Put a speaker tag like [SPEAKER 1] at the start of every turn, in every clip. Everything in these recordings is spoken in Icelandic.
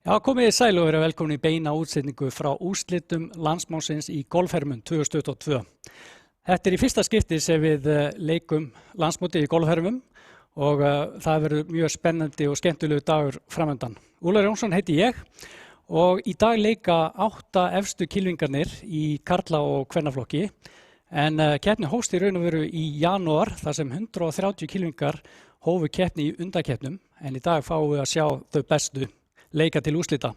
[SPEAKER 1] Já, komið þið sæl og verið velkomin í beina útsetningu frá úrslitum landsmótsins í golfhermum 2022. Þetta í fyrsta skipti sem við leikum landsmótið í golfhermum og það verður mjög spennandi og skemmtilegu dagur framöndan. Úlfar Jónsson heiti ég og í dag leika 8 efstu kylfingarnir í karla- og kvennaflokki en keppni hófst í raun og veru í janúar þar sem 130 kylfingar hófu keppni í undankeppnum en í dag fáum við að sjá þau bestu leika til úrslita.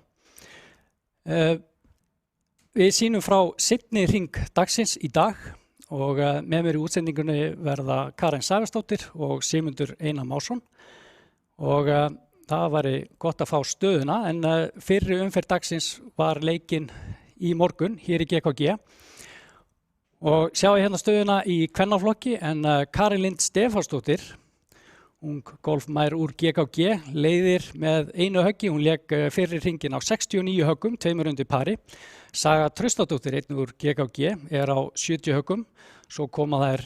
[SPEAKER 1] Við sýnum frá seinni hring dagsins í dag og með mér í útsendingunni verða Karen Sævarsdóttir og Sigmundur Einar Másson og það væri gott að fá stöðuna en fyrri umferð dagsins var leikinn í morgun hér í GKG og sjáum hérna stöðuna í kvennaflokki en Karin Lind Stefánsdóttir ung golfmær úr GKG leiðir með einu höggi, hún lék fyrri hringinn á 69 höggum, 2 undir pari. Saga Traustadóttir, einn úr GKG, er á 70 höggum, svo koma þær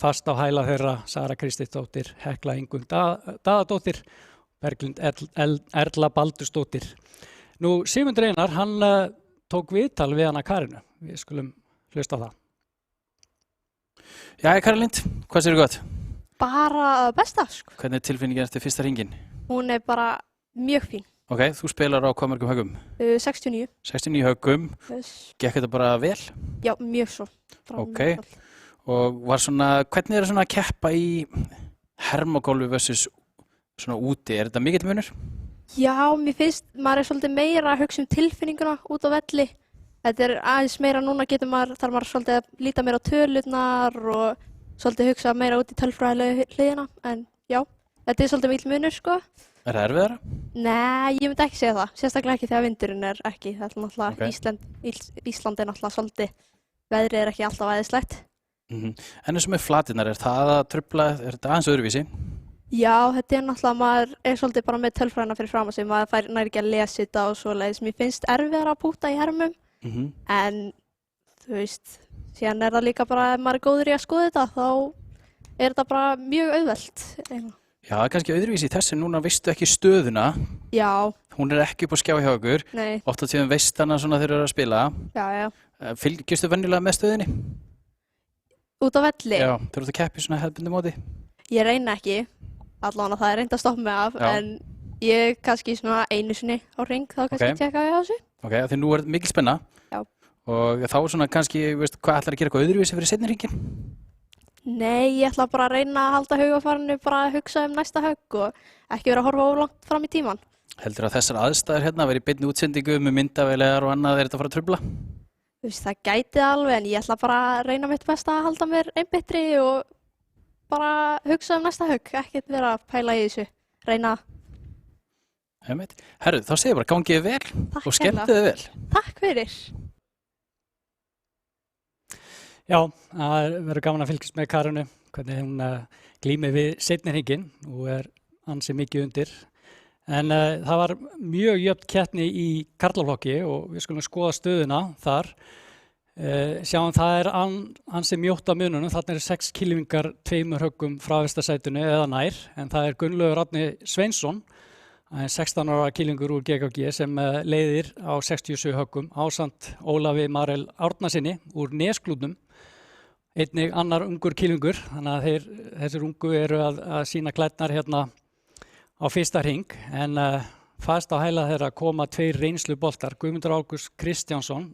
[SPEAKER 1] fast á hæla þeirra Sara Kristjánsdóttir, Hekla Ingunn Daðadóttir, Berglind Erla Baldursdóttir. Nú Sigmundur Einar, hann tók viðtal við hana Karinu, við skulum hlusta á það.
[SPEAKER 2] Jæja Karin Lind, hvað séu gott?
[SPEAKER 3] Bara besta, sko.
[SPEAKER 2] Hvernig er tilfinningin eftir fyrsta hringinn?
[SPEAKER 3] Hún er bara mjög fín.
[SPEAKER 2] Ok, þú spilar á hvað mörgum höggum?
[SPEAKER 3] 69.
[SPEAKER 2] 69 höggum.
[SPEAKER 3] Yes.
[SPEAKER 2] Gekk þetta bara vel?
[SPEAKER 3] Já, mjög svo. Bara
[SPEAKER 2] Ok.
[SPEAKER 3] mjög vel.
[SPEAKER 2] Og var svona, hvernig er það svona að keppa í hermagolfi versus svona úti? Er þetta mikill munur?
[SPEAKER 3] Já, mér finnst, maður svolítið meira að hugsa tilfinninguna út á velli. Þetta aðeins meira núna þarf maður svolítið að líta meira á tölurnar og svolítið hugsa meira út í tölfræðilegu hliðina, en já, þetta svolítið mikill munur, sko.
[SPEAKER 2] Er það erfiðara?
[SPEAKER 3] Nei, ég myndi ekki segja það, sérstaklega ekki þegar vindurinn er ekki. Það er náttúrulega,
[SPEAKER 2] Ok.
[SPEAKER 3] Ísland er náttúrulega svolítið, veðrið er ekki alltaf æðislegt.
[SPEAKER 2] En eins og með flatirnar, er það að trufla, er þetta aðeins öðruvísi?
[SPEAKER 3] Já, þetta er náttúrulega, maður er svolítið bara með tölfræðina fyrir fram á sig, maður nær ekki að lesa þetta og svoleiðis. Mér finnst erfiðara að púta í hermum, en þú veist, síðan er það líka bara, ef maður er góður í að skoða þetta, þá er þetta bara mjög auðvelt.
[SPEAKER 2] Já, það er kannski öðruvísi í þessu, núna veistu ekki stöðuna,
[SPEAKER 3] Já,
[SPEAKER 2] hún er ekki upp á skjá hjá okkur,
[SPEAKER 3] nei,
[SPEAKER 2] oft á tíðum veist hana svona þegar þú eru að spila.
[SPEAKER 3] já.
[SPEAKER 2] Fylgistu venjulega með stöðinni?
[SPEAKER 3] Út á velli,
[SPEAKER 2] Já, þú ert að keppa í svona hefðbundum móti?
[SPEAKER 3] ég reyna ekki, allavega það er reynd að stoppa mig af,
[SPEAKER 2] Já.
[SPEAKER 3] en ég kannski svona einu sinni á hring, þá kannski
[SPEAKER 2] Ok.
[SPEAKER 3] tjekka ég á þessu.
[SPEAKER 2] Ok, því nú er mikil spenna.
[SPEAKER 3] Já.
[SPEAKER 2] Og þá er svona kannski, veist, hvað ætlar að gera eitthvað öðruvísi fyrir seinni hringinn?
[SPEAKER 3] Nei, ég ætla bara að reyna að halda hugafarinu, bara að hugsa næsta högg og ekki vera að horfa of langt fram í tíman.
[SPEAKER 2] Heldur að þessar aðstæður hérna verið í beinni útsendingu með myndavélar og annað, er þetta að fara að trufla?
[SPEAKER 3] Þú veist, það gæti alveg, en ég ætla bara að reyna mitt besta að halda mér einbettri og bara hugsa næsta högg, ekkert vera að pæla í þessu, reyna.
[SPEAKER 2] Herru, þá segir bara gangið vel
[SPEAKER 3] Takk
[SPEAKER 2] og skemmtu þið vel.
[SPEAKER 3] Takk fyrir.
[SPEAKER 1] Já, það verður gaman að fylgjast með Karinu, hvernig hún glímir við seinni hringinn og er ansi mikið undir. En það var mjög jöfn keppni í karlaflokki og við skulum skoða stöðuna þar. Sjáum það er ansi mjótt á mununum, þarna eru 6 kylfingar 2 höggum frá efstasætinu eða nær, en það er Gunnlaugur Árni Sveinsson, 16 ára kylfingur úr GKG sem leiðir á 67 höggum ásamt Ólafi Marel Árnasinni úr Nesklúnum. Einnig annar ungur kylfingur, þannig að þessir ungu eru að sýna klærnar hérna á fyrsta hring, en fast á hæla þeirra koma 2 reynsluboltar, Guðmundur Ágúst Kristjánsson,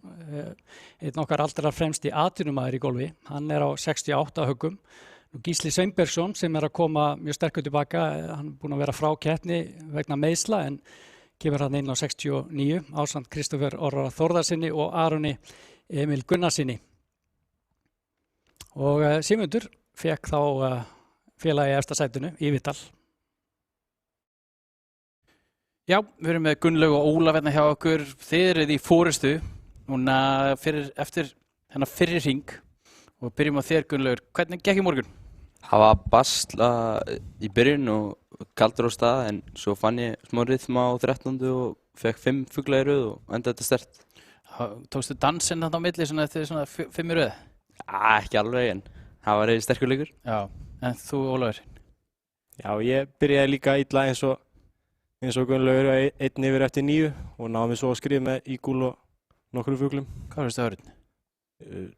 [SPEAKER 1] einn okkar allra fremsti atvinnumaður í golfi, hann er á 68 höggum. Gísli Sveinbergsson sem er að koma mjög sterkur tilbaka, hann er búinn að vera frá keppni vegna meiðsla en kemur hann inn á 69 ásamt Kristófer Orra Þórðarsinni og Aroni Emil Gunnarsinni. Og Sigmundur fekk þá félagi í efsta sætinu í viðtal.
[SPEAKER 2] Já, við erum með Gunnlaug og Ólaf hérna hjá okkur. Þið eruð í forystu núna eftir hennar fyrri hring og byrjum á þér Gunnlaugur. Hvernig gekk í morgun?
[SPEAKER 4] Það var basla í byrjun og kaldur á stað en svo fann ég smá rytma á 13. og fekk 5 fugla í röð og endaði þetta sterkt.
[SPEAKER 2] Tókstu dansinn þarna á milli svona eftir svona 5 í röð?
[SPEAKER 4] Ekki alveg en það var sterkur leikur.
[SPEAKER 2] Já, en þú Ólafur?
[SPEAKER 5] Já, ég byrjaði líka illa eins og eins og Gunnlaugur einn yfir eftir 9 og náðum við svo að skrifa með ígúl og nokkrum fuglum.
[SPEAKER 2] Hvað var stöðurinn?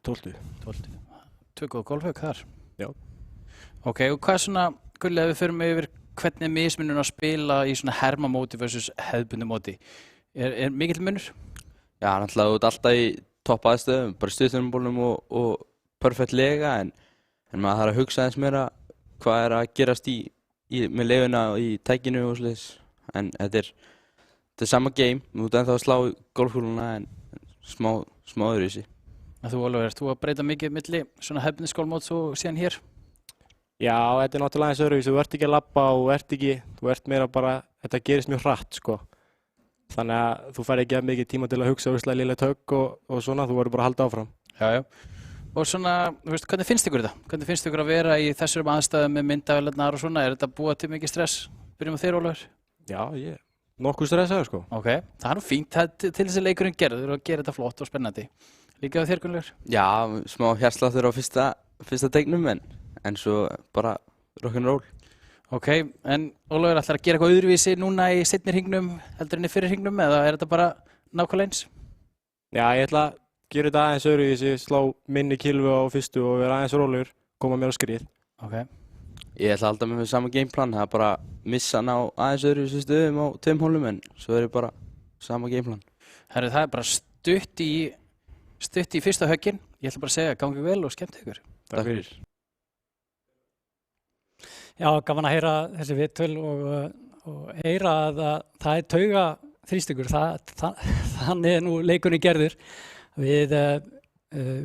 [SPEAKER 5] 12.
[SPEAKER 2] 12. Tvö góð golfhögg þar.
[SPEAKER 5] Já.
[SPEAKER 2] Ok, og hvað er svona, Gulli, ef við förum yfir hvernig er mismunun að spila í svona hermamóti versus hefðbundnu móti? Er mikill munur?
[SPEAKER 4] Já, náttúrulega þú ert alltaf í topp aðstöðum, bara stuðþunarbólnum og perfect lega en maður þarf að hugsa eins meira hvað er að gerast með leguna og í tækinu og sliðis. En þetta er sama game, þú ert ennþá að slá golfkúluna en smá öðruvísi.
[SPEAKER 2] Þú, Ólafur, ert þú að breyta mikið milli svona hefðbundins golfmóts og síðan hér?
[SPEAKER 5] Já, þetta er náttúrulega eins öðruvísi, þú ert ekki að labba og þú ert meira bara, þetta gerist mjög hratt sko. Þannig að þú fær ekki að mikið tíma til að hugsa og slæða liðlega tökk og svona, þú verður bara að halda áfram.
[SPEAKER 2] Já. Og svona, þú veist, hvernig finnst ykkur þetta? Hvernig finnst ykkur að vera í þessum aðstæðum með myndavélarnar og svona? Er þetta búið til mikið stress? Byrjum á þér, Ólafur.
[SPEAKER 5] Já, ég er nokkuð stressaður sko.
[SPEAKER 2] Ok, það er nú fínt til þessi leikurinn gerður og gera þetta flott og spennandi. Líka á þér, Gunnlaugur?
[SPEAKER 4] Já, smá hjartsláttur á fyrsta teiknum en svo bara rock'n'roll.
[SPEAKER 2] Ok, en Ólafur ætlar að gera eitthvað öðruvísi núna í seinni hringnum heldur en í fyrri hringnum eða er þetta bara nákvæmlega eins?
[SPEAKER 5] Já, ég ætla að gera þetta aðeins öðruvísi, slá minni kilvu á fyrstu og vera aðeins rólegur, koma mér á skrið.
[SPEAKER 2] Ok.
[SPEAKER 4] Ég ætla að halda með sama gameplan, það er bara missa hann á aðeins öðruvísi stöðum á 2 hólum en svo er bara sama gameplan.
[SPEAKER 2] Herru, það er bara stutt í fyrsta höggin. Ég ætla bara að segja gangi vel og skemmt ykkur.
[SPEAKER 5] Takk fyrir.
[SPEAKER 1] Já, gaman að heyra þessi viðtöl og heyra að það er tauga þrýstingur. Þannig er nú leikunni gerður. Við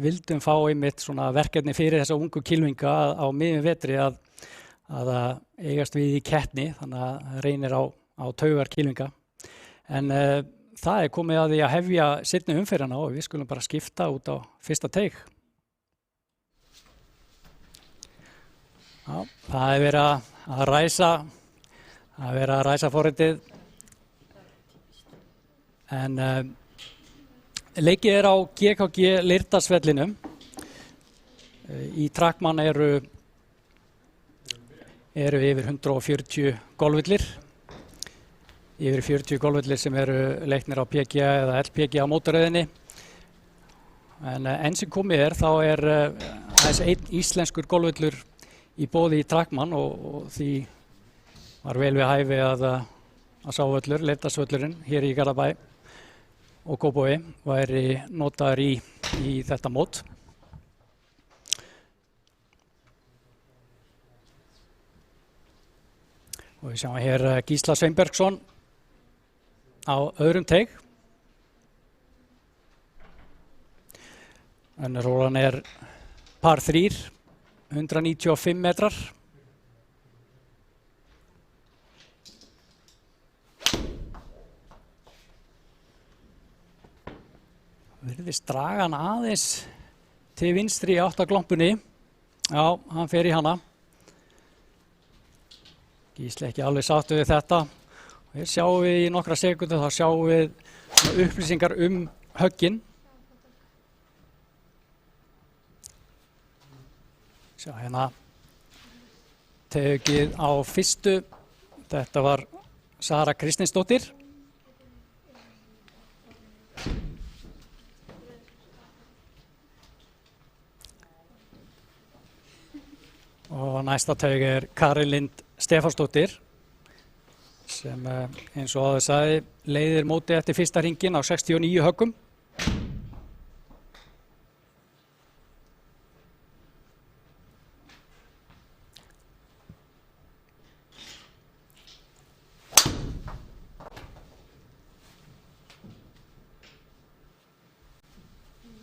[SPEAKER 1] vildum fá einmitt svona verkefni fyrir þessa ungu kylfinga á miðjum vetri að eigast við í keppni, þannig að það reynir á taugar kylfinga. En það er komið að því að hefja seinni umferðina og við skulum bara skipta út á fyrsta teig. Já, það er verið að ræsa forritið en leikið er á GKG Leirdalsvellinum. Í Trackman eru yfir 140 golfvellir. Yfir 40 golfvellir sem eru leiknir á PGA eða LPGA mótaröðinni. En enn sem komið þá er aðeins einn íslenskur golfvellur í boði í Trackman og því var vel við hæfi að sá völlur, Leirdalsvöllurinn hér í Garðabæ og Kópavogi væri notaður í þetta mót. Og við sjáum hér Gísla Sveinbergsson á öðrum teig. Önnur hólan er par 3, 195 metrar. Virðist draga hann aðeins til vinstri í átt að glompunni. Já, hann fer í hana. Gísli ekki alveg sáttur við þetta. Og hér sjáum við í nokkra sekundur, þá sjáum við upplýsingar höggin. Sjá hérna tegið á fyrstu. Þetta var Sara Kristinsdóttir. Og næsta taug er Karin Lind Stefánsdóttir sem eins og áður sagði leiðir mótið eftir fyrsta hringinn á 69 höggum.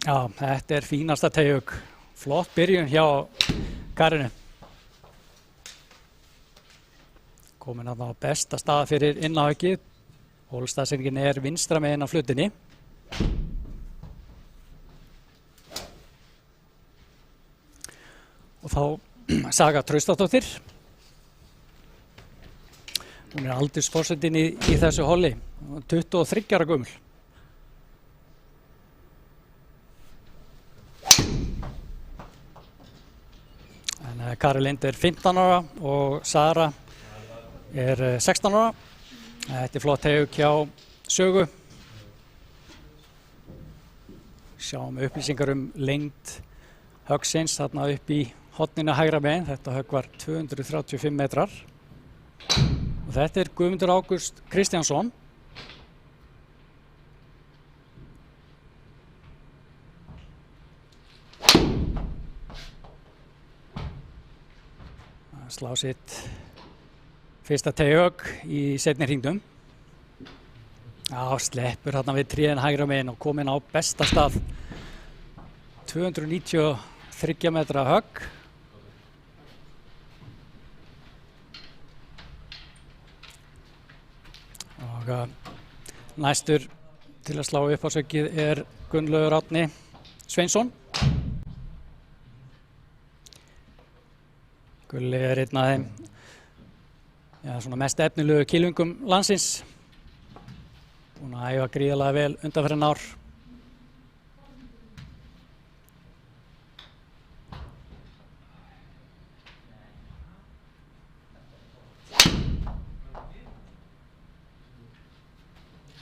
[SPEAKER 1] Já, þetta er fínasta taug. Flott byrjun hjá Karinu. Komin á besta stað fyrir innahöggið. Hólstaðsendingin er vinstra megin á flutinni. Og þá Saga Traustadóttir. Hún er aldursforsendin í þessu holli, 23 ára gömul. En Karin Lind er 15 ára og Sara er 16 ára. Þetta er flott teygju hjá Sögu. Sjáum upplýsingar lengd höggsins þarna upp í horninu hægra megin. Þetta högg var 235 metrar. Og þetta er Guðmundur Ágúst Kristjánsson. Slá sitt fyrsta teyhögg í seinni hringnum. Já, sleppur þarna við tréðin hægra megin og kominn á besta stað. 293 metra högg. Og næstur til að slá upp á söggið er Gunnlaugur Árni Sveinsson. Gulli er einn af þeim svona mest efnilegu kylfingum landsins. Búinn að æfa gríðarlega vel undanfarin ár.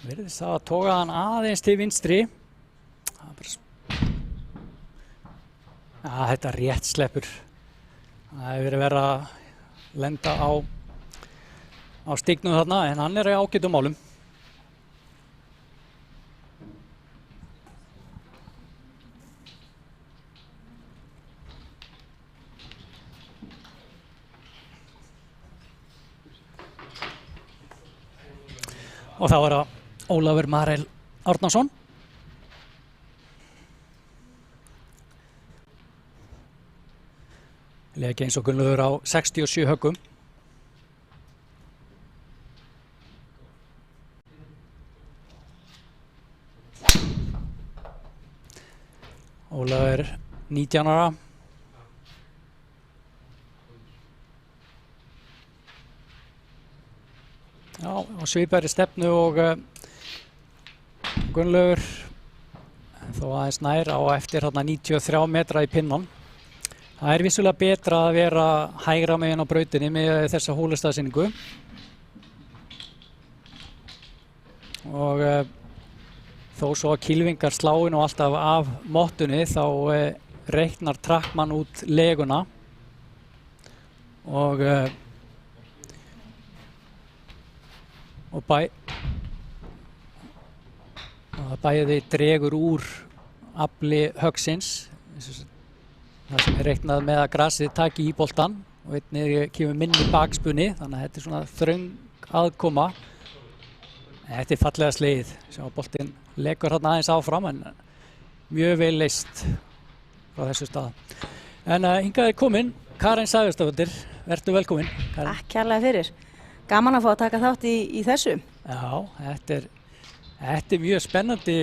[SPEAKER 1] Virðist það að toga hann aðeins til vinstri. Þetta rétt sleppur. Það hefur verið verið að lenda á stígnum þarna, en hann er í ágætum málum. Og þá er það Ólafur Marel Árnason. Leki eins og Gunnlaugur á 67 höggum. Ólafur 19 ára. Já, á svipaðri stefnu og Gunnlaugur, en þó aðeins nær á eftir þarna 93 metra í pinnan. Það er vissulega betra að vera hægra megin á brautinni með þessa hólustaðsynningu. Og þó svo að kylfingar sláin og alltaf af mottunni þá reiknar trackmann út leguna. Og bæði dregur úr afli höggsins. Það sem er reiknað með að grasið taki í boltan og einnig kemur minni bakspunni, þannig að þetta er svona þröng aðkoma. Þetta er fallega slegið, sjá boltinn lekur hérna aðeins áfram en mjög vel leyst frá þessu stað. En hingað er komin Karen Sævarsdóttir, vertu velkomin.
[SPEAKER 6] Takk kærlega fyrir. Gaman að fá að taka þátt í þessu.
[SPEAKER 1] Já, þetta er mjög spennandi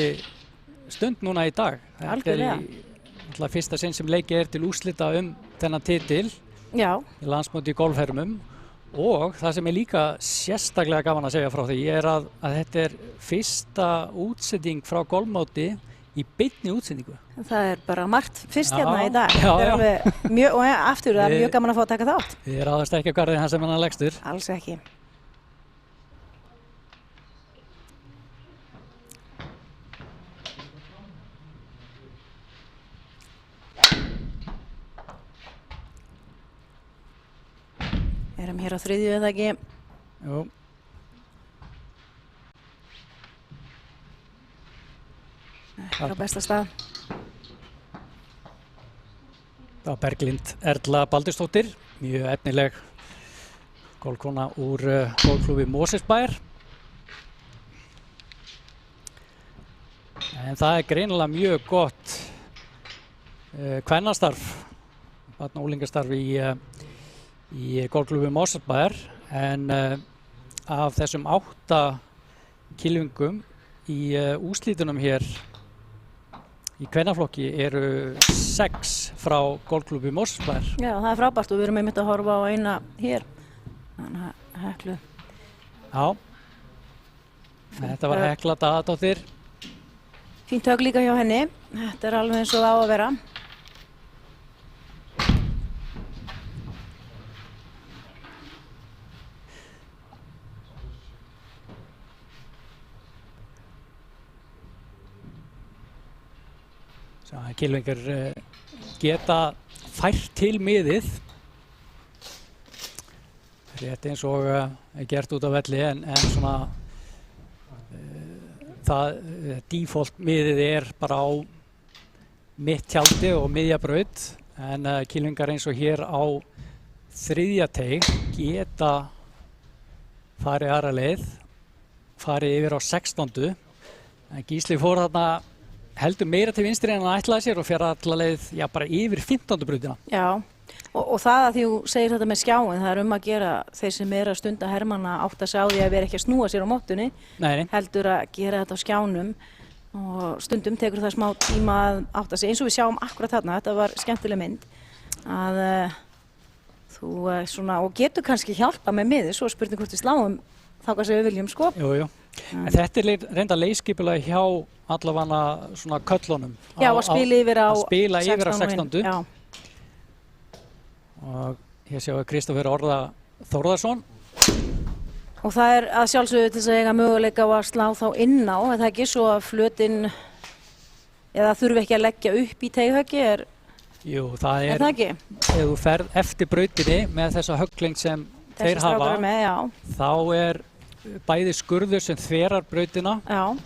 [SPEAKER 1] stund núna í dag.
[SPEAKER 6] Algjörlega.
[SPEAKER 1] Það fyrsta sinn sem leikið er til úrslita þennan titil í landsmóti í golfhermum og það sem er líka sérstaklega gaman að segja frá því er að þetta er fyrsta útsending frá golfmóti í beinni útsendingu.
[SPEAKER 6] Það er bara margt fyrst hérna í dag.
[SPEAKER 1] Já.
[SPEAKER 6] Og aftur, það er mjög gaman að fá að taka þátt.
[SPEAKER 1] Þið ráðast ekki á garðið hans sem hann legstur.
[SPEAKER 6] Alls ekki. Erum hér á þriðju eða ekki?
[SPEAKER 1] Jú.
[SPEAKER 6] Þetta er á besta stað.
[SPEAKER 1] Það var Berglind Erla Baldursdóttir, mjög efnileg golfkona úr golfklúbbi Mosfellsbæjar. En það er greinilega mjög gott kvennastarf, barna- og unglingastarf í golfklúbbi Mosfellsbæjar, en af þessum 8 kylfingum í úrslitunum hér í kvennaflokki eru 6 frá golfklúbbi Mosfellsbæjar.
[SPEAKER 6] Já, það er frábært og við erum einmitt að horfa á eina hér. Þannig að Heklu.
[SPEAKER 1] Já, þetta var Hekla Daðadóttir.
[SPEAKER 6] Fínt högg líka hjá henni. Þetta er alveg eins og það á að vera.
[SPEAKER 1] Kylfingar geta fært til miðið rétt eins og gert út á velli en svona það default miðið er bara á mitt tjaldi og miðja braut en Kylfingar eins og hér á þriðja teig geta farið aðra leið, farið yfir á 16. En Gísli fór þarna heldur meira til vinstri en hann ætlaði sér og fer alla leið bara yfir 15. brautina.
[SPEAKER 6] Já, og það að því þú segir þetta með skjáin, það er að gera þeir sem eru að stunda hermanna átt að sjá því að vera ekki að snúa sér á móttunni, heldur að gera þetta á skjánum og stundum tekur það smá tíma að átta sig eins og við sjáum akkurat þarna, þetta var skemmtileg mynd að þú svona, og getur kannski hjálpa með miðið, svo spurning hvort við sláum þá hvað sem við viljum sko.
[SPEAKER 1] Jú. En þetta er reynda leiðskipulega hjá allavega svona köllunum.
[SPEAKER 6] Já, að spila yfir á
[SPEAKER 1] 16.
[SPEAKER 6] Já.
[SPEAKER 1] Og hér sjáum við Kristófer Orða Þórðarsson.
[SPEAKER 6] Og það er að sjálfsögðu til þess að eiga möguleika á að slá þá inn á, er það ekki svo að flötinn eða þurfi ekki að leggja upp í teighöggi
[SPEAKER 1] Jú, það er
[SPEAKER 6] það ekki?
[SPEAKER 1] Ef þú ferð eftir brautinni með þessa höggling sem þeir hafa, þá er bæði skurður sem þverar brautina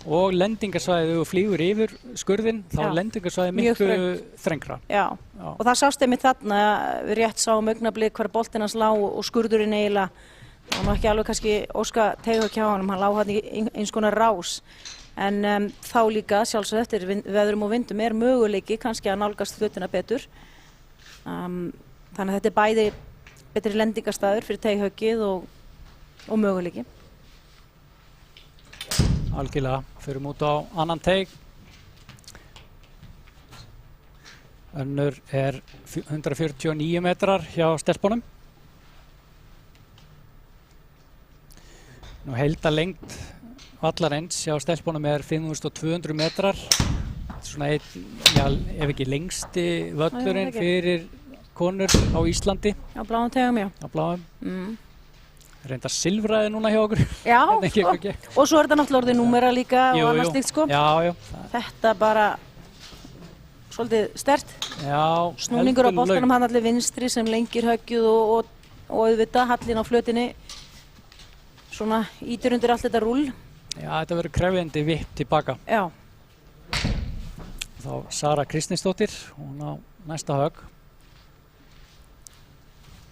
[SPEAKER 1] og lendingarsvæðið og flýgur yfir skurðin, þá er lendingarsvæðið miklu þrengra.
[SPEAKER 6] Já, og það sást einmitt þarna, við rétt sáum augnablik hvar boltinn hans lá og skurðurinn eiginlega, það var ekki alveg kannski óska teighögg hjá honum, hann lá hann í eins konar rás. En þá líka sjálfsögðu eftir veðrum og vindum er möguleiki kannski að nálgast hlutina betur. Þannig að þetta er bæði betri lendingarstaður fyrir teighöggið og möguleiki.
[SPEAKER 1] Algjörlega, förum út á annan teig. Önnur er 149 metrar hjá stelpunum. Nú heildarlengd vallarins hjá stelpunum er 5200 metrar. Svona ef ekki lengsti völlurinn fyrir konur á Íslandi.
[SPEAKER 6] Á bláum tegum, já.
[SPEAKER 1] Á bláum. Reyndar silfraði núna hjá okkur.
[SPEAKER 6] Já, og svo er þetta náttúrulega orðið númera líka og annað slíkt sko.
[SPEAKER 1] Já.
[SPEAKER 6] Þetta bara svolítið sterkt.
[SPEAKER 1] Já.
[SPEAKER 6] Snúningur á boltanum hann allir vinstri sem lengir höggið og auðvitað hallin á flötinni. Svona ítur undir allt þetta rúll.
[SPEAKER 1] Já, þetta verður krefjandi vipp tilbaka.
[SPEAKER 6] Já.
[SPEAKER 1] Þá Sara Kristinsdóttir, hún á næsta högg.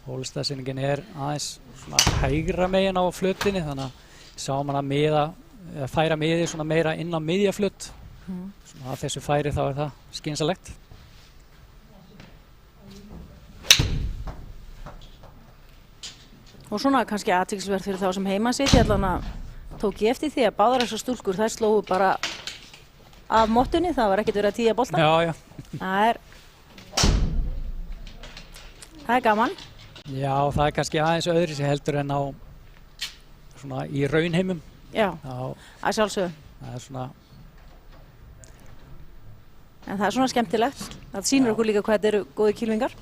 [SPEAKER 1] Hólstaðsyningin er aðeins svona hægra megin á flötinni, þannig að sáum hann að færa miðið svona meira inn á miðjaflöt. Svona að þessu færi þá er það skynsalegt.
[SPEAKER 6] Og svona kannski athyglisvert fyrir þá sem heima sitt, ég tók ég eftir því að báðar þessar stúlkur þær slógu bara af mottunni, það var ekkert verið að tíja boltan.
[SPEAKER 1] Já.
[SPEAKER 6] Það er gaman.
[SPEAKER 1] Já, það er kannski aðeins öðri sem heldur en á svona í raunheimum.
[SPEAKER 6] Já, að sjálfsögðu.
[SPEAKER 1] Það er svona...
[SPEAKER 6] En það er svona skemmtilegt. Það sýnir okkur líka hvað þetta eru góði kylfingar.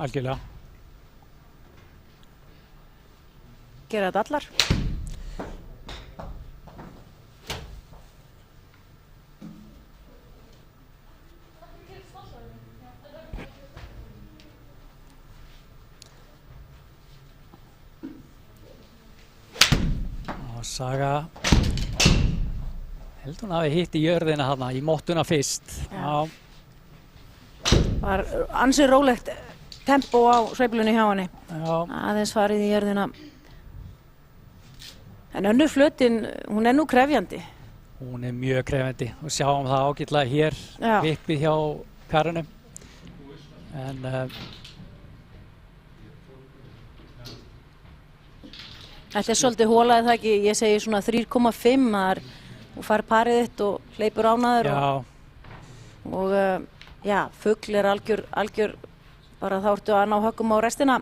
[SPEAKER 1] Algjörlega.
[SPEAKER 6] Gera þetta allar.
[SPEAKER 1] Saga held hún hafi hitt í jörðina þarna, í mottuna fyrst.
[SPEAKER 6] Já. Var ansið rólegt tempó á sveiflunni hjá henni.
[SPEAKER 1] Já.
[SPEAKER 6] Aðeins farið í jörðina. En önnur flötin, hún er nú krefjandi.
[SPEAKER 1] Hún er mjög krefjandi og sjáum það ágætlega hér vippið hjá Karunum. En
[SPEAKER 6] þetta er svolítið hólaðið það ekki, ég segi svona 3,5 og fær parið þitt og hleypur ánaður og já, fugl er algjör bara þá ertu að ná höggum á restina.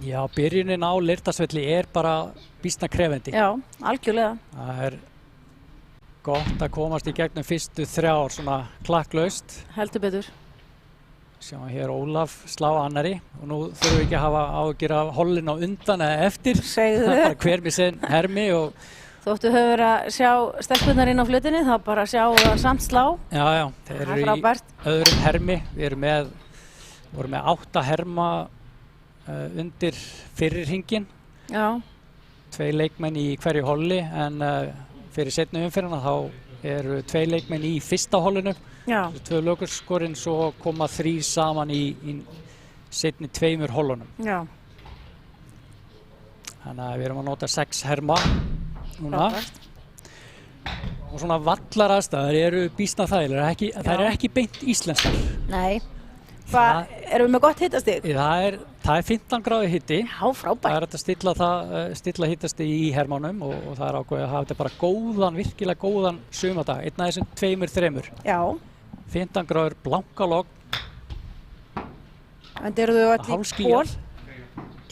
[SPEAKER 1] Já, byrjunin á Leirtarsvelli er bara býsna krefjandi.
[SPEAKER 6] Já, algjörlega.
[SPEAKER 1] Það er gott að komast í gegnum fyrstu 3 svona klakklaust.
[SPEAKER 6] Heldur betur.
[SPEAKER 1] Sjáum hér Ólaf slá annari og nú þurfum við ekki að hafa áhyggjur af hollin á undan eða eftir.
[SPEAKER 6] Segðu
[SPEAKER 1] það er bara hver með sinn hermi og
[SPEAKER 6] Þóttu höfum verið að sjá stelpunnar inn á flutinni, þá bara sjáum við að samt slá.
[SPEAKER 1] Já, þeir
[SPEAKER 6] Það er
[SPEAKER 1] eru í
[SPEAKER 6] frábært.
[SPEAKER 1] öðrum hermi. Við vorum með 8 herma undir fyrir hringinn.
[SPEAKER 6] Já,
[SPEAKER 1] 2 leikmenn í hverju holli en fyrir seinni umferðina þá eru 2 leikmenn í fyrsta hollinu.
[SPEAKER 6] já,
[SPEAKER 1] 2 lögurskorinn, svo koma 3 saman í seinni 2 hollunum.
[SPEAKER 6] já,
[SPEAKER 1] Þannig að við erum að nota 6 herma núna.
[SPEAKER 6] frábært.
[SPEAKER 1] Og svona vallaraðstæður eru býsna þægilegar. Það eru ekki beint íslenskar.
[SPEAKER 6] Nei. Erum við með gott hittastig?
[SPEAKER 1] Það er 15 gráði hitti.
[SPEAKER 6] Já,
[SPEAKER 1] Það
[SPEAKER 6] frábært.
[SPEAKER 1] er hægt að stilla hittasti í hermánum og það er ákveðið að hafa þetta bara góðan, virkilega góðan sumardag. Einn af þessum 2-3.
[SPEAKER 6] Já,
[SPEAKER 1] 15 gráður, blankalogn,
[SPEAKER 6] en eru þau öll í
[SPEAKER 1] hálfskýjað.
[SPEAKER 6] ból?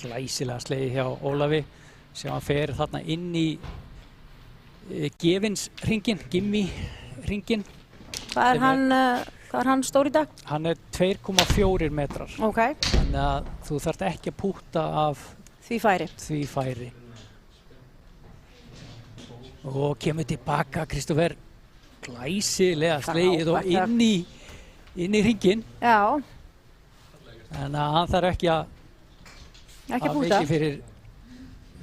[SPEAKER 1] Glæsilega slegið hjá Ólafi sem hann fer þarna inn í gefinshringinn, Gimmi-hringinn.
[SPEAKER 6] Hvað er hann stór í dag?
[SPEAKER 1] Hann er 2,4 metrar.
[SPEAKER 6] Ok,
[SPEAKER 1] Þannig að þú þarft ekki að púta af
[SPEAKER 6] því færi.
[SPEAKER 1] því færi. Og kemur tilbaka Kristófer, glæsilega slegið og
[SPEAKER 6] Frábært.
[SPEAKER 1] inn í hringinn.
[SPEAKER 6] Já,
[SPEAKER 1] Þannig að hann þarf ekki að
[SPEAKER 6] ekki
[SPEAKER 1] að
[SPEAKER 6] búta.
[SPEAKER 1] veiki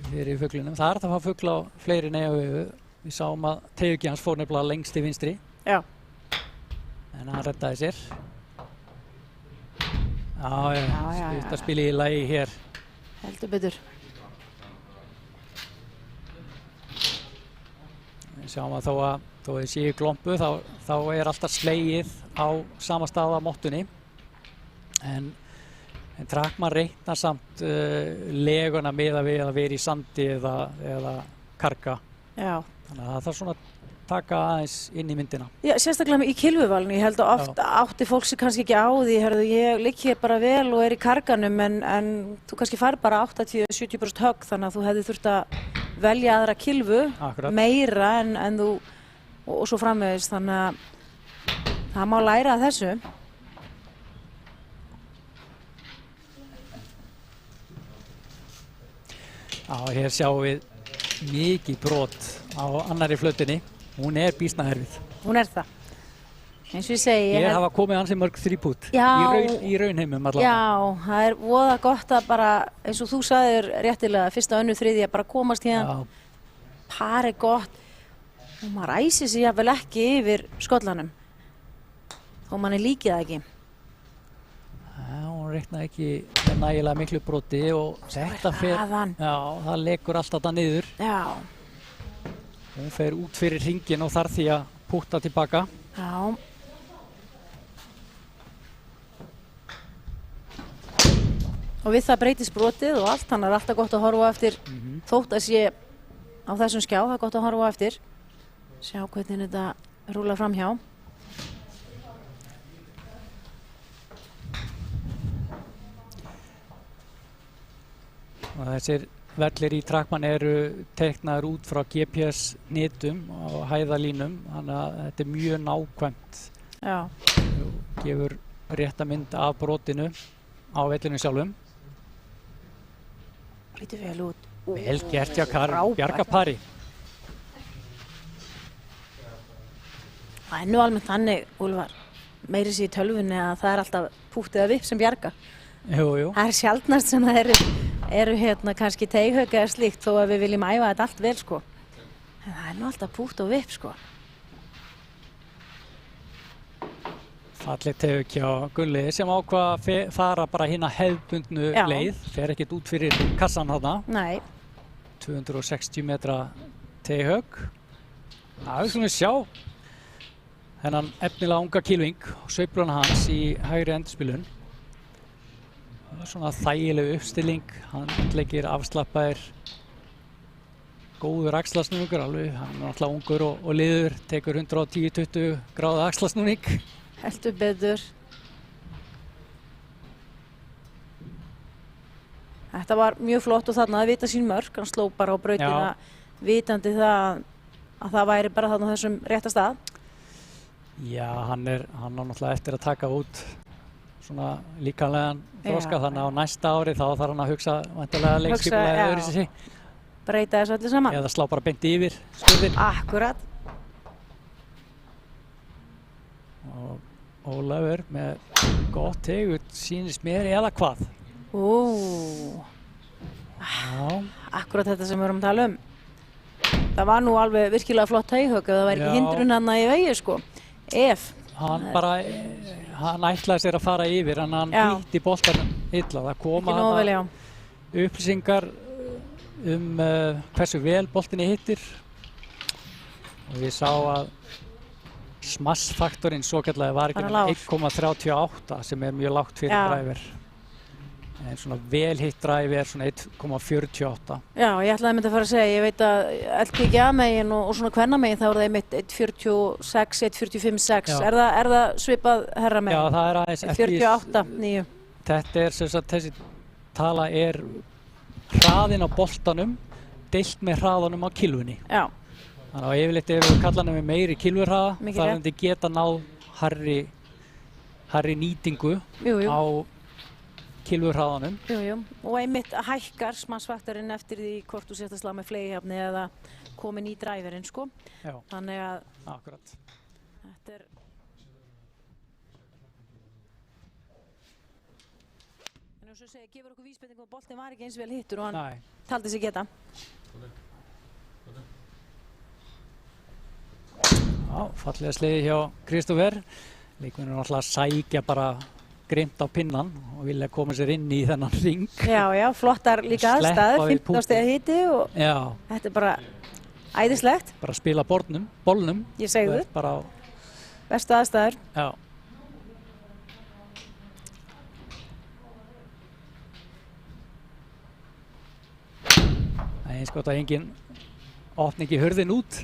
[SPEAKER 1] fyrir fuglunum. Það er hægt að fá fugl á fleiri neyjavegu. Við sáum að teygjugi hans fór nefnilega lengst í vinstri.
[SPEAKER 6] Já,
[SPEAKER 1] En hann reddaði sér. Já,
[SPEAKER 6] já.
[SPEAKER 1] þetta spili í lagi hér.
[SPEAKER 6] heldur betur.
[SPEAKER 1] Við sjáum að þó þið séu glompu þá er alltaf slegið á sama stað á mottunni. En Trackmann reiknar samt leguna miðað við að vera í sandi eða karga.
[SPEAKER 6] Já.
[SPEAKER 1] Þannig að það þarf svona að taka aðeins inn í myndina.
[SPEAKER 6] Já, sérstaklega í kylfuvalinu. Ég held að oft átti fólk sig kannski ekki á því, herðu, ég ligg hér bara vel og er í karganum en þú kannski fær bara 80-70% högg, þannig að þú hefði þurft að velja aðra kylfu
[SPEAKER 1] Akkurat.
[SPEAKER 6] meira en þú og svo framvegis, þannig að það má læra af þessu.
[SPEAKER 1] Já, hér sjáum við mikið brot á annarri flötunni. Hún er býsna erfið.
[SPEAKER 6] Hún er það. Eins og ég segi,
[SPEAKER 1] Ég hafa komið ansi mörg þrípút
[SPEAKER 6] Já.
[SPEAKER 1] í raunheimum allavega.
[SPEAKER 6] Já, það er voða gott að bara, eins og þú sagðir réttilega, fyrsta, önnu, þriðja, bara komast hérna, par er gott og maður æsir sig jafnvel ekki yfir skollanum þó manni líkið það ekki.
[SPEAKER 1] Já, hún reiknaði ekki með nægilega miklu broti og þetta fer,
[SPEAKER 6] hraðan.
[SPEAKER 1] já, það lekur allt þetta niður.
[SPEAKER 6] Já,
[SPEAKER 1] Hún fer út fyrir hringinn og þarf því að púta tilbaka.
[SPEAKER 6] já. Og við það breytist brotið og allt, þannig er alltaf gott að horfa eftir, þótt að sé á þessum skjá, það er gott að horfa eftir. Sjá hvernig þetta rúlar fram hjá.
[SPEAKER 1] Og þessir vellir í Trackmann eru teiknaðir út frá GPS nitum og hæðalínum, þannig að þetta er mjög nákvæmt.
[SPEAKER 6] Já,
[SPEAKER 1] Og gefur rétta mynd af brotinu á vellinu sjálfum.
[SPEAKER 6] lítur vel út.
[SPEAKER 1] Vel gert hjá Karin,
[SPEAKER 6] Frábært.
[SPEAKER 1] bjarga pari.
[SPEAKER 6] Það er nú almennt þannig, Úlfar, meiri sér í tölvunni að það er alltaf pútt eða vipp sem bjarga.
[SPEAKER 1] Jú, jú.
[SPEAKER 6] Það er sjaldnast sem það eru hérna kannski teighauka eða slíkt þó að við viljum æfa þetta allt vel, sko. En það er nú alltaf pútt og vipp, sko.
[SPEAKER 1] Fallegt hefur hjá Gulli sem ákvað að fara bara hina hefðbundnu
[SPEAKER 6] Já.
[SPEAKER 1] leið, fer ekkert út fyrir kassan þarna,
[SPEAKER 6] Nei,
[SPEAKER 1] 260 metra teighaug. Já, við skulum sjá þennan efnilega unga kylfing, sveifluna hans í hægri endurspilun. Svona þægileg uppstilling, handleggir afslappaðir, góður axlasnúningur alveg, hann er náttúrulega ungur og liður, tekur 110-20 gráða axlasnúning.
[SPEAKER 6] heldur betur. Þetta var mjög flott og þarna að vita sín mörk, hann sló bara á brautina vitandi það að það væri bara þarna á þessum rétta stað.
[SPEAKER 1] Já, hann á náttúrulega eftir að taka út svona líkamlegan þroska,
[SPEAKER 6] Já.
[SPEAKER 1] þannig að á næsta ári þá þarf hann að hugsa væntanlega leikskipulagið
[SPEAKER 6] já.
[SPEAKER 1] öðruvísi.
[SPEAKER 6] breyta þessu öllu saman.
[SPEAKER 1] Eða slá bara beint yfir skurðinn.
[SPEAKER 6] Akkurat.
[SPEAKER 1] Og Ólafur með gott teig, sýnist mér eða hvað. Já.
[SPEAKER 6] Akkurat þetta sem við erum að tala um. Það var nú alveg virkilega flott teighögg ef það væri ekki hindrun hann í vegi sko.
[SPEAKER 1] Hann ætlaði sér að fara yfir en hann hitti boltanum illa. Það koma hann upplýsingar hversu vel boltinni hittir og við sá að smassfaktorinn svokallaði var ekki 1,38 sem mjög lágt fyrir driver. En svona vel hitt drive svona 1,48.
[SPEAKER 6] Já, ég ætlaði að fara að segja, ég veit að LPGA megin og svona kvenna megin þá það einmitt 1,46, 1,45,6. Er það svipað herra megin?
[SPEAKER 1] Já, það aðeins
[SPEAKER 6] 48, 9.
[SPEAKER 1] Þetta sem sagt, þessi tala hraðinn á boltanum deilt með hraðanum á kilvunni.
[SPEAKER 6] Já.
[SPEAKER 1] Þannig að yfirleitt ef við kallanum með meiri kilvurhraða, það myndi geta náð hærri nýtingu á kilvurhraðanum.
[SPEAKER 6] Jú, og einmitt hækkar smassfaktorinn eftir því hvort þú sért að slá með fleygihafni eða komin í driverinn, sko.
[SPEAKER 1] Já.
[SPEAKER 6] Þannig að
[SPEAKER 1] akkurat.
[SPEAKER 6] Þetta en eins og segja, gefur okkur vísbendingu að boltinn var ekki eins vel hittur og hann taldi sig geta.
[SPEAKER 1] Já, fallega sleiði hjá Kristófer. Leikmennirnir náttúrulega sækja bara grimt á pinnan og vilja koma sér inn í þennan ring.
[SPEAKER 6] Já, flottar líka aðstæður, 15 stiga hiti og þetta bara æðislegt.
[SPEAKER 1] Bara spila bolnum.
[SPEAKER 6] Ég segi þið.
[SPEAKER 1] Bara á
[SPEAKER 6] bestu aðstæður.
[SPEAKER 1] Já. Það eins gott að enginn opni ekki hurðin út.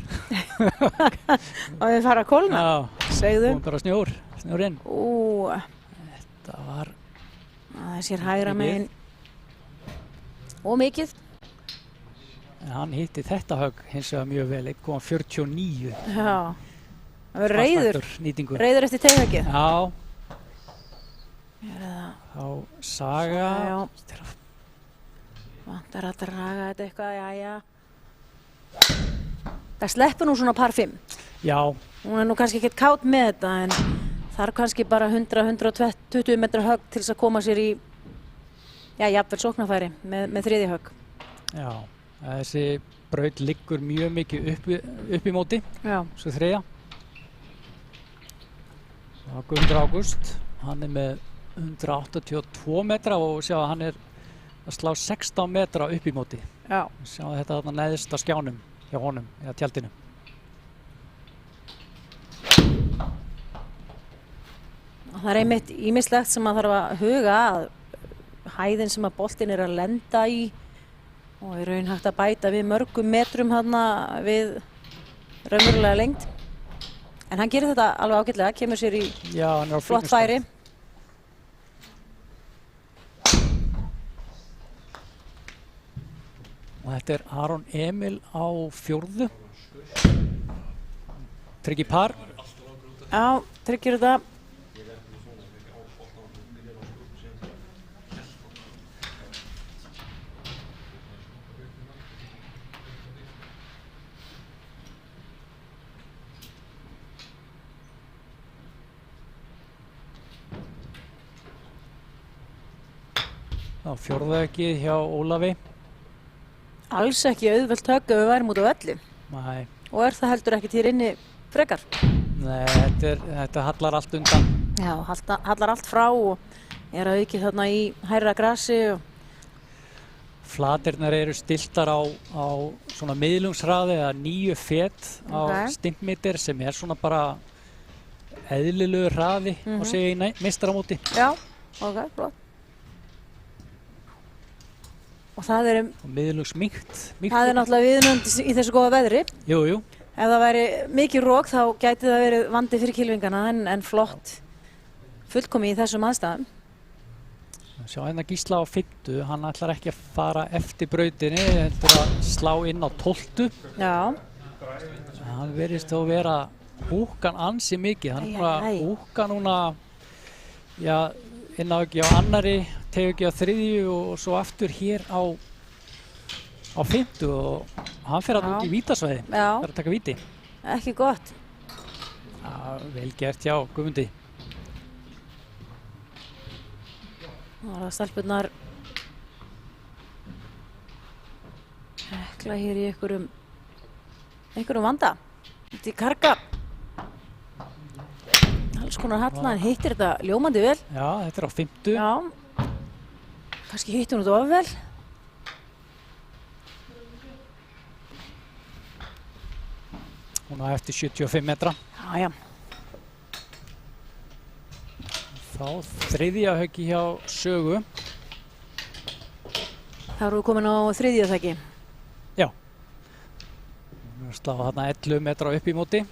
[SPEAKER 6] Og við fara að kólna.
[SPEAKER 1] Já.
[SPEAKER 6] Segðu.
[SPEAKER 1] Bara snjórinn. Það var
[SPEAKER 6] það sér hægra megin og mikið.
[SPEAKER 1] En hann hitti þetta högg hins vegar mjög vel, 1,49.
[SPEAKER 6] Já, það var reiður eftir teighöggið.
[SPEAKER 1] Já. Þá Saga.
[SPEAKER 6] Vantar að draga þetta eitthvað, jæja. Það sleppur nú svona par 5.
[SPEAKER 1] Já.
[SPEAKER 6] Hún nú kannski ekkert kátt með þetta en þarf kannski bara 100-120 metra högg til þess að koma sér í, jafnvel sóknarfæri með þriðja högg.
[SPEAKER 1] Já, þessi braut liggur mjög mikið upp í móti, svo þriðja. Og Gunnar Ágúst, hann með 182 metra og sjá að hann að slá 16 metra upp í móti.
[SPEAKER 6] Já.
[SPEAKER 1] Sjá þetta þarna neðst á skjánum hjá honum, eða tjaldinu.
[SPEAKER 6] Það einmitt ýmislegt sem maður þarf að huga að hæðin sem að boltinn að lenda í og í raun hægt að bæta við mörgum metrum þarna við raunverulega lengd. En hann gerir þetta alveg ágætlega, kemur sér í flott færi.
[SPEAKER 1] Og þetta Aron Emil á 4. Tryggir par.
[SPEAKER 6] Já, tryggir þetta.
[SPEAKER 1] Þá 4. höggið hjá Ólafi.
[SPEAKER 6] Alls ekki auðvelt högg ef við værum út á velli.
[SPEAKER 1] Nei.
[SPEAKER 6] Og það heldur ekki til inni frekar.
[SPEAKER 1] Nei, þetta hallar allt undan.
[SPEAKER 6] Já, hallar allt frá og að auki þarna í hærra grasi.
[SPEAKER 1] Flatirnar eru stiltar á svona miðlungshraði eða 9 fet á stimpmeter sem svona bara eðlilegur hraði á sig í meistaramóti.
[SPEAKER 6] Já, ok, flott. Og það
[SPEAKER 1] miðlungsmýkt.
[SPEAKER 6] Það náttúrulega viðunandi í þessu góða veðri.
[SPEAKER 1] Jú.
[SPEAKER 6] Ef það væri mikið rok þá gæti það verið vandi fyrir kylfingana en flott fullkomi í þessum aðstæðum.
[SPEAKER 1] Sjá hérna Gísla á 5. Hann ætlar ekki að fara eftir brautinni, heldur að slá inn á 12.
[SPEAKER 6] Já.
[SPEAKER 1] Hann verðist þó vera húkan ansi mikið. Hann bara húka núna inn á ekki á annari, tegu ekki á 3. og svo aftur hér á á 50 og hann fer að út í vítasvæði.
[SPEAKER 6] Já,
[SPEAKER 1] Það er að taka víti.
[SPEAKER 6] ekki gott.
[SPEAKER 1] Já, vel gert hjá Guðmundi.
[SPEAKER 6] Það var að stelpurnar hekla hér í einhverjum vanda. Þetta í karga. Alls konar halla, en hittir þetta ljómandi vel.
[SPEAKER 1] Já, þetta er á 50.
[SPEAKER 6] Já, kannski hittir hún þetta of vel.
[SPEAKER 1] Hún á eftir 75 metra.
[SPEAKER 6] Já, já.
[SPEAKER 1] Þá þriðja höggi hjá Sögu.
[SPEAKER 6] Það eru komin á þriðja þekki.
[SPEAKER 1] Já. Hún er að slá þarna 11 metra upp í móti.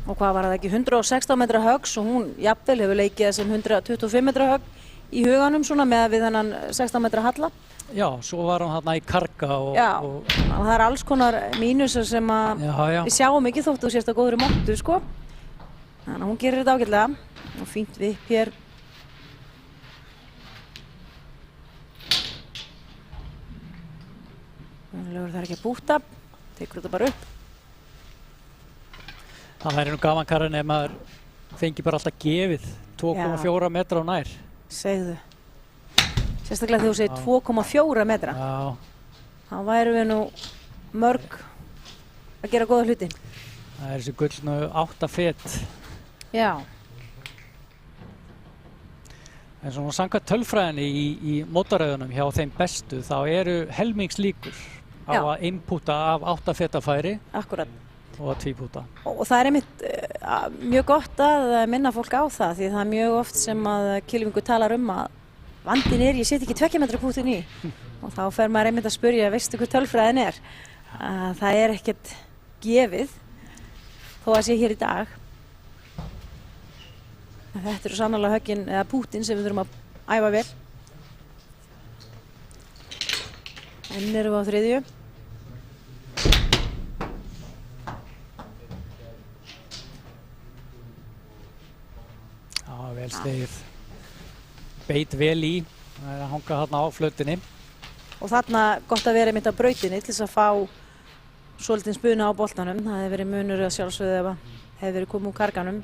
[SPEAKER 6] Og hvað var það ekki? 116 metra höggs og hún jafnvel hefur leikið sem 125 metra högg í huganum svona með við þennan 16 metra halla.
[SPEAKER 1] Já, svo var hún þarna í karga og...
[SPEAKER 6] Já,
[SPEAKER 1] og
[SPEAKER 6] og það er alls konar mínusar sem að
[SPEAKER 1] já.
[SPEAKER 6] við sjáum ekki þótt þú sést að góðri móttu, sko. Þannig að hún gerir þetta ágætlega og fínt vipp hér. Gunnlaugur þarf ekki að búta, tekur þetta bara upp.
[SPEAKER 1] Það væri nú gaman Karen ef maður fengi bara alltaf gefið 2,4 metra á nær.
[SPEAKER 6] Segðu. Sérstaklega þegar þú segir 2,4 metra.
[SPEAKER 1] Já,
[SPEAKER 6] Þá værum við nú mörg að gera góða hluti.
[SPEAKER 1] það er þessi gullnu 8 fet.
[SPEAKER 6] Já.
[SPEAKER 1] En svona samkvæmt tölfræðinni í mótaröðunum hjá þeim bestu þá eru helmingslíkur á
[SPEAKER 6] Já.
[SPEAKER 1] að inputa af 8 fetafæri
[SPEAKER 6] Akkurat.
[SPEAKER 1] og að tvíputa.
[SPEAKER 6] Og það er einmitt mjög gott að minna fólk á það því það er mjög oft sem að kylfingur talar að vandinn ég set ekki 2 metra pútin í og þá fer maður einmitt að spyrja, veistu hvað tölfræðin er? Það er ekkert gefið þó að sé hér í dag. En þetta eru sannarlega höggin eða pútin sem við þurfum að æfa vel. Enn erum við á þriðju.
[SPEAKER 1] Já, vel slegið. Beit vel í, það er að hanga þarna á flautinni.
[SPEAKER 6] Og þarna gott að vera einmitt á brautinni til þess að fá svolítið spuna á boltanum. Það hefði verið munur að sjálfsögðu ef að hefði verið komið úr karganum.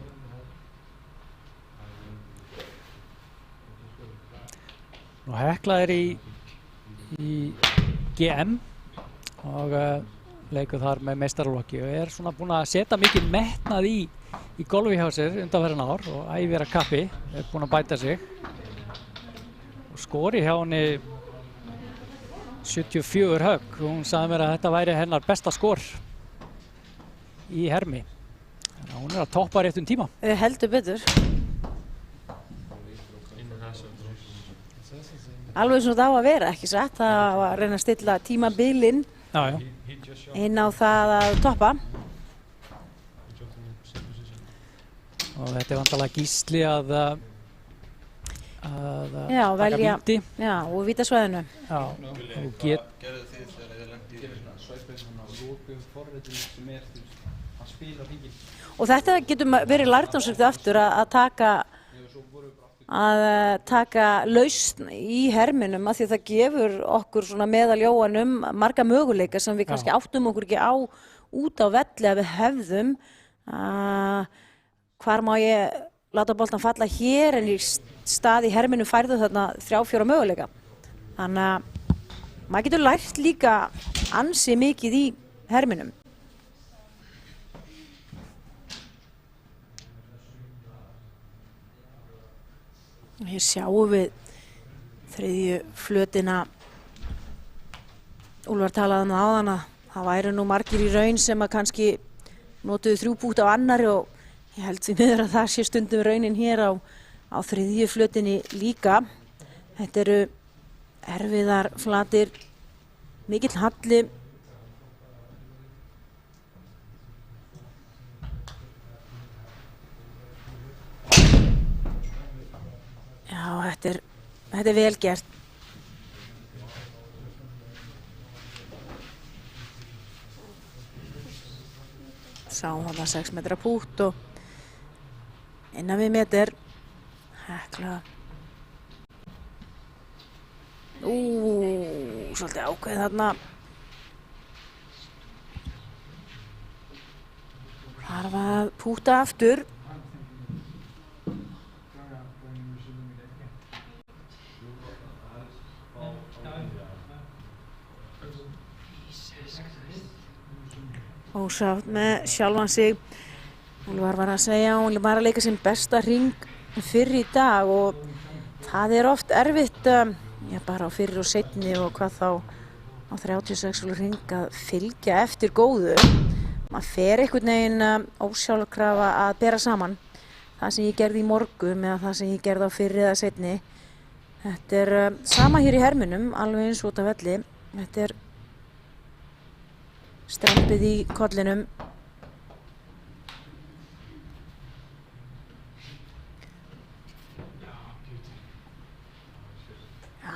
[SPEAKER 1] Nú Hekla er í GM og leikur þar með meistaralokki og er svona búinn að setja mikið metnað í golfi hjá sér undanfarin ár og æfir að kappi, er búinn að bæta sig. Og skori hjá henni 74 högg og hún sagði mér að þetta væri hennar besta skor í hermi. Þannig að hún er að toppa réttum tíma.
[SPEAKER 6] Heldur betur. Alveg svona það á að vera, ekki satt? Það á að reyna að stilla tímabilin
[SPEAKER 1] Já, já.
[SPEAKER 6] inn á það að toppa.
[SPEAKER 1] Og þetta er vandalega Gísli að
[SPEAKER 6] Já,
[SPEAKER 1] taka
[SPEAKER 6] velja.
[SPEAKER 1] víti.
[SPEAKER 6] Já, og vítasvæðinu.
[SPEAKER 1] Já, og get...
[SPEAKER 4] Gerðu þið þegar þið lendið í svona svæpið svona lókum forritinu sem er að spila hringinn?
[SPEAKER 6] Og þetta getur verið lærdómsríkt aftur að taka lausn í herminum af því að það gefur okkur svona meðaljóanum marga möguleika sem við kannski áttum okkur ekki á út á velli að við hefðum. Hvar má ég láta boltan falla hér en í stað í herminum færðu þarna 3-4 möguleika. Þannig að maður getur lært líka ansi mikið í herminum. Hér sjáum við þriðju flötina. Úlfar talaði áðan að það væru nú margir í raun sem að kannski notuðu 3 pútt á annari og ég held því miður að það sé stundum raunin hér á þriðju flötinni líka. Þetta eru erfiðar flatir, mikill halli. Já, þetta er vel gert. Sáum þarna 6 metra pútt og innan við meter. Hekla Svolítið ákveðið þarna. Þarf að púta aftur. Ósátt með sjálfan sig. Úlfar var að segja að hún var að leika sinn besta hring fyrr í dag og það er oft erfitt bara á fyrri og seinni og hvað þá á 36 hring að fylgja eftir góðu. Maður fer einhvern veginn ósjálfkrafa að bera saman það sem ég gerði í morgun eða það sem ég gerði á fyrri eða seinni. Þetta er sama hér í hermunum, alveg eins út af velli. Þetta er strempið í kollinum.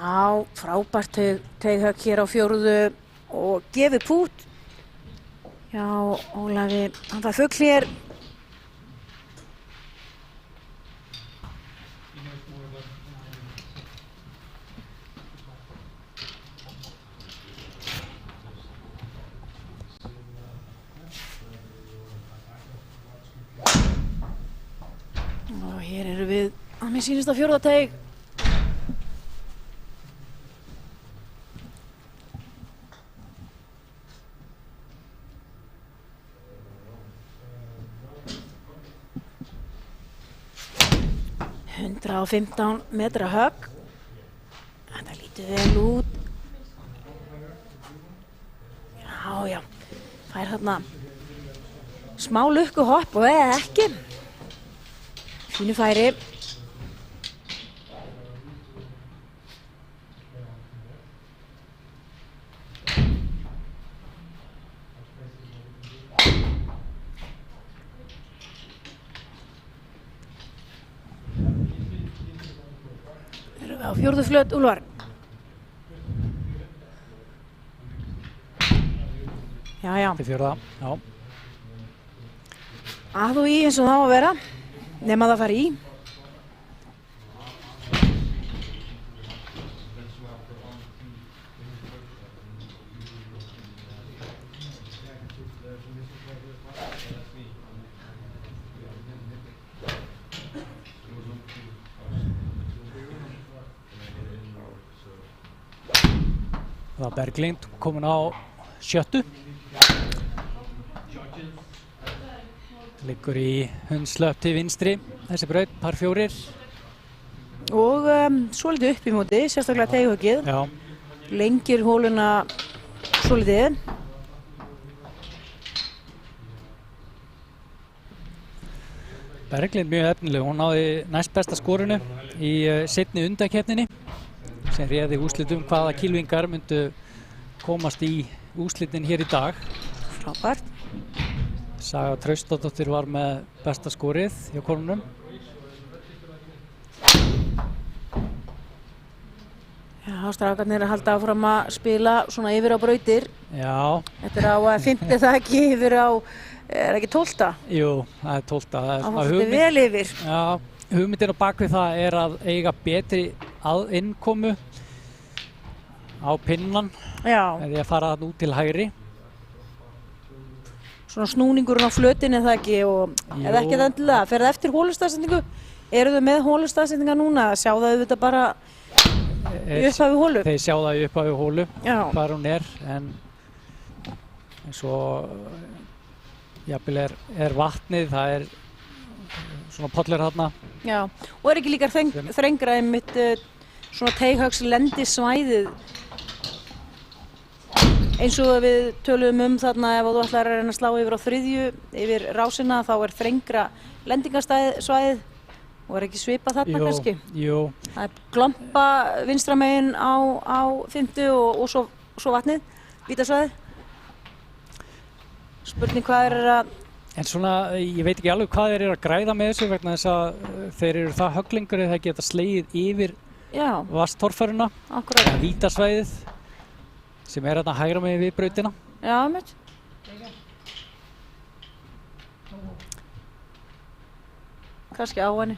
[SPEAKER 6] Já, frábært taughögg hér á 4. og gefið pút. Já, Ólafi, hann fær fugl hér. Og hér erum við, mér sýnist á 4. teig. Á 15 metra högg. Þetta lítur vel út. Já, fær þarna smá lukkuhopp og eða ekki. Fínu færi. Á 4. flöt, Úlfar. Já.
[SPEAKER 1] Til 4. Já.
[SPEAKER 6] Að og í eins og það á að vera, nema það fari í.
[SPEAKER 1] Það var Berglind komin á 7. Liggur í hundslöpp til vinstri, þessi braut, par 4.
[SPEAKER 6] Og svolítið upp í móti, sérstaklega teighöggið.
[SPEAKER 1] Já.
[SPEAKER 6] Lengir hóluna svolítið.
[SPEAKER 1] Berglind mjög efnileg, hún náði næst besta skorunu í seinni undankeppninni sem réði úrslitum hvaða kylfingar myndu komast í úrslitin hér í dag.
[SPEAKER 6] Frábært.
[SPEAKER 1] Saga Traustadóttir var með besta skorið hjá konunum.
[SPEAKER 6] Já, strákarnir að halda áfram að spila svona yfir á brautir.
[SPEAKER 1] Já.
[SPEAKER 6] Þetta er á 5. það ekki yfir á, er ekki 12.
[SPEAKER 1] Jú, það er 12.
[SPEAKER 6] Það er svolítið vel yfir.
[SPEAKER 1] Já, hugmyndin á bakvið það er að eiga betri innkomu á pinnan.
[SPEAKER 6] Já.
[SPEAKER 1] Eða að fara þarna út til hægri.
[SPEAKER 6] Svona snúningurinn á flötinni það ekki og eða ekki það endilega. Fer það eftir hólustafsendingu? Eru þau með hólustafsendinga núna? Sjá það auðvitað bara í upphafi hólu?
[SPEAKER 1] Þeir sjá það í upphafi hólu, hvar hún er, en svo jafnvel er vatnið, það er svona pollur þarna.
[SPEAKER 6] Já, og er ekki líka þrengra einmitt svona teighöggs lendisvæðið eins og við töluðum þarna ef þú ætlar að reyna að slá yfir á 3. yfir rásina þá er þrengra lendingarsvæðið og er ekki svipað þarna kannski?
[SPEAKER 1] Jú.
[SPEAKER 6] Það er glampa vinstra megin á 5. og svo vatnið, vítasvæðið. Spurning hvað er að...
[SPEAKER 1] En svona, ég veit ekki alveg hvað þeir eru að græða með þessu vegna þess að þeir eru það högglingur eða það geta slegið yfir vatnstorfæruna, vítasvæðið sem er þarna hægra megin við brautina.
[SPEAKER 6] Já, mitt. Kannski á henni.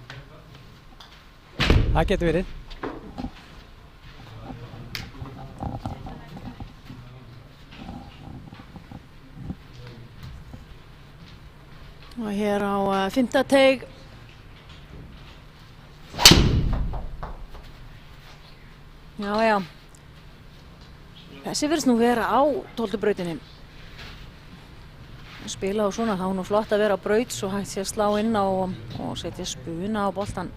[SPEAKER 1] Það getur verið.
[SPEAKER 6] Og hér á 5. teig. Já. Þessi virðist nú vera á 12. brautinni. Að spila á svona, þá er nú flott að vera á braut svo hægt sé að slá inn á og setja spuna á boltan.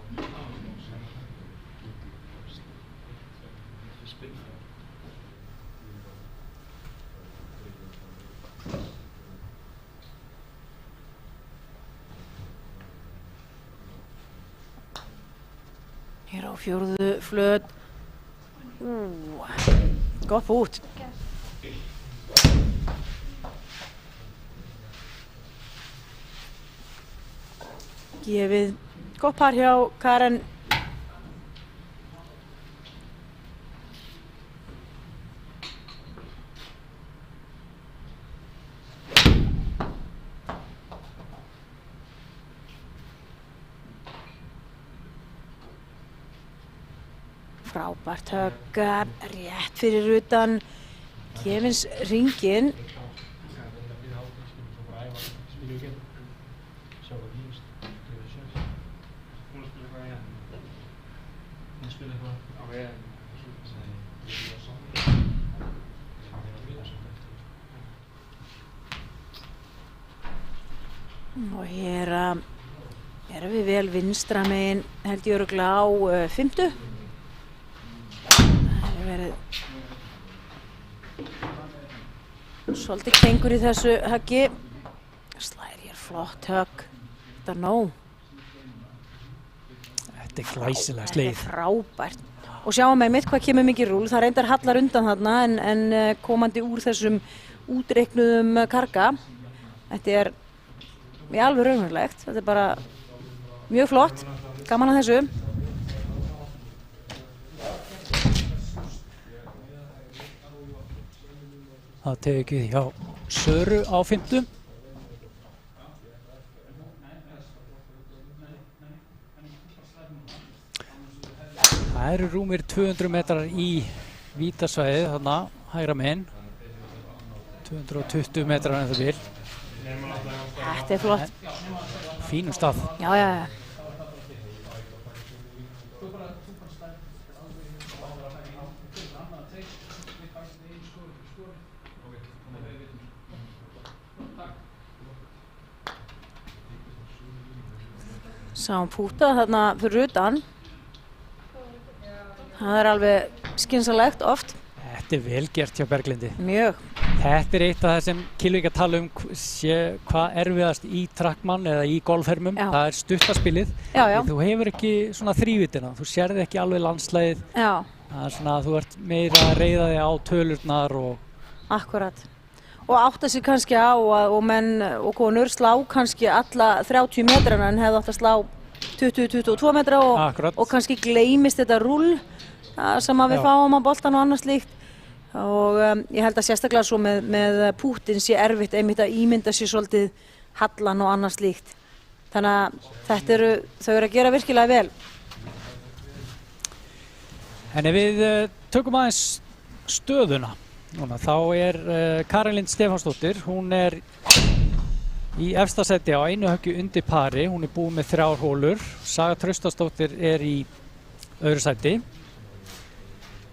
[SPEAKER 6] Hér á 4. flöt. Gott bút. Gefið gott par hjá Karen. Frábært högg, rétt fyrir utan Kevins hringinn. Og hér erum við vel vinstra megin, held ég örugglega á 5. Það hefur verið svolítið kengur í þessu höggi. Slær hér flott högg. Þetta er nóg.
[SPEAKER 1] Þetta er glæsilega sleið.
[SPEAKER 6] Þetta er frábært. Og sjáum við mitt hvað kemur mikið rúl. Það reyndar hallar undan þarna en komandi úr þessum útreiknuðum karga. Þetta er alveg raunverulegt. Þetta er bara mjög flott. Gaman að þessu.
[SPEAKER 1] Það tekið hjá Söru á 5. Það eru rúmir 200 metrar í vítasvæðið þarna hægra megin. 220 metrar en það vil.
[SPEAKER 6] Þetta er flott.
[SPEAKER 1] Fínum stað.
[SPEAKER 6] Já. Sáum púta þarna fyrir utan. Það er alveg skynsamlegt oft.
[SPEAKER 1] Þetta er vel gert hjá Berglindi.
[SPEAKER 6] Mjög.
[SPEAKER 1] Þetta er eitt af það sem Kylvík að tala hvað erfiðast í trackmann eða í golfhermum.
[SPEAKER 6] Já.
[SPEAKER 1] Það er stuttaspilið.
[SPEAKER 6] Já.
[SPEAKER 1] Þú hefur ekki svona þrívítina. Þú sérði ekki alveg landslæðið.
[SPEAKER 6] Já.
[SPEAKER 1] Það er svona að þú ert meira að reiða þig á tölurnar og...
[SPEAKER 6] Akkurat. Og átta sig kannski á og menn og konur slá kannski alla 30 metrana en hefði átt að slá 20-22 metra og kannski gleymist þetta rúll sem að við fáum á boltan og annars líkt. Og ég held að sérstaklega svo með púttin sé erfitt einmitt að ímynda sér svolítið hallan og annars líkt. Þannig að þau eru að gera virkilega vel.
[SPEAKER 1] En ef við tökum aðeins stöðuna núna, þá er Karen Lind Stefánsdóttir, hún er í efsta sæti á einu höggi undir pari, hún er búin með 3 hólur. Saga Traustasdóttir er í öðru sæti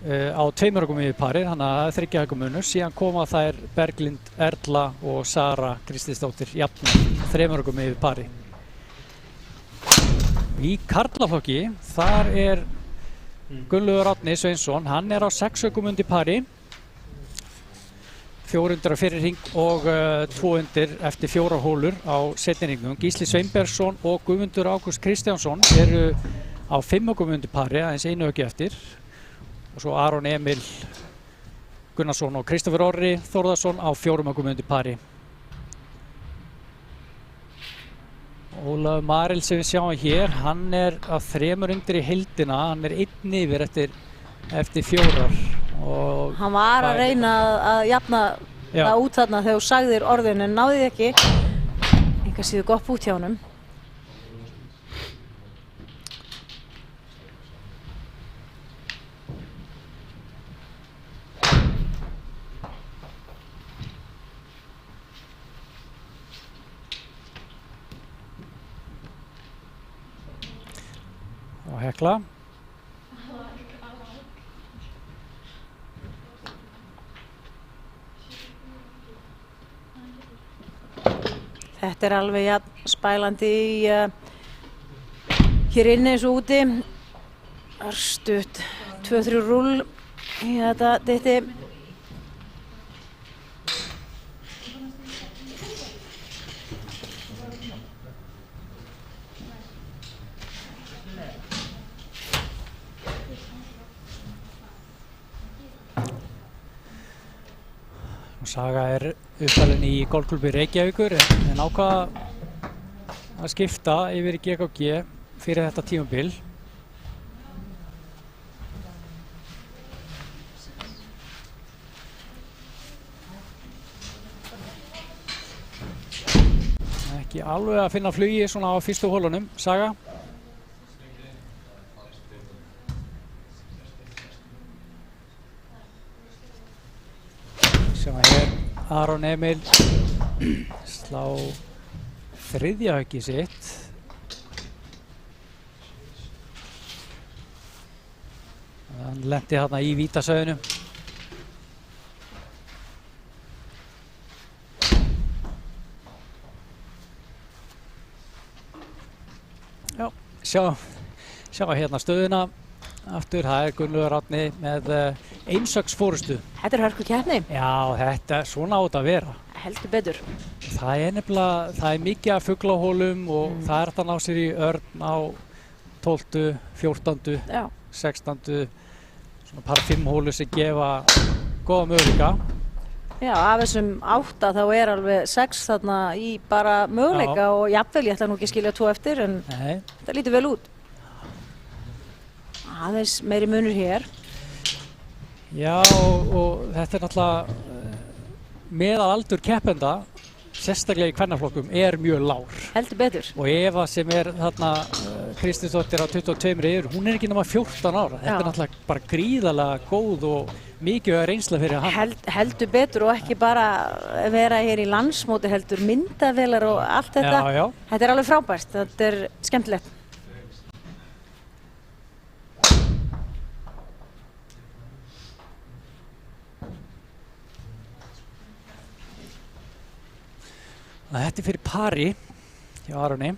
[SPEAKER 1] á 2 höggum yfir parið, þannig að það er 3 höggum munur. Síðan koma þær Berglind Erla og Sara Kristinsdóttir jafnar 3 höggum yfir parið. Í karlaflokki, þar er Gunnlaugur Árni Sveinsson, hann er á 6 höggum undir parið. 400 á fyrri hring og 200 eftir 4 hólur á seinni hringnum. Gísli Sveinbergsson og Guðmundur Ágúst Kristjánsson eru á 5 höggum undir parið, aðeins 1 höggi eftir. Og svo Aron Emil Gunnarsson og Kristoffer Orri Þórðarsson á 4 höggum undir parið. Ólafur Marel sem við sjáum hér, hann er á 3 undir í heildina, hann er 1 yfir eftir 4. Og
[SPEAKER 6] hann var að reyna að jafna það út þarna þegar þú sagðir orðin en náði því ekki. Engar síður gott út hjá honum.
[SPEAKER 1] Hekla.
[SPEAKER 6] Þetta alveg jafn spælandi hér inni eins og úti. Það stutt 2-3 rúll í þetta dytti.
[SPEAKER 1] Saga uppalinn í golfklúbbi Reykjavíkur en ákvað að skipta yfir í GKG fyrir þetta tímabil. Ekki alveg að finna flugi svona á fyrstu hólunum, Saga. Sem hér Aron Emil slá þriðja höggið sitt. Hann lenti þarna í vítasauðinum. Já, sjá hérna stöðuna aftur, það Gunnlaugur Árni með einsöks fórustu.
[SPEAKER 6] Þetta hörku keppni.
[SPEAKER 1] Já, þetta svona á þetta að vera.
[SPEAKER 6] Heldur betur.
[SPEAKER 1] Það nefnilega, það mikið af fuglahólum og það hægt að ná sér í örn á 12., 14.,
[SPEAKER 6] Já.
[SPEAKER 1] 16., svona par 5 hólu sem gefa góða möguleika.
[SPEAKER 6] Já, af þessum 8 þá alveg 6 þarna í bara möguleika og jafnvel, ég ætla nú ekki að skilja 2 eftir en
[SPEAKER 1] Nei.
[SPEAKER 6] það lítur vel út. Aðeins meiri munur hér.
[SPEAKER 1] Já, og þetta náttúrulega meðal aldur keppenda, sérstaklega í kvennaflokkum, mjög lágur.
[SPEAKER 6] Heldur betur.
[SPEAKER 1] Og Eva sem þarna Kristinsdóttir á 22 yfir, hún ekki nema 14 ára. Þetta náttúrulega bara gríðarlega góð og mikið reynsla fyrir hann.
[SPEAKER 6] Heldur betur og ekki bara vera hér í landsmóti, heldur myndavélar og allt þetta.
[SPEAKER 1] Já, já.
[SPEAKER 6] Þetta alveg frábært, þetta skemmtilegt.
[SPEAKER 1] Þetta fyrir pari hjá Aroni.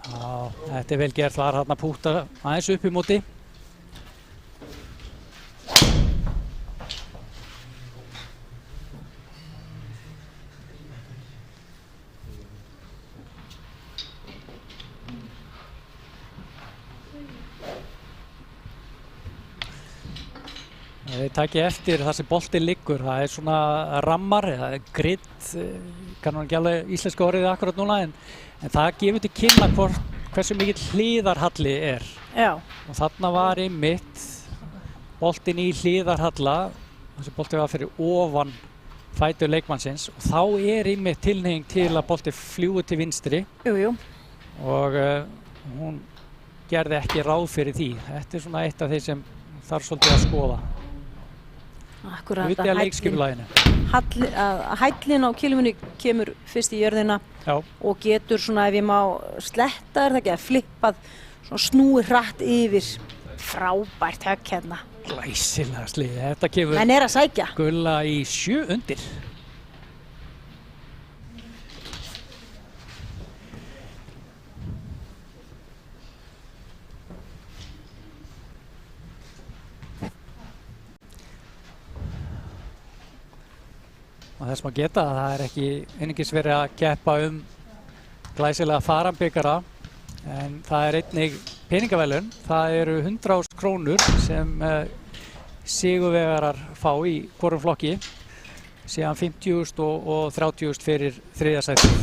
[SPEAKER 1] Já, þetta vel gert, var hann að púta aðeins upp í móti. Þið takið eftir þar sem boltinn liggur, það svona rammar eða grid, kannu ekki alveg íslenska orðið akkurat núna, en það gefur til kynna hversu mikill hliðarhalli er.
[SPEAKER 6] Já. Og
[SPEAKER 1] þarna var einmitt boltinn í hliðarhalla, þessi boltinn var fyrir ofan fætur leikmannsins og þá einmitt tilhneiging til að boltinn fljúi til vinstri.
[SPEAKER 6] Jú.
[SPEAKER 1] Og hún gerði ekki ráð fyrir því. Þetta svona eitt af þeir sem þarf svolítið að skoða.
[SPEAKER 6] Akkurat,
[SPEAKER 1] Hluti af leikskipulaginu.
[SPEAKER 6] Hællin á kilvinu kemur fyrst í jörðina.
[SPEAKER 1] Já.
[SPEAKER 6] Og getur svona, ef ég má sletta, það ekki að flippað, svona snúið hratt yfir. Frábært högg hérna.
[SPEAKER 1] Glæsilega slið. Þetta kemur
[SPEAKER 6] En að sækja.
[SPEAKER 1] Gulla í 7 undir. Og þess maður geta að það ekki einungis verið að keppa glæsilega farambikara en það einnig peningaverðlaun. Það eru 100.000 krónur sem sigurvegarar fá í hvorum flokki, síðan 50.000 og 30.000 fyrir þriðja sætið.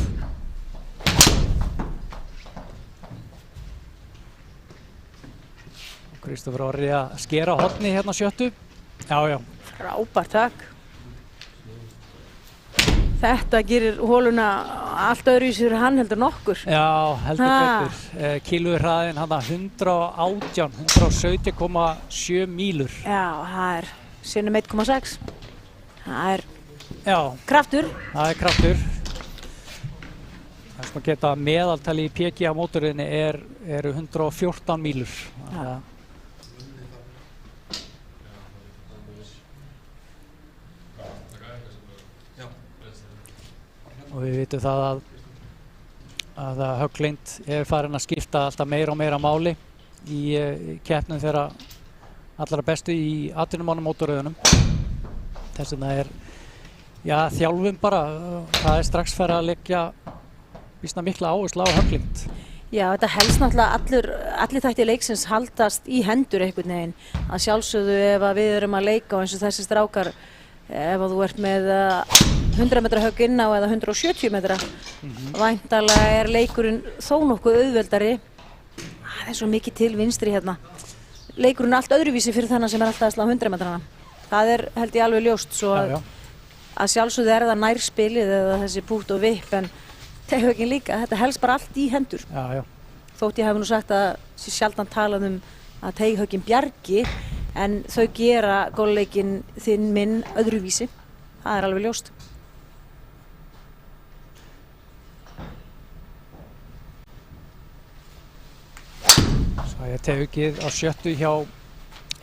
[SPEAKER 1] Kristoffer Orri að skera horni hérna 7. Já.
[SPEAKER 6] Frábært högg. Þetta gerir hóluna allt öðruvísi fyrir hann heldur nokkur.
[SPEAKER 1] Já, heldur betur. Kílóhraðinn hann 117,7 mílur.
[SPEAKER 6] Já, það sinnum 1,6. Það
[SPEAKER 1] Já,
[SPEAKER 6] kraftur.
[SPEAKER 1] það kraftur. Það sem að geta meðaltali í PGA mótorinni eru 114 mílur.
[SPEAKER 6] Já.
[SPEAKER 1] Og við vitum það að höggleynd er farin að skipta alltaf meira og meira máli í keppnum þeirra allra bestu í atvinnumannamótorröðunum. Þess vegna þjálfun bara, það strax farið að leggja býsna mikla áherslu á höggleynd.
[SPEAKER 6] Já, þetta helst náttúrulega allir þættir leiksins haldast í hendur einhvern veginn. Að sjálfsögðu ef að við erum að leika og eins og þessi strákar, ef að þú ert með 100 metra högg inn á eða 170 metra, væntanlega leikurinn þó nokkuð auðveldari. Það svo mikið til vinstri hérna. Leikurinn allt öðruvísi fyrir þannig sem alltaf að slá 100 metrana. Það held ég alveg ljóst, svo að sjálfsögðu það nærspilið eða þessi pút og vipp, en teghöggin líka, þetta helst bara allt í hendur.
[SPEAKER 1] Já.
[SPEAKER 6] Þótt ég hef nú sagt að sjaldan talað að teghöggin bjargi, en þau gera golfleikinn þinn minn öðruvísi. Það alveg ljóst.
[SPEAKER 1] Svo ég teghöggið á 7.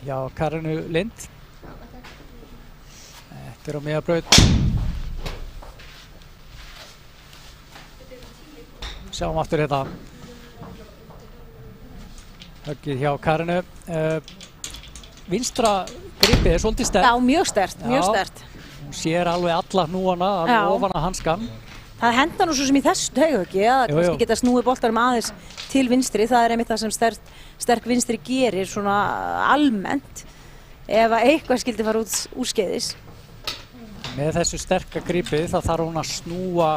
[SPEAKER 1] hjá Karinu Lind. Þetta á miðabraut. Sjáum aftur þetta höggið hjá Karinu. Vinstra gripið svolítið sterkt.
[SPEAKER 6] Já, mjög sterkt.
[SPEAKER 1] Hún sér alveg alla hnúana alveg ofan að hanskan.
[SPEAKER 6] Það henda nú svo sem í þessu teghöggi að kannski geta snúið boltanum aðeins til vinstri. Það einmitt það sem sterk vinstri gerir svona almennt ef að eitthvað skildi fara úrskeiðis.
[SPEAKER 1] Með þessu sterka gripið þá þarf hún að snúa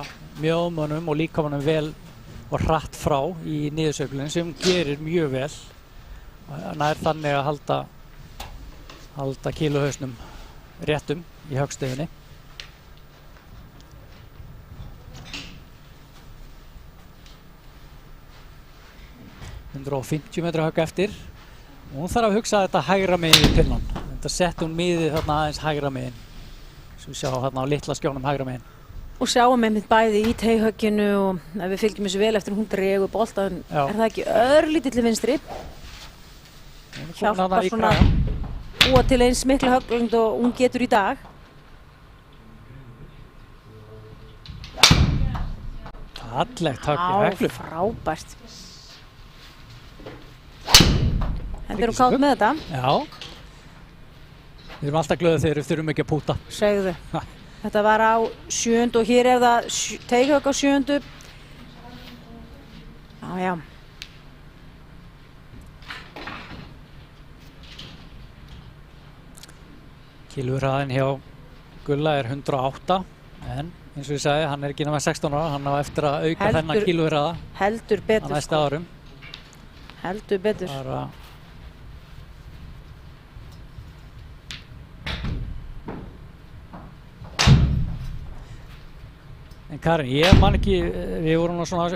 [SPEAKER 1] mjöðmunum og líkamanum vel og hratt frá í niðursveiflunni sem hún gerir mjög vel. Nær þannig að halda kílóhausnum réttum í höggstefinni. ...150 metra högg eftir. Og hún þarf að hugsa þetta hægra megin í pinnan. Þetta sett hún miðið þarna aðeins hægra megin. Sem við sjá þarna á litla skjónum hægra megin.
[SPEAKER 6] Og sjáum einmitt bæði í teghögginu og ef við fylgjum þessu vel eftir hún dregur boltan, það ekki örlítið til vinstri? Hjálpar svona búa til eins mikla höggleynd og hún getur í dag.
[SPEAKER 1] Fallegt högg í hæglu.
[SPEAKER 6] Frábært. Hendur hún kátt með þetta?
[SPEAKER 1] Já. Við erum alltaf glöðið þegar við þurfum ekki að púta.
[SPEAKER 6] Segðu. Þetta var á 7. og hér það teighögg á 7. Já.
[SPEAKER 1] Kílóhraðinn hjá Gulla 108, en eins og ég sagði, hann ekki nema 16 ára, hann á eftir að auka þennan kílóhraða.
[SPEAKER 6] Heldur betur.
[SPEAKER 1] Á næsta árum.
[SPEAKER 6] Heldur betur.
[SPEAKER 1] En Karin, ég man ekki, við vorum svona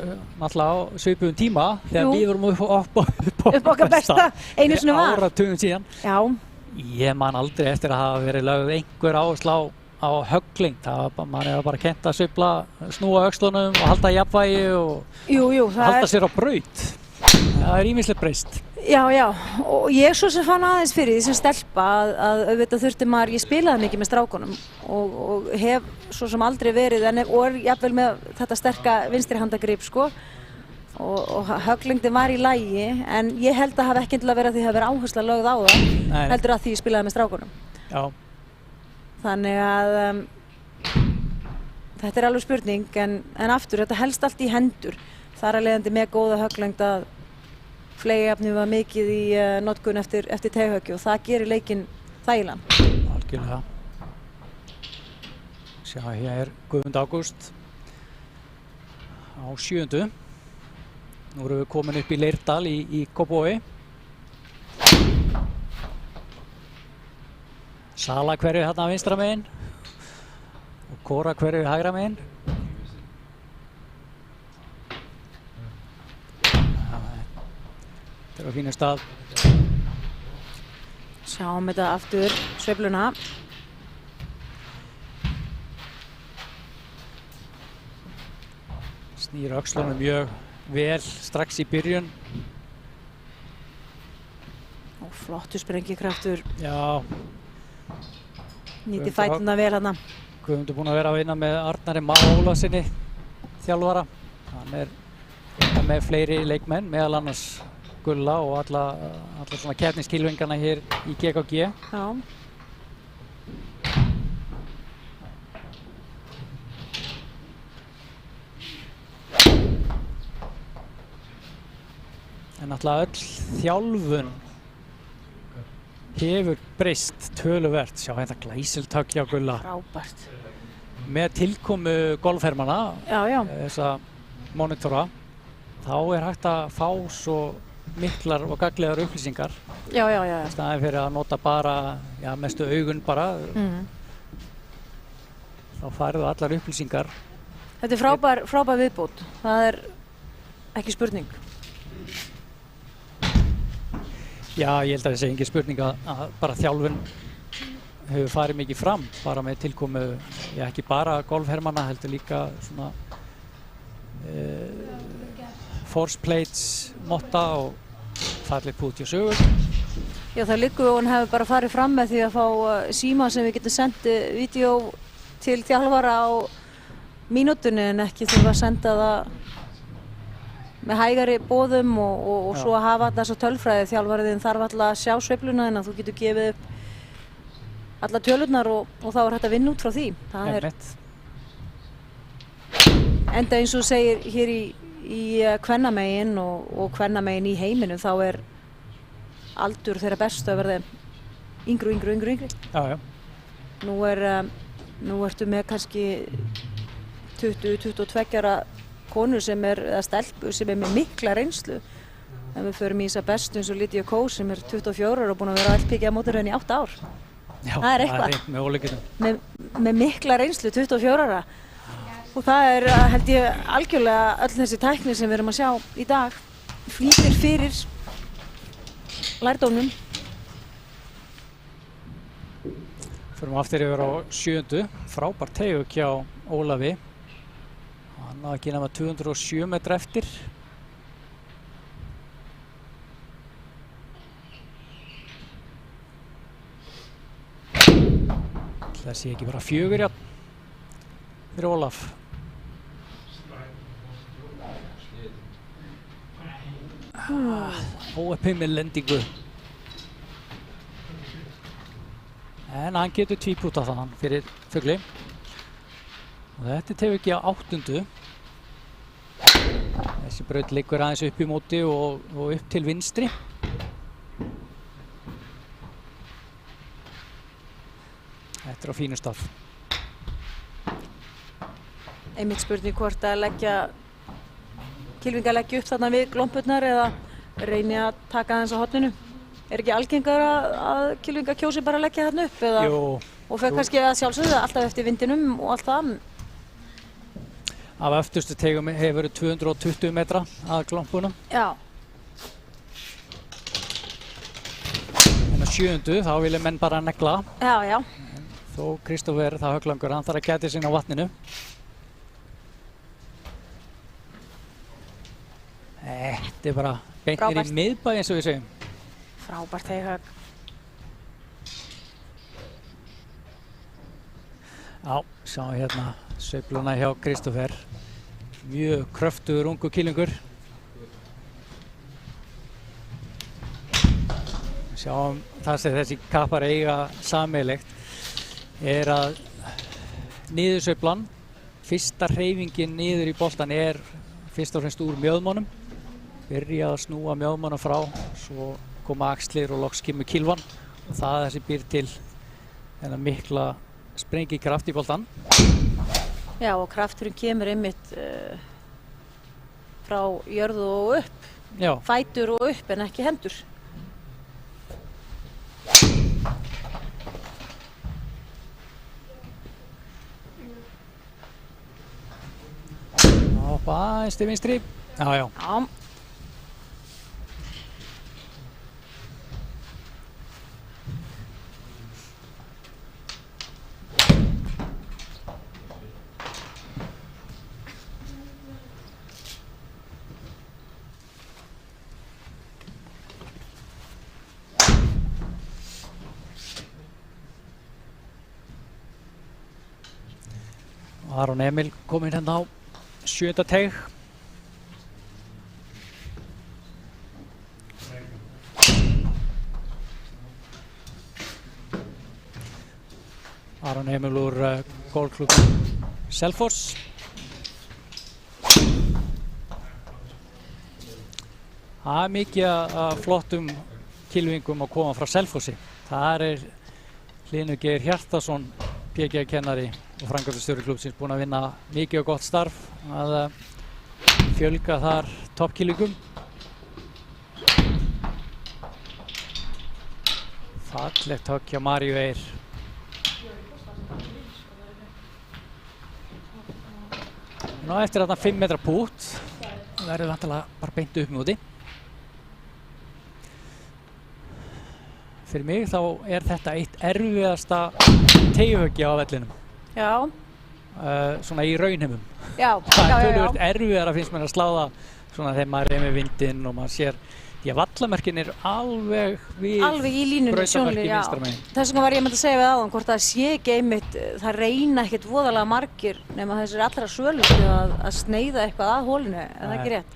[SPEAKER 1] náttúrulega á svipuðum tíma þegar við vorum upp
[SPEAKER 6] okkar besta einu sinni var.
[SPEAKER 1] Áratugum síðan.
[SPEAKER 6] Já.
[SPEAKER 1] Ég man aldrei eftir að hafa verið lögð einhver áhersla á höggling. Man bara kennt að sveifla, snúa öxlunum og halda jafnvægi og halda sér á braut. Það ýmislegt breyst.
[SPEAKER 6] Já, og ég svo sem fann aðeins fyrir því sem stelpa að auðvitað þurfti maður, ég spilaði mikið með strákunum og hef svo sem aldrei verið og jafnvel með þetta sterka vinstri handagrip sko og högglengdin var í lagi, en ég held að hafa ekki endilega verið að því að hafa verið áhersla lögð á það, heldur að því ég spilaði með strákunum.
[SPEAKER 1] Já.
[SPEAKER 6] Þannig að þetta alveg spurning, en aftur, þetta helst allt í hendur. Þar að leiðandi með góða högglengd að fleygjarefni var mikið í notkun eftir teighöggi og það gerir leikinn þægilegan.
[SPEAKER 1] Algjörlega. Sjá, hér Guðmund Ágúst á 7. Nú erum við komin upp í Leirdal í Kópavogi. Sala hverju hérna vinstra megin og Kóra hverju hægra megin. Þetta á fínum stað.
[SPEAKER 6] Sjáum þetta aftur, sveifluna.
[SPEAKER 1] Snýr öxlunum mjög vel strax í byrjun.
[SPEAKER 6] Og flottur sprengikraftur,
[SPEAKER 1] Já,
[SPEAKER 6] nýti fætuna vel hana.
[SPEAKER 1] Guðmundur búinn að vera að vinna með Arnari Má Ólafsinni þjálfara. Hann er með fleiri leikmenn, meðal annars Gulla og alla svona keppniskylfingarna hér í GKG.
[SPEAKER 6] Já.
[SPEAKER 1] En náttúrulega öll þjálfun hefur breyst töluvert. Sjá hérna glæsiltögg hjá Gulla.
[SPEAKER 6] Frábært.
[SPEAKER 1] Með tilkomu golfhermana,
[SPEAKER 6] Já.
[SPEAKER 1] þessa monitora, þá er hægt að fá svo miklar og gagnlegar upplýsingar
[SPEAKER 6] Já.
[SPEAKER 1] í staðinn fyrir að nota bara, mestu augun bara. Þá færðu allar upplýsingar.
[SPEAKER 6] Þetta er frábær viðbót. Það er ekki spurning.
[SPEAKER 1] Já, ég held að það sé engin spurning að bara þjálfun hefur farið mikið fram, bara með tilkomu, ekki bara golfhermana, heldur líka svona force plates, motta og fallið púti og sögur.
[SPEAKER 6] Já, það liggur og hann hefur bara farið fram með því að fá síma sem við getum sendið vídeo til þjálfara á mínútunni en ekki þurfa að senda það með hægari boðum og svo að hafa alltaf þessa tölfræði. Þjálfariðin þarf alltaf að sjá sveifluna en að þú getur gefið upp alla tölurnar og þá er hægt að vinna út frá því. Það er enda eins og segir hér í kvennamegin og kvennamegin í heiminum þá er aldur þeirra bestu að verða yngri.
[SPEAKER 1] Já.
[SPEAKER 6] Nú ertu með kannski 20-22 ára konu eða stelpu sem er með mikla reynslu. En við förum í þessa bestu eins og Lydia Ko sem er 24 ára og búin að vera eldbyggja mótorhraun í 8 ár.
[SPEAKER 1] Já,
[SPEAKER 6] það er eitthvað.
[SPEAKER 1] Það er með ólíkindum.
[SPEAKER 6] Með mikla reynslu, 24 ára. Og það er, held ég, algjörlega öll þessi tækni sem við erum að sjá í dag flýtir fyrir lærdómnum.
[SPEAKER 1] Förum aftur yfir á 7. Frábært teygug hjá Ólafi. Hann náði ekki nema 207 metra eftir. Það sé ekki bara 4 jafn fyrir Ólaf. Óheppinn með lendingu. En hann getur tvípútað þann fyrir fugli. Og þetta er teygug á 8. Þessi braut liggur aðeins upp í móti og upp til vinstri. Þetta er á fínu stað.
[SPEAKER 6] Einmitt spurning hvort að kylfingar leggja upp þarna við glompurnar eða reyni að taka aðeins á horninu. Er ekki algengar að kylfingar kjósi bara að leggja þarna upp eða?
[SPEAKER 1] Jú.
[SPEAKER 6] Og fer kannski að sjálfsögðu alltaf eftir vindinum og allt það.
[SPEAKER 1] Af öftustu teygum hefur verið 220 metra að glompunum.
[SPEAKER 6] Já.
[SPEAKER 1] En á 7. þá vilja menn bara negla.
[SPEAKER 6] Já.
[SPEAKER 1] Þó Kristófer, það högglangur, hann þarf að gæta sín á vatninu. Þetta er bara beint niður í miðbæ eins og við segjum.
[SPEAKER 6] Frábært teyghögg.
[SPEAKER 1] Já, sjáum hérna sveifluna hjá Kristófer. Mjög kröftugur ungu kylfingur. Sjáum það sem þessi kappar eiga sameiginlegt er að niðursveiflan, fyrsta hreyfingin niður í boltan er fyrst og fremst úr mjöðmónum. Byrja að snúa mjöðmónum frá, svo koma axlir og loks kemur kylfan. Og það er þessi býr til þennan mikla sprengikraft í boltan.
[SPEAKER 6] Já, og krafturinn kemur einmitt frá jörðu og upp.
[SPEAKER 1] Já.
[SPEAKER 6] Fætur og upp en ekki hendur.
[SPEAKER 1] Aðeins til vinstri. Já. Aron Emil kominn hérna á 7. teig. Aron Emil úr golfklúbb Selfoss. Það er mikið af flottum kylfingum að koma frá Selfossi. Það er Hlynur Geir Hjartarson, PGA-kennari og framkvæmdastjóri klúbbsins, búinn að vinna mikið og gott starf að fjölga þar toppkylfingum. Fallegt högg hjá Maríu Eir. Nú eftir þarna 5 metra pút verður vantilega bara beint upp múti. Fyrir mig þá er þetta eitt erfiðasta teygjuhöggið á vellinum.
[SPEAKER 6] Já.
[SPEAKER 1] Svona í raunheimum.
[SPEAKER 6] Já,
[SPEAKER 1] Það er töluvert erfiðara finnst mér að slá það svona þegar maður er með vindinn og maður sér því að vallamerkin er alveg við
[SPEAKER 6] alveg í línunni, sjónlínu, já.
[SPEAKER 1] vinstra megin.
[SPEAKER 6] Þess vegna var ég að mynda að segja við áðan hvort það sé ekki einmitt, það reyna ekkert voðalega margir nema þessir allra svölustu að sneiða eitthvað að hólinu, er það ekki rétt?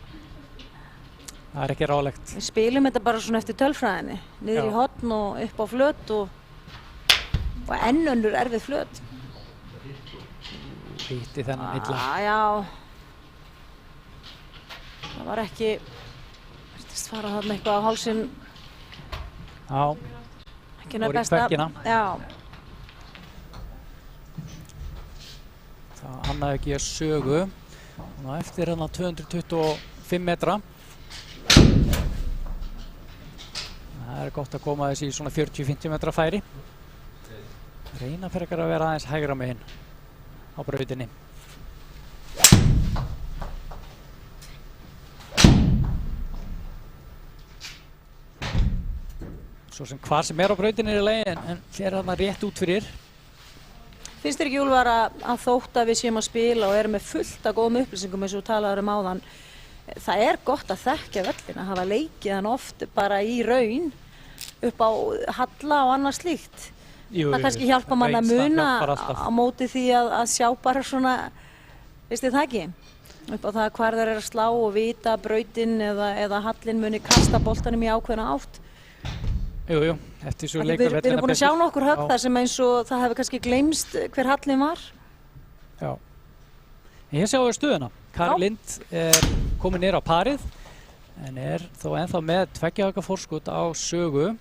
[SPEAKER 1] Það er ekki rálegt.
[SPEAKER 6] Við spilum þetta bara svona eftir tölfræðinni, niður í horn og upp á flöt og enn önnur erfið flöt.
[SPEAKER 1] Hýtti þennan illa.
[SPEAKER 6] Já, það var ekki, virtist fara þarna eitthvað á hálsinn,
[SPEAKER 1] Já,
[SPEAKER 6] ekki nær
[SPEAKER 1] Fór í
[SPEAKER 6] besta.
[SPEAKER 1] kvekkina.
[SPEAKER 6] Já,
[SPEAKER 1] það annaði ekki að sögu. Og eftir hérna 225 metra. Það er gott að koma þessi í svona 40-50 metra færi. Reyna frekar að vera aðeins hægra megin á brautinni. Svo sem hvar sem er á brautinni er í lagi en fer þarna rétt út fyrir.
[SPEAKER 6] finnst þér ekki, Úlfar, að þótt að við séum að spila og erum með fullt af góðum upplýsingum eins og talaður áðan, það er gott að þekkja völlin, að hafa leikið hann oft bara í raun upp á halla og annað slíkt. Það kannski hjálpa mann að muna á móti því að sjá bara svona, veist þið það ekki? Upp á það hvar þeir eru að slá og vita brautin eða hallin muni kasta boltanum í ákveðna átt.
[SPEAKER 1] Jú, eftir svo leikar
[SPEAKER 6] Við erum búin að sjá nokkur högg þar sem eins og það hefur kannski gleymst hver hallin var.
[SPEAKER 1] Já. Ég sjá stöðuna. Kari Lind er komin niður á parið en er þó ennþá með 2 högga forskot á sögu.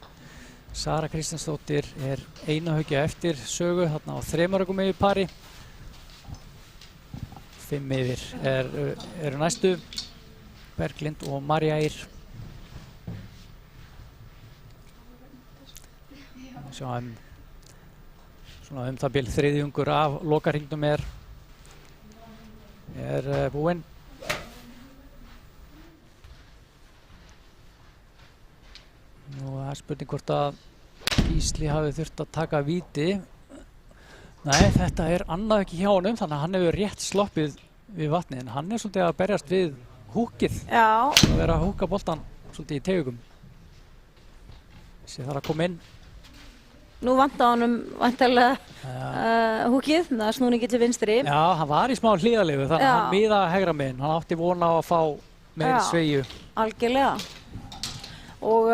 [SPEAKER 1] Sara Kristjánsdóttir er 1 höggja eftir sögu þarna á 3 höggum yfir pari. 5 yfir eru næstu Berglind og María Eir. Sjáum svona það bil þriðjungur af lokahringnum er búinn. Nú er spurning hvort að Gísli hafi þurft að taka víti. Nei, þetta er annað ekki hjá honum, þannig að hann hefur rétt sloppið við vatnið, en hann er svolítið að berjast við húkið.
[SPEAKER 6] Já.
[SPEAKER 1] Að vera að húka boltan svolítið í tegugum. Þessi þarf að koma inn.
[SPEAKER 6] Nú vantar honum vantarlega húkið, það er snúningi til vinstri.
[SPEAKER 1] Já, hann var í smá hliðarlegu, þannig að hann miðaði hægra megin. Hann átti vona á að fá meiri sveigju.
[SPEAKER 6] Algjörlega. Og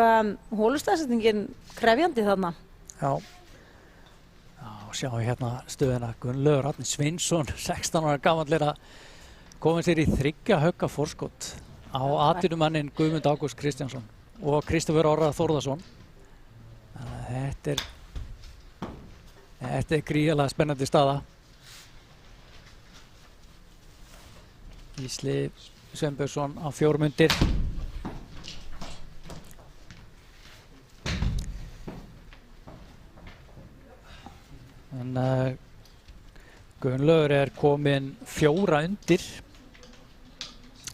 [SPEAKER 6] hólustæðsetningin krefjandi þarna.
[SPEAKER 1] Já. Já, sjá hérna stöðuna. Gunnlaugur Árni Sveinsson, 16 ára gamall, er að koma sér í 3 högga forskot á atvinnumannin Guðmund Ágúst Kristjánsson og Kristofur Orra Þórðarsson. Þannig að þetta er gríðarlega spennandi staða. Gísli Sveinbjörnsson á 4 mundir. En Gunnlaugur er kominn 4 undir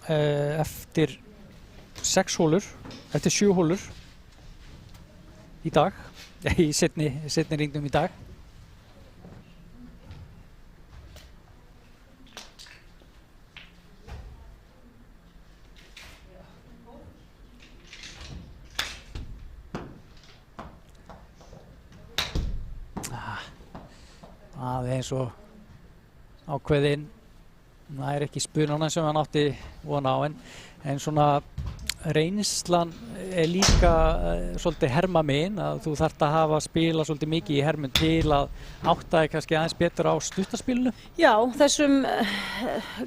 [SPEAKER 1] eftir 6 hólur, eftir 7 hólur í dag, í seinni hringnum í dag. Aðeins og ákveðin, það er ekki spunana sem hann átti vona á, en svona reynslan er líka svolítið herma megin, að þú þarft að hafa spila svolítið mikið í hermun til að átta þig kannski aðeins betur á stuttaspilinu.
[SPEAKER 6] Já, þessum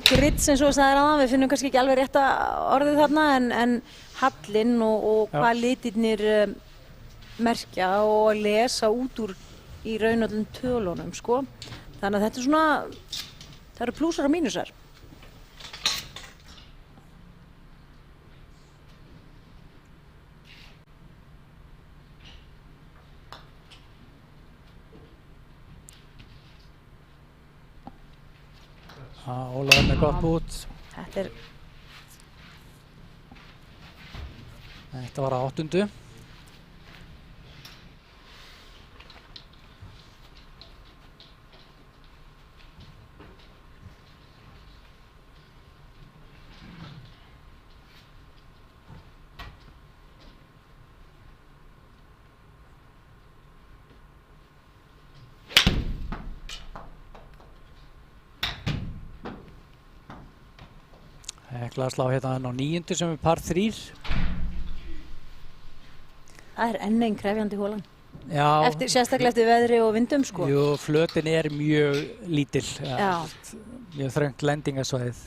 [SPEAKER 6] grits eins og það er aðan, við finnum kannski ekki alveg rétta orðið þarna, en hallin og hvað litirnir merkja og að lesa út úr í raunöllum tölunum, sko. Þannig að þetta er svona, það eru plúsar og mínusar.
[SPEAKER 1] Ólafur með gott bút. Þetta var á 8. Hekla að slá hérna á 9. sem er par 3.
[SPEAKER 6] Það er enn einn krefjandi hólan.
[SPEAKER 1] Já.
[SPEAKER 6] Sérstaklega eftir veðri og vindum, sko.
[SPEAKER 1] Jú, flötin er mjög lítil.
[SPEAKER 6] Já.
[SPEAKER 1] Mjög þröngt lendingasvæðið.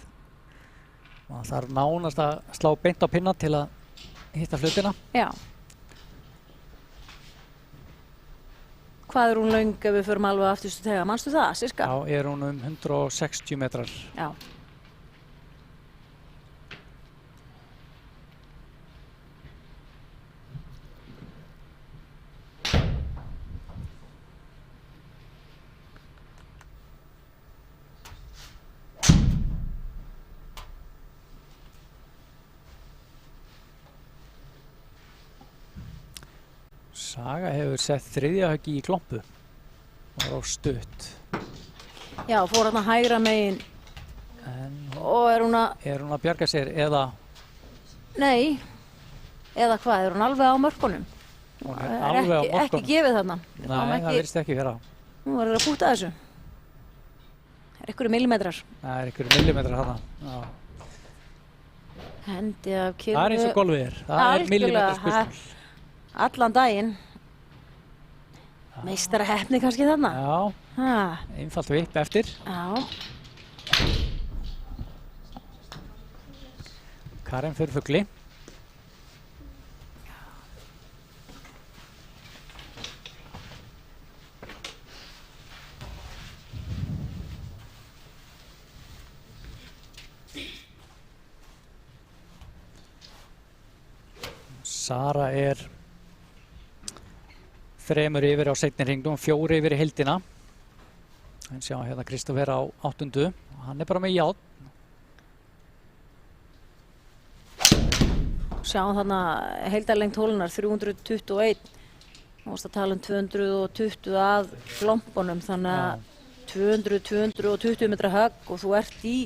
[SPEAKER 1] Það þarf nánast að slá beint á pinna til að hitta flötina.
[SPEAKER 6] Já. Hvað er hún löng ef við förum alveg afturstu tega? Manstu það, sirka?
[SPEAKER 1] Já, er hún 160 metrar.
[SPEAKER 6] Já.
[SPEAKER 1] Saga hefur sett 3. höggi í klompu. Það var á stutt.
[SPEAKER 6] Já, fór hérna hægra megin. Og er hún
[SPEAKER 1] að bjarga sér eða?
[SPEAKER 6] Nei. Eða hvað, er hún alveg á mörkunum?
[SPEAKER 1] Hún er alveg á mörkunum.
[SPEAKER 6] Ekki gefið þarna.
[SPEAKER 1] Nei, það virðist ekki vera.
[SPEAKER 6] Hún verður að búta þessu. Það er einhverju millimetrar.
[SPEAKER 1] Það er einhverju millimetrar þarna. Já.
[SPEAKER 6] Hendi af kyrru.
[SPEAKER 1] Það er eins og golfið er. Það er millimetrar spursmál.
[SPEAKER 6] Allan daginn. Meistara heppni kannski þarna.
[SPEAKER 1] Já, einfalt vipp eftir.
[SPEAKER 6] Já.
[SPEAKER 1] Karen fyrir fugli. Sara er 3 yfir á seinni hringnum, 4 yfir í heildina. En sjá hérna Kristófer á 8. Hann er bara með járn.
[SPEAKER 6] Sjáum þarna heildarlengt hólunar 321. Þú varst að tala 220 að glompunum, þannig að 200-220 metra högg og þú ert í,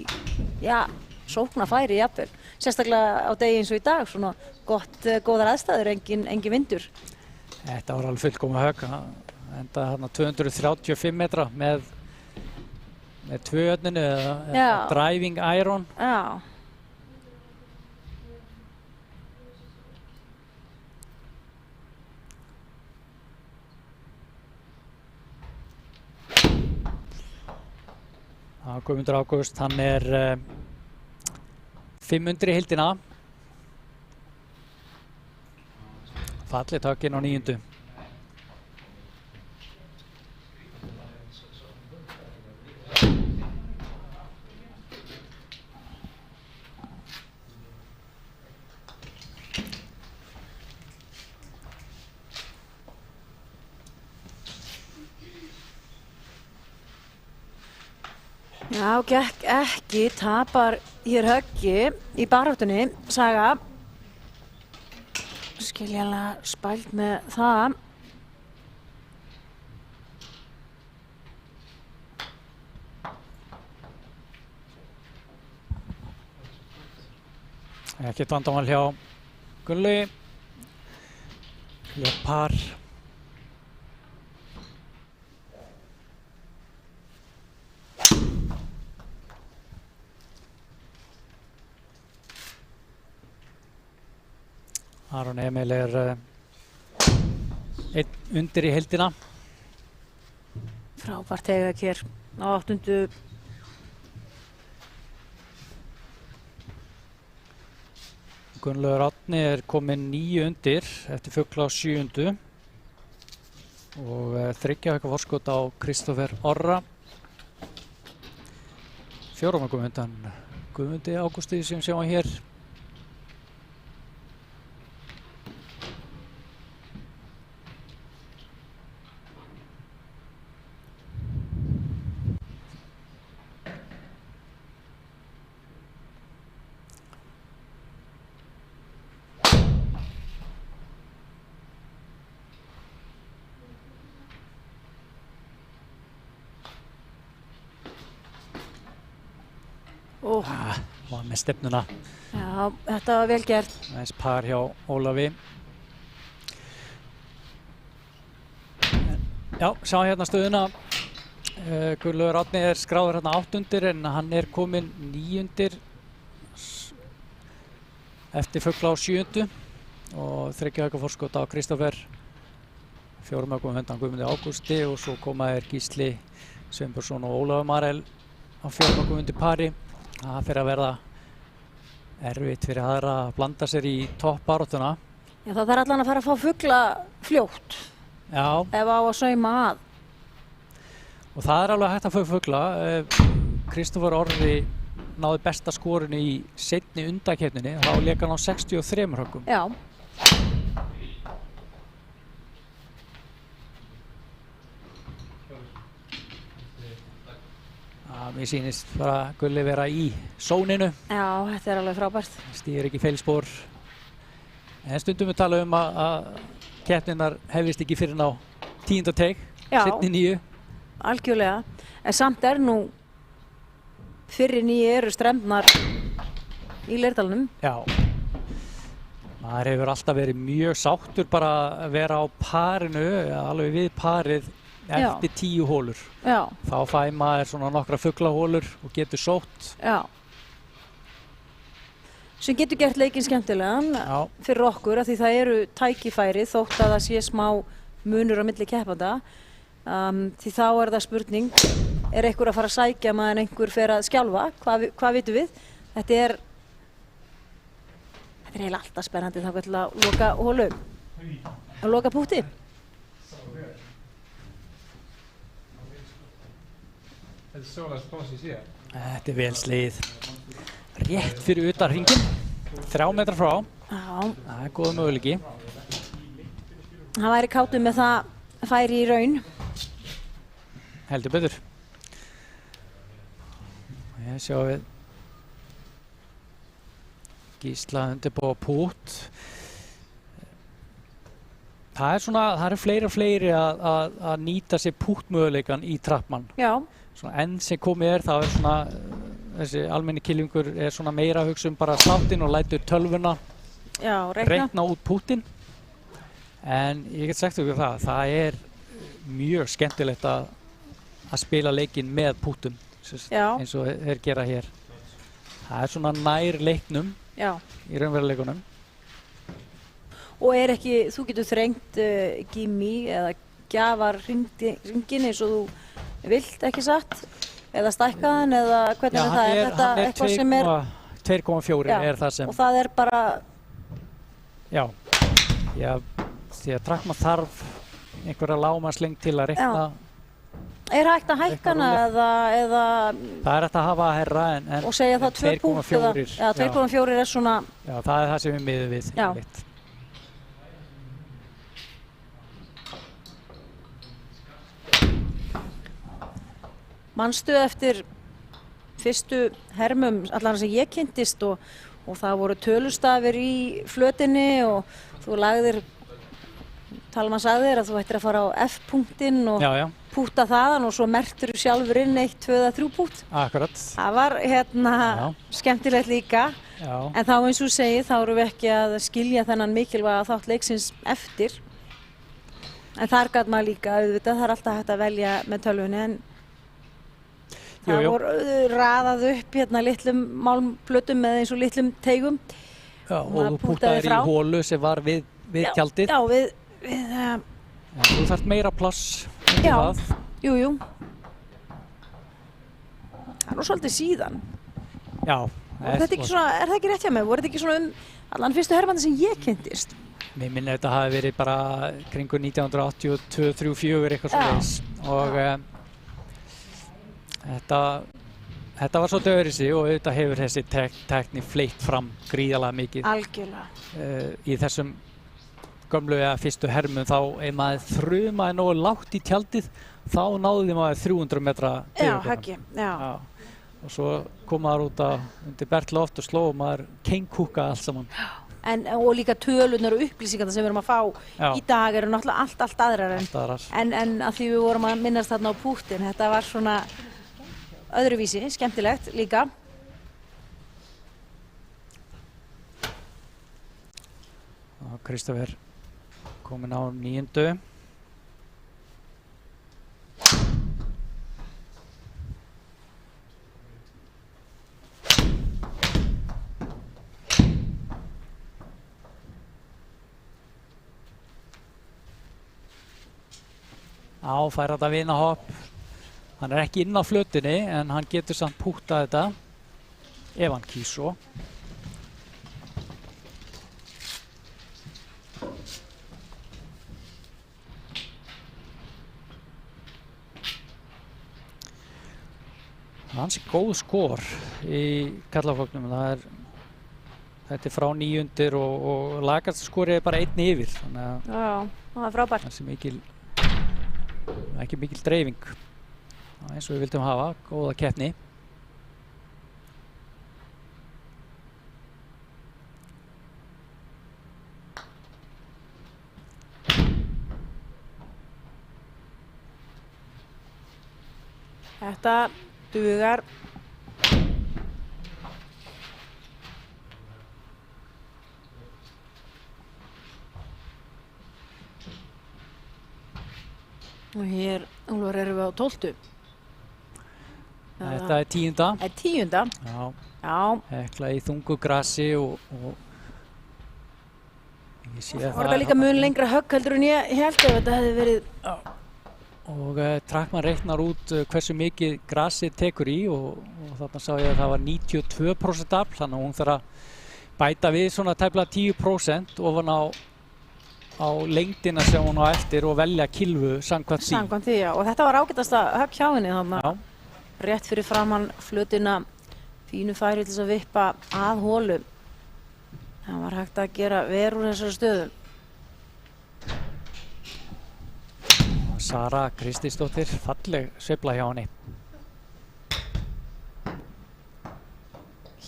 [SPEAKER 6] sóknarfæri jafnvel. Sérstaklega á degi eins og í dag, svona góðar aðstæður, engin vindur.
[SPEAKER 1] Þetta var alveg fullkomið högg. Enda hérna 235 metra með tvööfninu eða driving iron.
[SPEAKER 6] Já.
[SPEAKER 1] Guðmundur Ágúst, hann er 500 í heildina. Fallið högginn á 9.
[SPEAKER 6] Já, gekk ekki, tapar hér höggi í baráttunni, Saga. Skiljanlega spælt með það.
[SPEAKER 1] Ekkert vandamál hjá Gulli. Par. Aron Emil einn undir í heildina.
[SPEAKER 6] Frábært tegak hér á 8.
[SPEAKER 1] Gunnlaugur Árni kominn 9 undir eftir fugla á 7. Og 3 högga forskot á Kristófer Orra. 4 mörkum undan Guðmundi Ágústi sem sjáum hér. Var með stefnuna.
[SPEAKER 6] Já, þetta var vel gert.
[SPEAKER 1] Næs par hjá Ólafi. Já, sjá hérna stöðuna. Gunnlaugur Árni skráður hérna 8 undir en hann kominn 9 undir eftir fugla á 7. Og 3 högga forskot á Kristófer. 4 mörkum undan Guðmundi Ágústi og svo koma Gísli Sveinbjörnsson og Ólafur Marel á 4 mörkum undir pari. Það fyrir að verða erfitt fyrir aðra að blanda sér í toppbaráttuna.
[SPEAKER 6] Já, það þarf allan að fara að fá fugla fljótt.
[SPEAKER 1] Já.
[SPEAKER 6] Ef á að sauma að.
[SPEAKER 1] Og það alveg hægt að fá fugla. Kristófer Orri náði besta skorinu í seinni undankeppninni. Þá lék hann á 63 höggum.
[SPEAKER 6] Já.
[SPEAKER 1] Mér sýnist bara Gulli vera í sóninu.
[SPEAKER 6] Já, þetta alveg frábært.
[SPEAKER 1] Stígur ekki feilspor. En stundum við tala að keppninnar hefðist ekki fyrir ná 10. teig, seinni 9.
[SPEAKER 6] Algjörlega. En samt nú fyrri 9 strembnar í Leirdalnum.
[SPEAKER 1] Já. Maður hefur alltaf verið mjög sáttur bara að vera á parinu, alveg við parið eftir 10 hólur.
[SPEAKER 6] Já.
[SPEAKER 1] Þá fær maður svona nokkra fuglahólur og getur sótt.
[SPEAKER 6] Já. Sem getur gert leikinn skemmtilegan fyrir okkur af því það eru tækifæri þótt að það sé smá munur á milli keppanda. Því þá það spurning, einhver að fara að sækja maður en einhver fer að skjálfa? Hvað vitum við? Þetta er eiginlega alltaf spennandi þá til að loka hólu og loka pútti.
[SPEAKER 1] Þetta vel slegið. Rétt fyrir utan hringinn, 3 metra frá.
[SPEAKER 6] Já.
[SPEAKER 1] Það góð möguleiki.
[SPEAKER 6] Það væri kátur með það færi í raun.
[SPEAKER 1] Heldur betur. Ég sjá við Gísla undirbúa pút. Það eru fleiri og fleiri að nýta sér pútmöguleikan í trappmann.
[SPEAKER 6] Já.
[SPEAKER 1] Svona enn sem komið það svona þessi almenni kylfingur svona meira að hugsa bara sláttinn og lætur tölvuna reikna út púttinn. En ég get sagt ykkur það mjög skemmtilegt að spila leikinn með púttum eins og þeir gera hér. Það svona nær leiknum í raunveruleikunum.
[SPEAKER 6] Og ekki, þú getur þrengt gimmi eða gjafar hringinn eins og þú vilt, ekki satt? Eða stækkaðan eða hvernig það er þetta eitthvað sem
[SPEAKER 1] 2,4 það sem.
[SPEAKER 6] Og það bara...
[SPEAKER 1] Já, því að trappmann þarf einhverja lágmarkslengd til að reikna.
[SPEAKER 6] Hægt að hækka hana eða...
[SPEAKER 1] Það hægt að hafa herra en...
[SPEAKER 6] Og segja það 2 púnt eða... Já, 2,4 svona...
[SPEAKER 1] Já, það það sem við miðum við.
[SPEAKER 6] Já. Manstu eftir fyrstu hermum allan sem ég kynntist og það voru tölustafir í flötinni og þú lagðir, Talman sagði þér að þú ættir að fara á F-punktinn og púta þaðan og svo merktur sjálfur inn 1, 2 eða 3 pútt.
[SPEAKER 1] Akkurat.
[SPEAKER 6] Það var skemmtilegt líka. Já. En þá eins og segið, þá erum við ekki að skilja þennan mikilvæga þátt leiksins eftir. En þar gat maður líka auðvitað, það alltaf hægt að velja með tölvunni en það voru raðað upp litlum málmplötum með eins og litlum teigum
[SPEAKER 1] Já, og
[SPEAKER 6] Maður
[SPEAKER 1] þú
[SPEAKER 6] punktaði
[SPEAKER 1] punktaðir í
[SPEAKER 6] frá.
[SPEAKER 1] hólu sem var við tjaldið.
[SPEAKER 6] Já, við
[SPEAKER 1] En þú þarft meira pláss undir
[SPEAKER 6] Já.
[SPEAKER 1] það.
[SPEAKER 6] jú. Það er nú svolítið síðan.
[SPEAKER 1] Já.
[SPEAKER 6] Er þetta ekki svona, er það ekki rétt hjá mig? Voru þetta ekki svona allan fyrstu herrbandi sem ég kynntist?
[SPEAKER 1] Mér minni þetta hafi verið bara kringu 1982, 3, 4 eitthvað
[SPEAKER 6] Já.
[SPEAKER 1] svoleiðis. Og þetta var svolítið öðruvísi og auðvitað hefur þessi tekni fleytt fram gríðarlega mikið.
[SPEAKER 6] Algjörlega.
[SPEAKER 1] Í þessum gömlu eða fyrstu hermum þá ef maður þrumaði nógu lágt í tjaldið þá náði maður 300 metra
[SPEAKER 6] Já,
[SPEAKER 1] yfirborðan.
[SPEAKER 6] höggi, já.
[SPEAKER 1] Já. Og svo kom maður út undir bert loft og sló og maður keinkúkaði allt saman.
[SPEAKER 6] Og líka tölunar og upplýsingar sem við erum að fá
[SPEAKER 1] Já.
[SPEAKER 6] í dag eru náttúrulega allt aðrar
[SPEAKER 1] Allt aðrar.
[SPEAKER 6] en að því við vorum að minnast þarna á Pútin, þetta var svona öðruvísi, skemmtilegt líka.
[SPEAKER 1] Kristoffer kominn á 9. Já, fær þetta vinahopp. Hann er ekki inn á flötinni en hann getur samt púktað þetta ef hann kýs svo. Hans er góð skor í karlaflokknum. Þetta er frá 9 og lagast skorið er bara 1 yfir. Þannig að
[SPEAKER 6] Já, það er frábært.
[SPEAKER 1] það er ekki mikil dreifing. Eins og við vildum hafa, góða keppni.
[SPEAKER 6] Þetta dugar. Og hér, Úlfar, erum við á 12.
[SPEAKER 1] Þetta er 10.
[SPEAKER 6] Það er 10.
[SPEAKER 1] Já,
[SPEAKER 6] Já,
[SPEAKER 1] hekla í þungu grasi og ég sé
[SPEAKER 6] það var þetta líka mun lengra högg heldur en ég held ef þetta hefði verið.
[SPEAKER 1] Og Trackman reiknar út hversu mikið grasi tekur í og þarna sá ég að það var 92% afl, þannig að hún þarf að bæta við svona tæplega 10% ofan á lengdina sem hún á eftir og velja kilvu samkvæmt því.
[SPEAKER 6] Samkvæmt því, já. Og þetta var ágætasta högg hjá henni þarna.
[SPEAKER 1] Já,
[SPEAKER 6] Rétt fyrir framann flötina, fínu færi til þess að vippa að hólu. Það var hægt að gera ver úr þessari stöðu.
[SPEAKER 1] Sara Kristínsdóttir, falleg sveifla hjá henni.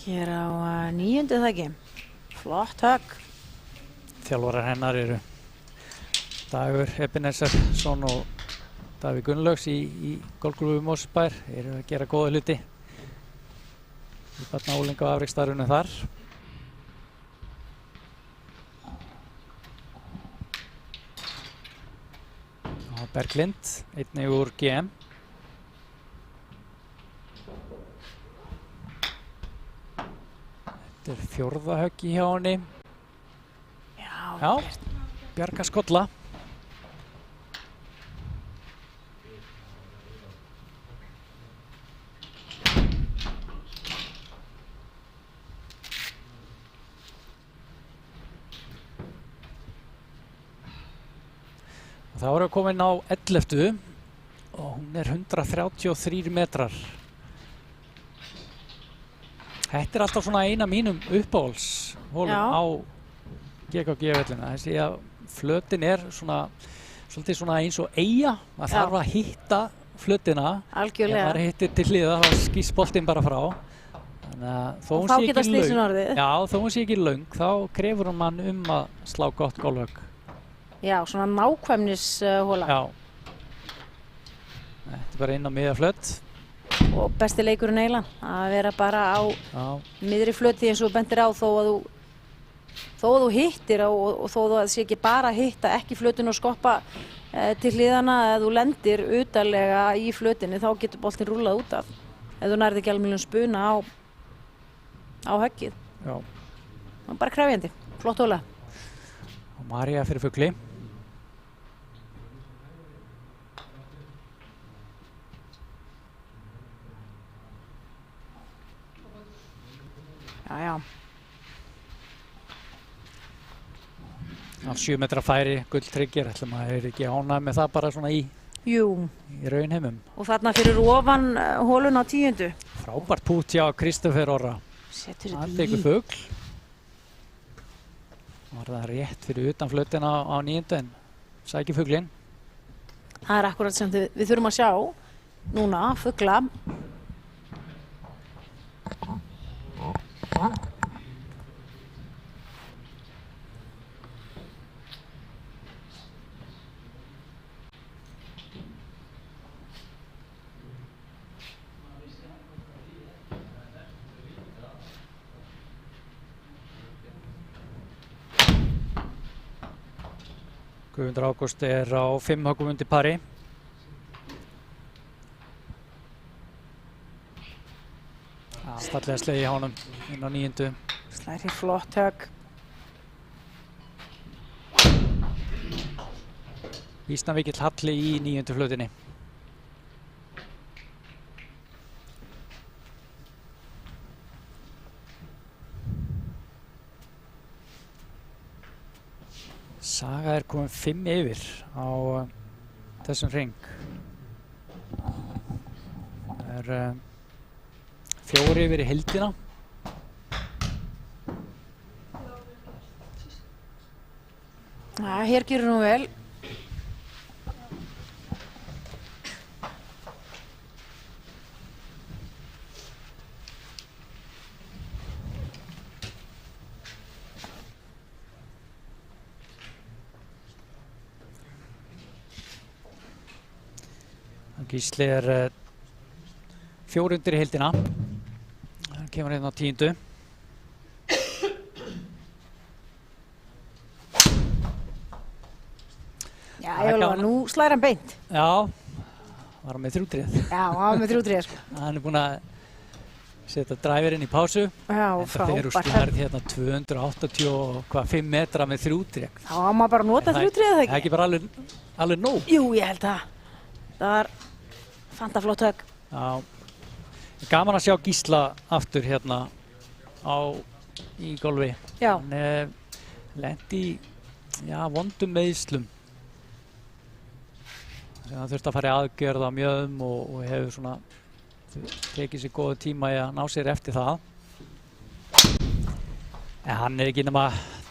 [SPEAKER 6] Hér á 9. það ekki. Flott högg.
[SPEAKER 1] Þjálfarar hennar eru Dagur Ebenezersson og Davíð Gunnlaugs í golfklúbbi Mosfellsbæjar, eru að gera góða hluti í barna- og unglinga- og afreksstarfinu þar. Og Berglind, einnig úr GM. Þetta er 4. höggi hjá henni. Já, bjarga skolla. Og þá erum við komin á 11. og hún er 133 metrar. Þetta er alltaf svona eina mínum uppáhaldshólum
[SPEAKER 6] Já.
[SPEAKER 1] á GKG-vellina. Þessi að flötin er svona, svolítið svona eins og eyja. Maður
[SPEAKER 6] Já.
[SPEAKER 1] þarf að hitta flötina. Ef
[SPEAKER 6] Algjörlega.
[SPEAKER 1] maður hittir til hliða þá skýst boltinn bara frá. Þannig að þó
[SPEAKER 6] Og
[SPEAKER 1] hún
[SPEAKER 6] þá
[SPEAKER 1] sé
[SPEAKER 6] geta
[SPEAKER 1] ekki
[SPEAKER 6] slysin
[SPEAKER 1] löng,
[SPEAKER 6] orðið.
[SPEAKER 1] já, þó hún sé ekki löng, þá krefur hún mann að slá gott golfhögg.
[SPEAKER 6] Já, svona nákvæmnis hóla.
[SPEAKER 1] Já. Þetta er bara inn á miðja flött.
[SPEAKER 6] Og besti leikurinn eiginlega. Að vera bara á
[SPEAKER 1] Já.
[SPEAKER 6] miðri flöti eins og þú bendir á þó að þú hittir og þó að það sé ekki bara að hitta ekki flötinu og skoppa til hliðana. Ef þú lendir utarlega í flötinni þá getur boltinn rúllað út af. Ef þú nærði ekki alveg spuna á höggið.
[SPEAKER 1] Já.
[SPEAKER 6] bara krefjandi, flott hóla.
[SPEAKER 1] Og María fyrir fugli.
[SPEAKER 6] Já, já.
[SPEAKER 1] Á 7 metra færi, gulltryggir, ætlum maður ekki ánægð með það bara svona í
[SPEAKER 6] Jú,
[SPEAKER 1] raunheimum.
[SPEAKER 6] og þarna fyrir ofan hólun á 10.
[SPEAKER 1] Frábært pút hjá Kristoffer Orra.
[SPEAKER 6] Setur
[SPEAKER 1] Hann
[SPEAKER 6] þetta
[SPEAKER 1] tekur
[SPEAKER 6] í.
[SPEAKER 1] fugl. Var það rétt fyrir utan flautina á 9. en sækir fuglinn.
[SPEAKER 6] Það er akkurat sem við þurfum að sjá núna, fugla.
[SPEAKER 1] Guðmundur Ágúst er á 5 höggum undir pari. Fallega slegið hjá honum inn á 9.
[SPEAKER 6] Slæri flott högg.
[SPEAKER 1] Býsna mikill halli í 9. flautinni. Saga er komin 5 yfir á þessum hring. Það er 4 yfir í heildina.
[SPEAKER 6] Já, hér gerur hún vel.
[SPEAKER 1] Gísli er 4 undir í heildina. Hann kemur hérna á 10.
[SPEAKER 6] Já, ég vil að nú slæri hann beint.
[SPEAKER 1] Já, var hann með 3-3.
[SPEAKER 6] Já, hann var með 3-3 sko.
[SPEAKER 1] Hann er búinn að setja driverinn í pásu.
[SPEAKER 6] Já,
[SPEAKER 1] Þetta fer úr stærð hérna 285 metra með 3-3.
[SPEAKER 6] Þá á maður bara að nota 3-3 eða
[SPEAKER 1] Það er
[SPEAKER 6] ekki?
[SPEAKER 1] ekki bara alveg nóg.
[SPEAKER 6] Jú, ég held það. Það var fanta flott högg.
[SPEAKER 1] Já, gaman að sjá Gísla aftur hérna í golfi.
[SPEAKER 6] Já.
[SPEAKER 1] Hann lenti í vondum meiðslum. Hann þurfti að fara í aðgerð á mjöðum og hefur svona tekið sér góða tíma í að ná sér eftir það. En hann er ekki nema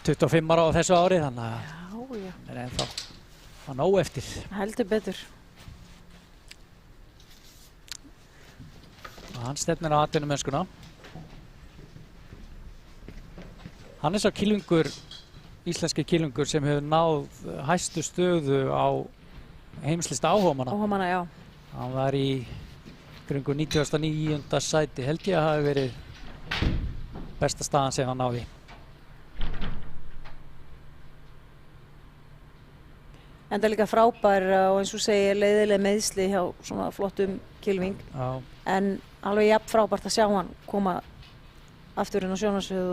[SPEAKER 1] 25 ára á þessu ári, þannig að
[SPEAKER 6] Já.
[SPEAKER 1] hann er ennþá að nóg eftir.
[SPEAKER 6] Heldur betur.
[SPEAKER 1] Og hann stefnir á atvinnumennskuna. Hann er sá kylfingur, íslenski kylfingur sem hefur náð hæstu stöðu á heimslista áhugamanna.
[SPEAKER 6] Áhugamanna, já.
[SPEAKER 1] Hann var í kringu 99. sæti, held ég að hafi verið besta staðan sem hann náði.
[SPEAKER 6] En það er líka frábær og eins og segir leiðileg meiðsli hjá svona flottum kylfing.
[SPEAKER 1] Já.
[SPEAKER 6] En alveg jafn frábært að sjá hann koma aftur inn á sjónarsviðið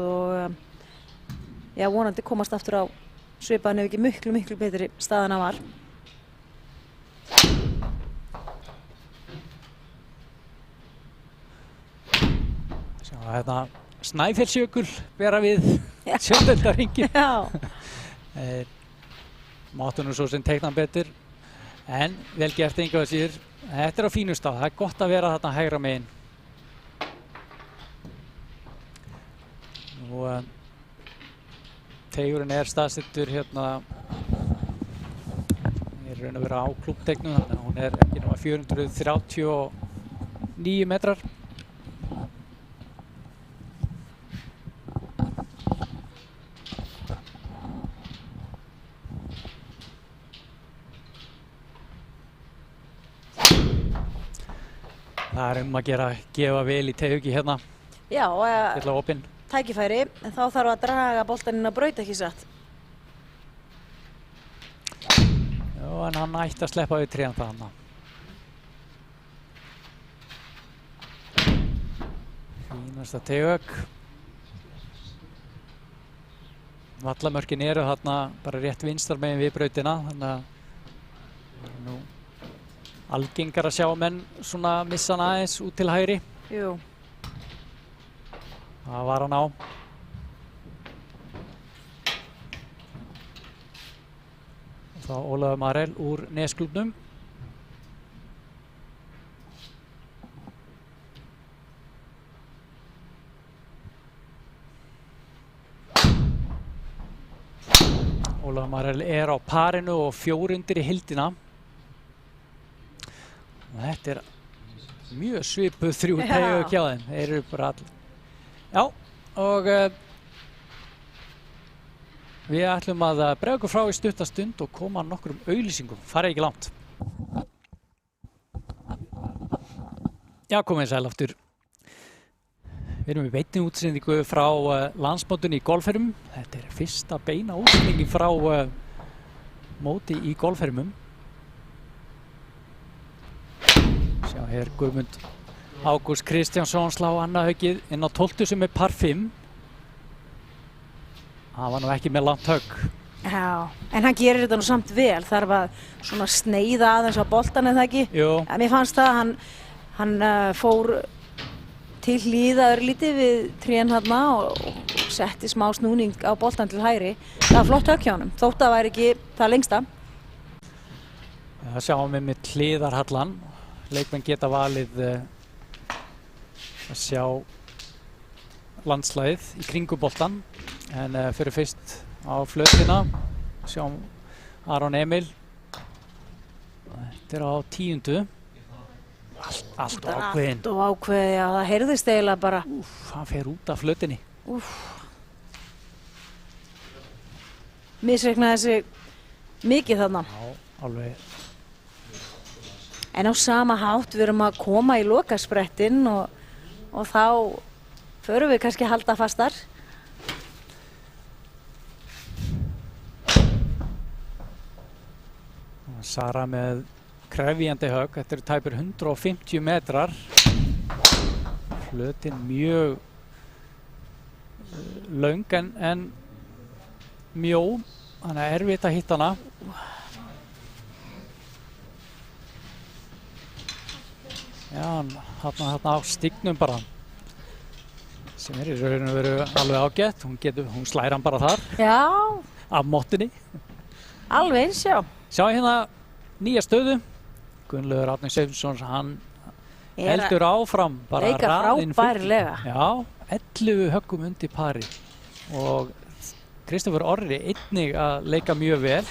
[SPEAKER 6] og vonandi komast aftur á svipaðan ef ekki miklu betri stað en hann var.
[SPEAKER 1] Sjá, hérna Snæfellsjökul bera við sjöndöldarhringinn.
[SPEAKER 6] Já.
[SPEAKER 1] Máttu nú svo sem teikna hann betur, en vel gert engu að síður. Þetta er á fínu stað, það er gott að vera þarna hægra megin. Og teigurinn er staðsettur hérna í raun að vera á klúbbteiknum, þannig að hún er ekki nema 439 metrar. Það er að gera að gefa vel í teihugi hérna.
[SPEAKER 6] Já,
[SPEAKER 1] Hérna opinn.
[SPEAKER 6] tækifæri, en þá þarf að draga boltann inn á braut, ekki satt.
[SPEAKER 1] Já, en hann ætti að sleppa við tréan þarna. Fínasta teihögg. vallamörkin eru þarna bara rétt vinstar megin við brautina, þannig að nú algengar að sjá menn svona missa hann aðeins út til hægri.
[SPEAKER 6] Jú.
[SPEAKER 1] Það var hann á. Og þá Ólafur Marel úr Nesklúbbnum. Ólafur Marel er á parinu og 4 undir í heildina. Og þetta er mjög svipuð 3 teygu hjá þeim. Þeir eru bara allir. Já, og við ætlum að bregða okkur frá í stutta stund og koma að nokkrum auglýsingum. Farið ekki langt. Já, komið sæl aftur. Við erum í beinni útsendingu frá landsmótinu í golfhermum. Þetta er fyrsta beina útsendingi frá móti í golfhermum. Sjá hér Guðmund Ágúst Kristjánsson slá annað höggið inn á 12 sem er par 5. Það var nú ekki með langt högg.
[SPEAKER 6] Já, en hann gerir þetta nú samt vel, þarf að svona sneiða aðeins á boltan eða ekki.
[SPEAKER 1] Jú.
[SPEAKER 6] En mér fannst það, hann fór til hlýðaður lítið við trén hérna og setti smá snúning á boltan til hægri. Það var flott högg hjá honum, þótt að það væri ekki það lengsta.
[SPEAKER 1] Það sjáum við með hliðarhallan. Leikmenn geta valið að sjá landslagið í kringum boltan. En fyrir fyrst á flötina sjáum Aron Emil. Þetta er á 10. Allt ákveðinn.
[SPEAKER 6] Allt og ákveðið, já, það heyrðist eiginlega bara.
[SPEAKER 1] Hann fer út af flötinni.
[SPEAKER 6] Misreiknaði sig mikið þarna.
[SPEAKER 1] Já, alveg.
[SPEAKER 6] En á sama hátt við erum að koma í lokasprettin og þá förum við kannski að halda fastar.
[SPEAKER 1] Sara með krefjandi högg, þetta eru tæpir 150 metrar. Flötin mjög löng en mjó, þannig að erfitt að hitta hana. Já, hann á stígnum bara, sem er í raun og veru alveg ágætt. Hún slær hann bara þar,
[SPEAKER 6] Já,
[SPEAKER 1] af mottunni.
[SPEAKER 6] alveg eins, já.
[SPEAKER 1] Sjá hérna nýja stöðu. Gunnlaugur Árni Sveinsson, hann
[SPEAKER 6] Er að
[SPEAKER 1] heldur áfram bara
[SPEAKER 6] leika
[SPEAKER 1] raðinn
[SPEAKER 6] frábærlega.
[SPEAKER 1] Já, 11 höggum undir pari. Og Kristoffer Orri einnig að leika mjög vel.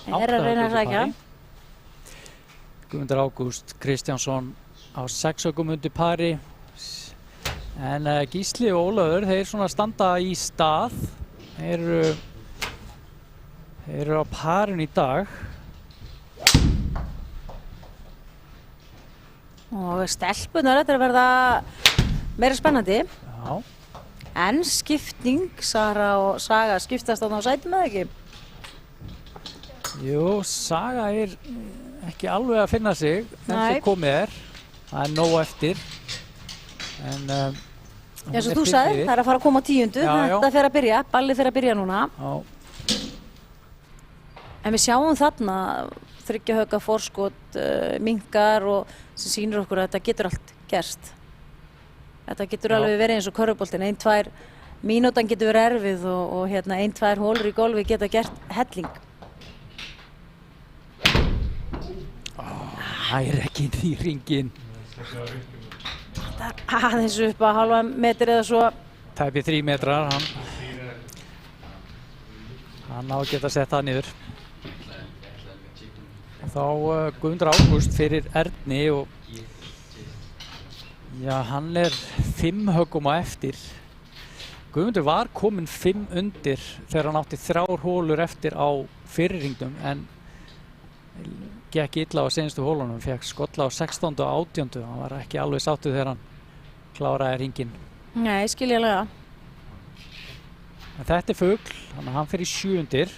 [SPEAKER 6] Er að reyna að sækja.
[SPEAKER 1] Guðmundur Ágúst Kristjánsson á 6 höggum undir pari. En Gísli og Ólafur, þeir svona standa í stað. Þeir eru á parinu í dag.
[SPEAKER 6] Og stelpunar, þetta er að verða meira spennandi.
[SPEAKER 1] Já.
[SPEAKER 6] En skipting, Sara og Saga skiptast þarna á sætum eða ekki?
[SPEAKER 1] Jú, Saga er ekki alveg að finna sig eins
[SPEAKER 6] Nei.
[SPEAKER 1] og komið er. Það er nóg eftir. En
[SPEAKER 6] Eins og þú sagði, það er að fara að koma á 10.
[SPEAKER 1] Já, já.
[SPEAKER 6] Þetta fer að byrja, ballið fer að byrja núna.
[SPEAKER 1] Já,
[SPEAKER 6] En við sjáum þarna 3 högga forskot, minkar og sem sýnir okkur að þetta getur allt gerst. Þetta getur
[SPEAKER 1] Já.
[SPEAKER 6] alveg verið eins og körfuboltinn, 1-2 mínútan getur verið erfið og hérna 1-2 hólur í golfi geta gert helling.
[SPEAKER 1] það er ekki inn í ringinn.
[SPEAKER 6] Þetta er aðeins upp að halva metri eða svo.
[SPEAKER 1] Tæpið 3 metrar, hann á að geta sett það niður. Þá Guðmundur Ágúst fyrir Erni og já, hann er 5 höggum á eftir. Guðmundur var kominn 5 undir þegar hann átti 3 hólur eftir á fyrri hringnum en gekk illa á seinustu hólunum, fekk skolla á 16. og 18. Hann var ekki alveg sáttur þegar hann kláraði hringinn.
[SPEAKER 6] Nei, skiljanlega.
[SPEAKER 1] En þetta er fugl, þannig að hann fer í 7 undir.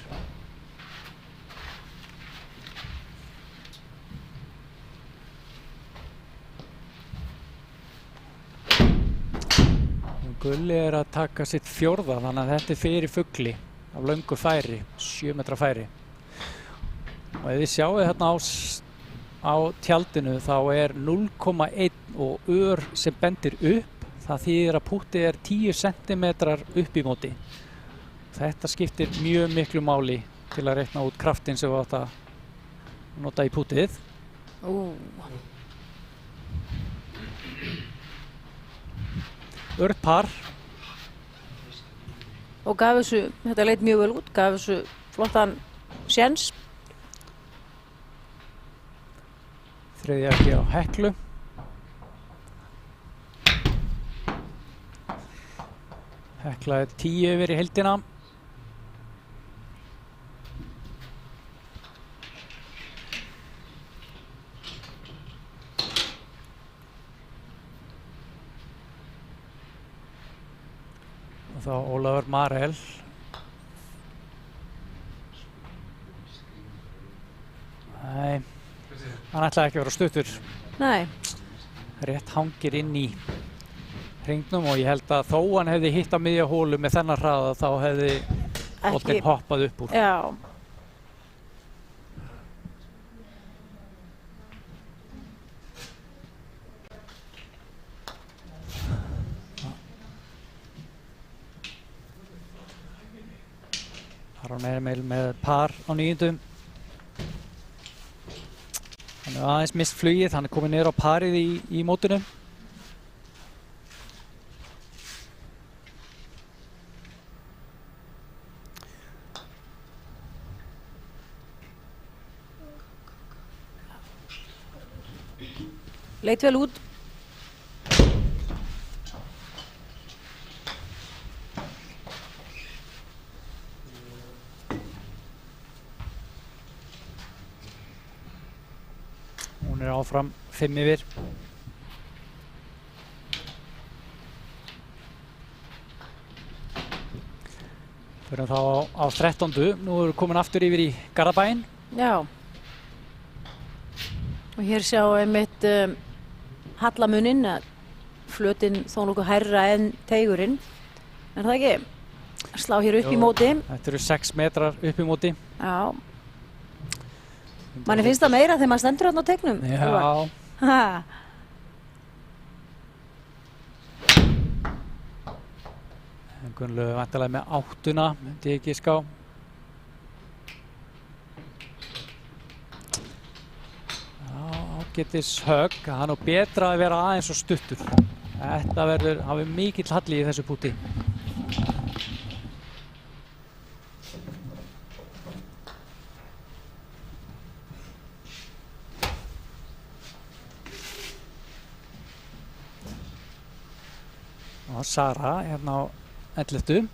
[SPEAKER 1] Gulli er að taka sitt 4., þannig að þetta er fyrir fugli. af löngu færi, 7 metra færi. Og ef þið sjáu hérna á tjaldinu þá er 0,1 og ör sem bendir upp. Það þýðir að púttið er 10 cm upp í móti. Þetta skiptir mjög miklu máli til að reikna út kraftinn sem við átt að nota í púttið. Ört par.
[SPEAKER 6] Og gaf þessu, þetta leit mjög vel út, gaf þessu flottan séns.
[SPEAKER 1] Þriðja ekki á Heklu. Hekla er 10 yfir í heildina. Og þá Ólafur Marel. Nei, hann ætlaði ekki að vera stuttur.
[SPEAKER 6] Nei.
[SPEAKER 1] Rétt hangir inn í hringnum og ég held að þó hann hefði hitt á miðja hólu með þennan hraða þá hefði boltinn hoppað upp úr.
[SPEAKER 6] Já.
[SPEAKER 1] Aron Emil með par á 9. Hann er aðeins mist flugið, hann er komið niður á parið í mótinu.
[SPEAKER 6] Leit vel út.
[SPEAKER 1] Hún er áfram 5 yfir. Förum þá á 13. Nú erum við komin aftur yfir í Garðabæinn.
[SPEAKER 6] Já. Og hér sjáum við einmitt hallamuninn, að flötinn þó nokkuð hærra en teigurinn. Er það ekki? Slá hér upp í móti.
[SPEAKER 1] Þetta eru 6 metrar upp í móti.
[SPEAKER 6] Já. Manni finnst það meira þegar maður stendur þarna á teignum.
[SPEAKER 1] Já.
[SPEAKER 6] Ha.
[SPEAKER 1] Gunnlaugur væntanlega með 8, myndi ég giska á. Ágætis högg, það er nú betra að vera aðeins og stuttur. Þetta verður, hafi mikill halli í þessu púti. Og Sara hérna á 11.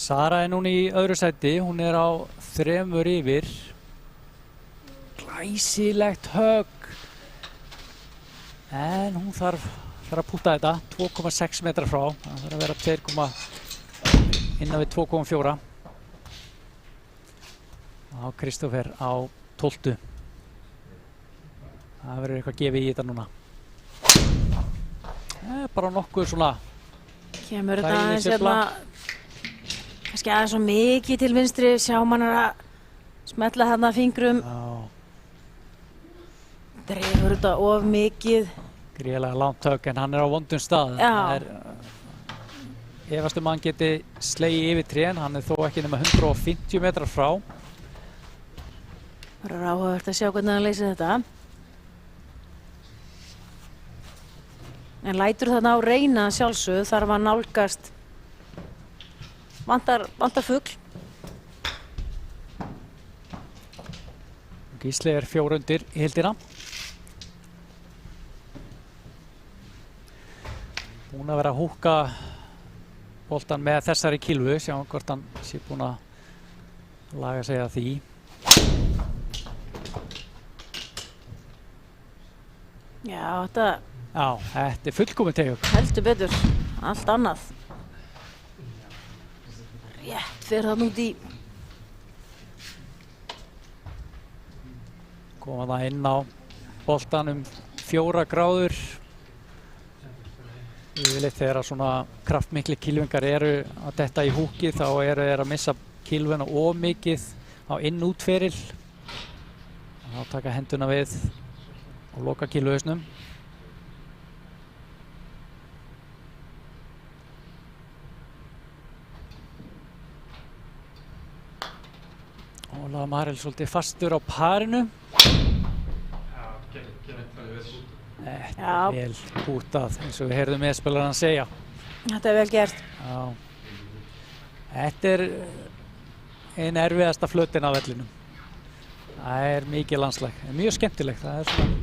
[SPEAKER 1] Sara er núna í öðru sæti, hún er á 3 yfir. Glæsilegt högg. En hún þarf að púta þetta, 2,6 metra frá. Það þarf að vera innan við 2,4. Og Kristófer á 12. Það verður eitthvað gefið í þetta núna. Bara nokkuð svona.
[SPEAKER 6] Kemur þetta aðeins hérna, kannski aðeins svo mikið til vinstri, sjá mann að smetla þarna fingrum. Dreifur þetta of mikið.
[SPEAKER 1] Gríðarlega langt högg en hann er á vondum stað.
[SPEAKER 6] Já.
[SPEAKER 1] Efast hann geti slegið yfir trén, hann er þó ekki nema 150 metrar frá.
[SPEAKER 6] Það er áhugavert að sjá hvernig hann leysir þetta. En lætur þarna á reyna sjálfsögðu, þarf að nálgast. Vantar fugl.
[SPEAKER 1] Gísli er 4 undir í heildina. Búinn að vera að húkka boltan með þessari kílfu, sjáum hvort hann sé búinn að laga sig að því.
[SPEAKER 6] Já, þetta
[SPEAKER 1] er fullkominn teygjur.
[SPEAKER 6] Heldur betur, allt annað. Rétt fyrir þarna út í.
[SPEAKER 1] Koma það inn á boltan 4 gráður. Yfirleitt þegar að svona kraftmikli kylfingar eru að detta í húkið þá eru þeir að missa kylfuna of mikið á inn-út-feril. Þá taka henduna við og loka kylfuhausnum. Ólafur Marel svolítið fastur á parinu. Þetta er vel bútað eins og við heyrðum meðspilarann segja.
[SPEAKER 6] Þetta er vel gert.
[SPEAKER 1] Já. Þetta er ein erfiðasta flötin af vellinum. Það er mikið landslag. Það er mjög skemmtilegt. Það er svona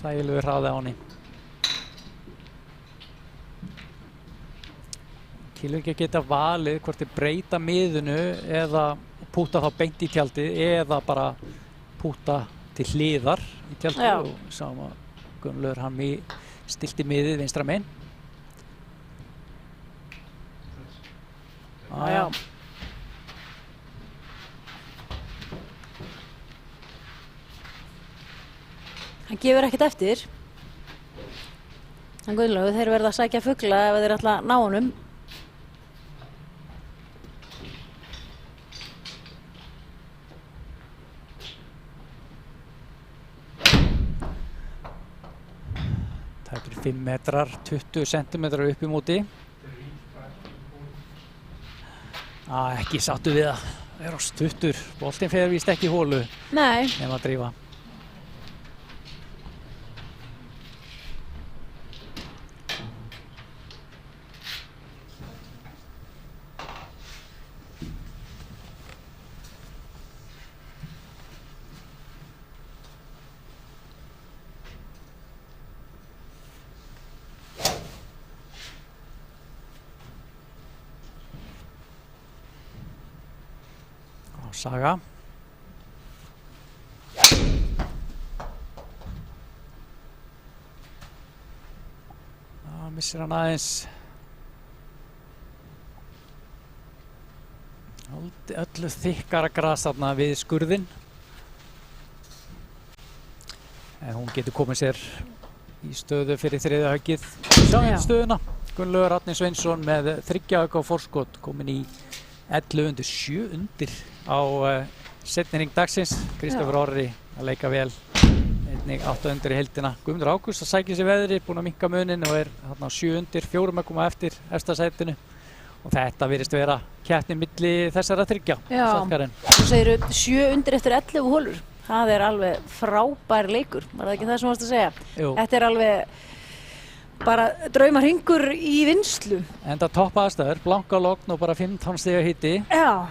[SPEAKER 1] þægilegur hraði á henni. Kylfingar geta valið hvort þeir breyta miðunu eða púta þá beint í tjaldið eða bara púta til hliðar í tjaldið.
[SPEAKER 6] Já.
[SPEAKER 1] Og sáum að Gunnlaugur hann stilti miðið vinstra megin.
[SPEAKER 6] Já. Hann gefur ekkert eftir. Hann Gunnlaugur, þeir verða að sækja fugla ef þeir ætla að ná honum.
[SPEAKER 1] Tæpir 5 metrar, 20 centimetrar upp í móti. Ekki sáttu við að vera á stuttur. Boltinn fer víst ekki í hólu
[SPEAKER 6] Nei.
[SPEAKER 1] nema að drífa. Saga. Missir hann aðeins öllu þykkara gras þarna við skurðinn. En hún getur komið sér í stöðu fyrir þriðja höggið. Sjáum stöðuna. Gunnlaugur Árni Sveinsson með 3 högg á forskot komin í 11 undir 7 undir á seinni hring dagsins. Kristoffer Orri að leika vel, einnig 8 undir í heildina. Guðmundur Ágúst að sækja sér veðri, búinn að minnka munin og er þarna á 7 undir, 4 mörkum á eftir efsta sætinu. Og þetta virðist vera keppni milli þessara 3. Salkarinn.
[SPEAKER 6] Þú segir 7 undir eftir 11 hólur. Það er alveg frábær leikur, var það ekki það sem varst að segja?
[SPEAKER 1] Jú.
[SPEAKER 6] Þetta er alveg bara draumarhingur í vinnslu.
[SPEAKER 1] Enda topp aðstæður, blanka logn og bara 15 stiga hiti.
[SPEAKER 6] Já.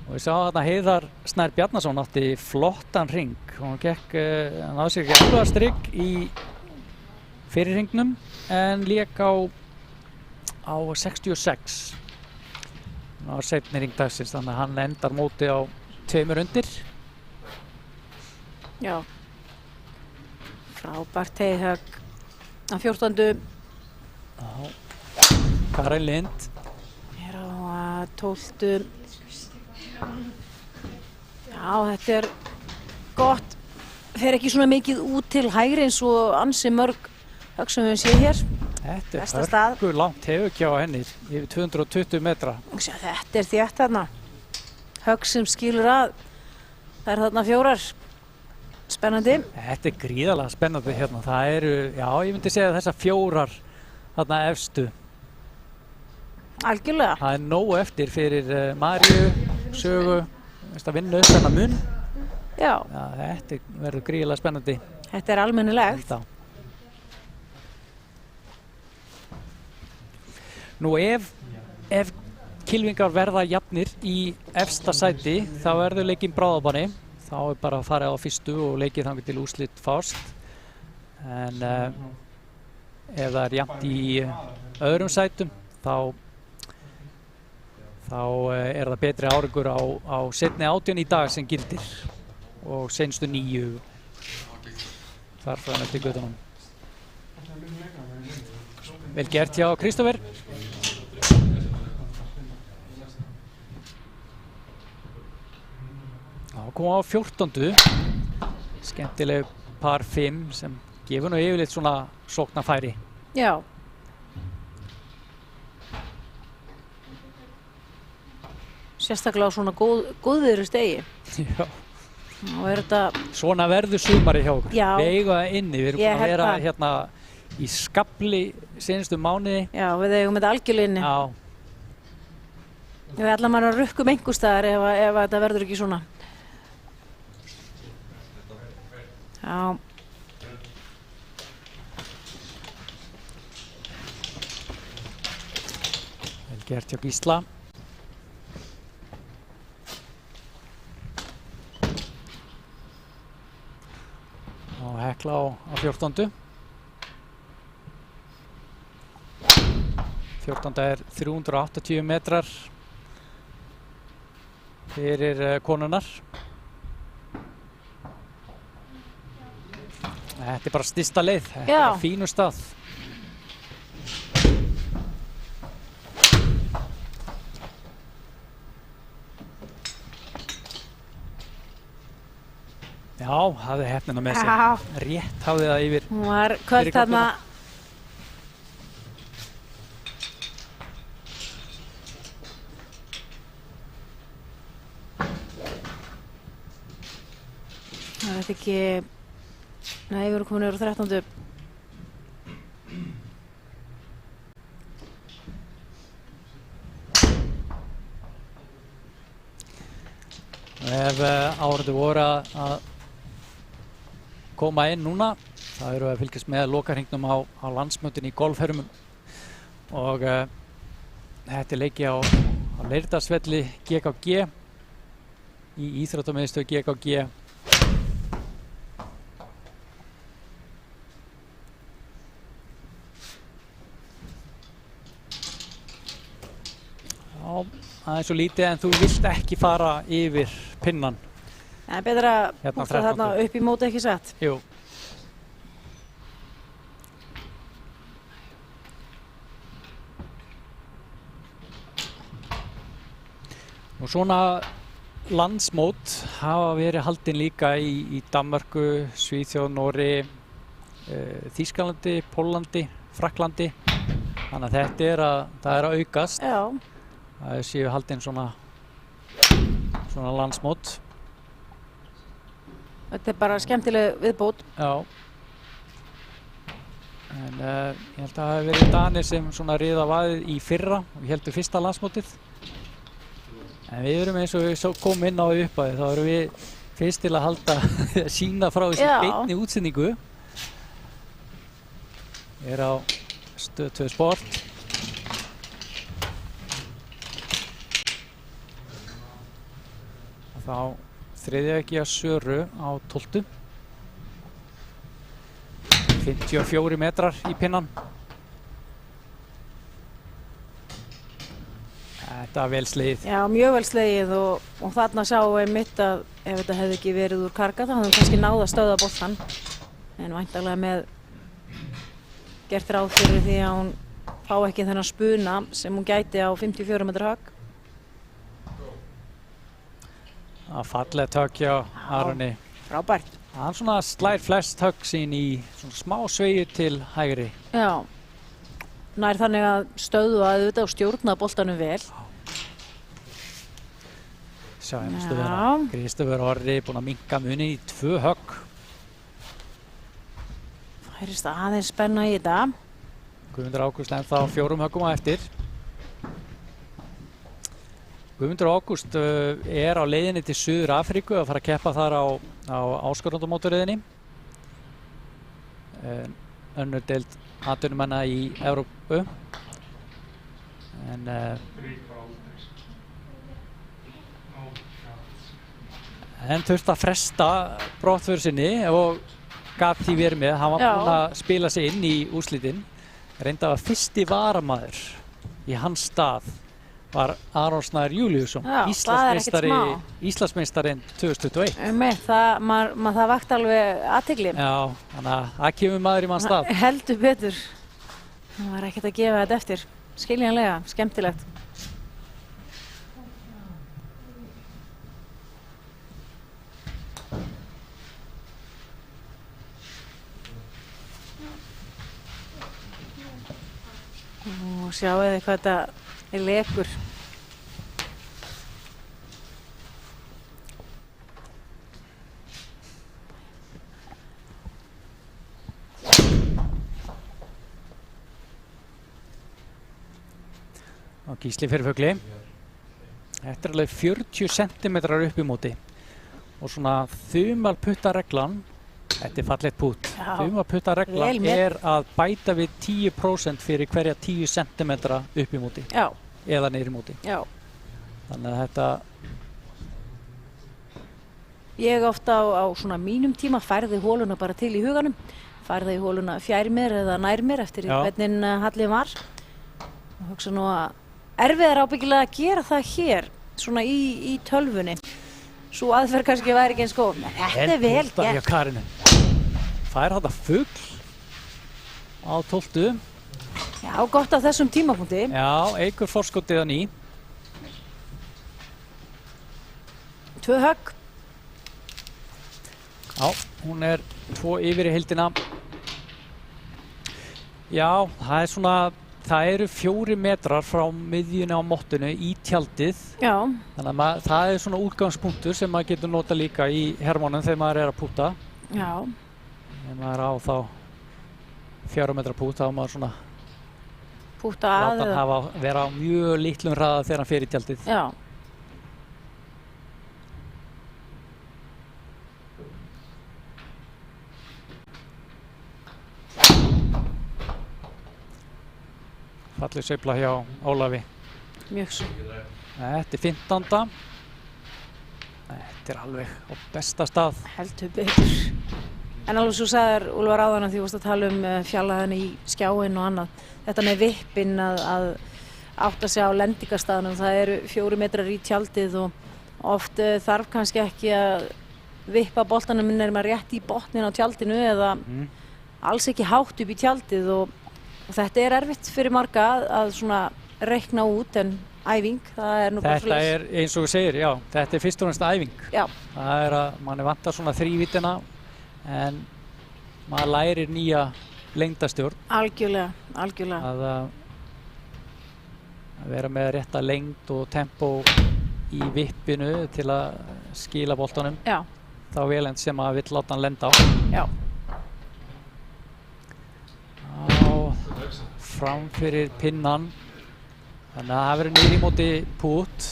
[SPEAKER 1] Og ég sá þarna Heiðar Snær Bjarnason átti flottan hring. Hún gekk, hann náði sér ekki alveg strik í fyrir hringnum en lék á 66. Ná seinni hring dagsins, þannig að hann endar móti á 2 undir.
[SPEAKER 6] Já. Frábært teghögg á 14.
[SPEAKER 1] Karin Lind.
[SPEAKER 6] Hér á 12. Já, þetta er gott. Fer ekki svona mikið út til hægri eins og ansi mörg högg sem við séum hér.
[SPEAKER 1] Þetta
[SPEAKER 6] Besta
[SPEAKER 1] er
[SPEAKER 6] stað.
[SPEAKER 1] hörku langt hefukjá henni, yfir 220 metra.
[SPEAKER 6] Sjá, þetta er þétt þarna. Högg sem skilur að. Það er þarna 4. Spennandi.
[SPEAKER 1] Þetta er gríðarlega spennandi hérna. Það eru, já, ég myndi segja þessar 4 þarna efstu.
[SPEAKER 6] Algjörlega.
[SPEAKER 1] Það er nóg eftir fyrir Maríu, Sögu, að vinna upp þennan mun.
[SPEAKER 6] Já.
[SPEAKER 1] Já, þetta verður gríðarlega spennandi.
[SPEAKER 6] Þetta er almennilegt.
[SPEAKER 1] Nú ef kylfingar verða jafnir í efsta sæti þá verður leikinn bráðabanni. Þá er bara að fara á fyrstu og leikið þangað til úrslit fást. En ef það er jafnt í öðrum sætum þá er það betri árangur á seinni 18 í dag sem gildir og seinustu 9 þar frá eftir göttunum. Vel gert hjá Kristoffer. Já, kom á 14. Skemmtileg par 5 sem gefur nú yfirleitt svona sóknarfæri.
[SPEAKER 6] Já. Sérstaklega á svona góðviðri stegi.
[SPEAKER 1] Já.
[SPEAKER 6] Og þetta...
[SPEAKER 1] Svona verður sumari hjá okkur.
[SPEAKER 6] Já.
[SPEAKER 1] Við eigum það inni, við erum
[SPEAKER 6] Ég
[SPEAKER 1] búin að
[SPEAKER 6] held
[SPEAKER 1] vera
[SPEAKER 6] það.
[SPEAKER 1] hérna í skafli seinustu mánuði.
[SPEAKER 6] Já, við eigum þetta algjörlega inni.
[SPEAKER 1] Já.
[SPEAKER 6] Við ætlum að rukkum einhver staðar ef þetta verður ekki svona. Já.
[SPEAKER 1] Vel gert hjá Gísla. Og Hekla á 14. 14. er 380 metrar fyrir konunnar. Þetta er bara stysta leið, þetta
[SPEAKER 6] Já.
[SPEAKER 1] er fínu stað. Já, hafði hefnina með sér.
[SPEAKER 6] Já.
[SPEAKER 1] Rétt hafði það yfir.
[SPEAKER 6] Hún var
[SPEAKER 1] Fyrir
[SPEAKER 6] kvöld þarna. Það er ekki... Nei, við erum komin yfir á 13.
[SPEAKER 1] Ef áhorfendur voru að koma inn núna, það eru að fylgjast með lokahringnum á landsmótinu í golfhermum og þetta er leiki á Leirdalsvelli GKG í íþróttamiðstöð GKG. Já, það er svo lítið en þú vilt ekki fara yfir pinnan.
[SPEAKER 6] Það er betra að
[SPEAKER 1] Hérna
[SPEAKER 6] pústa þarna
[SPEAKER 1] 13.
[SPEAKER 6] upp í móti, ekki satt.
[SPEAKER 1] Jú. Og svona landsmót hafa verið haldin líka í Danmörku, Svíþjóð, Noregi, Þýskalandi, Póllandi, Frakklandi. Þannig að það er að aukast.
[SPEAKER 6] Já.
[SPEAKER 1] Það séu haldin svona landsmót.
[SPEAKER 6] Þetta er bara skemmtileg viðbót.
[SPEAKER 1] Já. En ég held að það hafi verið Danir sem svona riða vaðið í fyrra og héldu fyrsta landsmótið. En við erum eins og við komum inn á upphæði, þá erum við fyrst til að halda sína frá þessi beinni útsendingu. Ég er á Stöð 2 Sport. Þá þriðja ekki að Söru á 12. 54 metrar í pinnan. Þetta er vel slegið.
[SPEAKER 6] Já, mjög vel slegið og þarna sáum við einmitt að ef þetta hefði ekki verið úr karga þá hefðum við kannski náð að stöðva boltann. En væntanlega með gert ráð fyrir því að hún fá ekki þennan spuna sem hún gæti á 54 metra högg.
[SPEAKER 1] Það er fallega tök hjá Aroni.
[SPEAKER 6] Frábært.
[SPEAKER 1] Hann svona slær flest högg sín í svona smá sveigju til hægri.
[SPEAKER 6] Já. Nær þannig að stöðva auðvitað og stjórna boltanum vel.
[SPEAKER 1] Sjáum stöðuna. Kristoffer Orri búinn að minnka munin í 2 högg.
[SPEAKER 6] Færist aðeins spenna í þetta.
[SPEAKER 1] Guðmundur Ágúst ennþá 4 höggum á eftir. Guðmundur Ágúst er á leiðinni til Suður Afríku að fara að keppa þar á áskorundamótaröðinni. Önnur deild atvinnumanna í Evrópu. En þurfti að fresta brottför sinni og gat því verið með. Hann var búinn að spila sig inn í úrslitin. Reyndi að fyrsti varamaður í hans stað var Aron Snær Júlíusson, Íslandsmeistarinn 2021.
[SPEAKER 6] Það vakti alveg athygli.
[SPEAKER 1] Já, þannig að það kemur maður í manns stað.
[SPEAKER 6] Heldur betur. Það var ekkert að gefa þetta eftir. Skiljanlega, skemmtilegt. Og sjáu þið hvað þetta er lekur.
[SPEAKER 1] Og Gísli fyrir fugli. Þetta er alveg 40 cm upp í móti. Og svona þumalputtareglan, þetta er fallegt pút.
[SPEAKER 6] Já,
[SPEAKER 1] Þumalputtareglan
[SPEAKER 6] vel metið.
[SPEAKER 1] er að bæta við 10% fyrir hverja 10 cm upp í móti.
[SPEAKER 6] Já,
[SPEAKER 1] Eða niður í móti.
[SPEAKER 6] já.
[SPEAKER 1] Þannig að þetta,
[SPEAKER 6] Ég ofta á svona mínum tíma færði hóluna bara til í huganum. Færði hóluna fjær mér eða nær mér eftir
[SPEAKER 1] Já.
[SPEAKER 6] hvernig hallin var. Og hugsa nú að erfiðar ábyggilega að gera það hér, svona í tölvunni. Svo aðferð kannski væri ekki eins góð. En þetta er vel
[SPEAKER 1] púta hjá
[SPEAKER 6] gert.
[SPEAKER 1] Karinu. Fær þetta fugl á 12.
[SPEAKER 6] Já, gott á þessum tímapunkti.
[SPEAKER 1] Já, eigur forskotið á ný.
[SPEAKER 6] 2 högg.
[SPEAKER 1] Já, hún er 2 yfir í heildina. Já, það eru 4 metrar frá miðjunni á mottinu í tjaldið.
[SPEAKER 6] Já,
[SPEAKER 1] Þannig að það er svona útgangspunktur sem maður getur nota líka í hermónum þegar maður er að púta.
[SPEAKER 6] já.
[SPEAKER 1] Þegar maður á þá 4 metra pút, þá á maður svona
[SPEAKER 6] Púta
[SPEAKER 1] láta
[SPEAKER 6] að.
[SPEAKER 1] hann vera á mjög litlum hraða þegar hann fer í tjaldið.
[SPEAKER 6] Já.
[SPEAKER 1] Fallið sveifla hjá Ólafi.
[SPEAKER 6] Mjög svo.
[SPEAKER 1] Þetta er 15. Þetta er alveg á besta stað.
[SPEAKER 6] Heldur betur. En alveg svo sagðir Úlfar áðan að því þú varst að tala um fjallaðan í skjáinn og annað. Þetta með vippinn að átta sig á lendingarstaðnum. Það eru 4 metrar í tjaldið og oft þarf kannski ekki að vippa boltanum er maður rétt í botnin á tjaldinu eða alls ekki hátt upp í tjaldið og þetta er erfitt fyrir marga að svona reikna út en æfing, það er nú bara
[SPEAKER 1] Þetta er eins og þú segir, já, þetta er fyrst og næst æfing.
[SPEAKER 6] Já,
[SPEAKER 1] Það er að manni vantar svona þrívítina en maður lærir nýja lengdastjórn
[SPEAKER 6] algjörlega, algjörlega.
[SPEAKER 1] að vera með rétta lengd og tempó í vippinu til að skila boltanum
[SPEAKER 6] Já,
[SPEAKER 1] þá velend sem maður vill láta hann lenda á.
[SPEAKER 6] já.
[SPEAKER 1] Fram fyrir pinnan. Þannig að það verður niður í móti pút.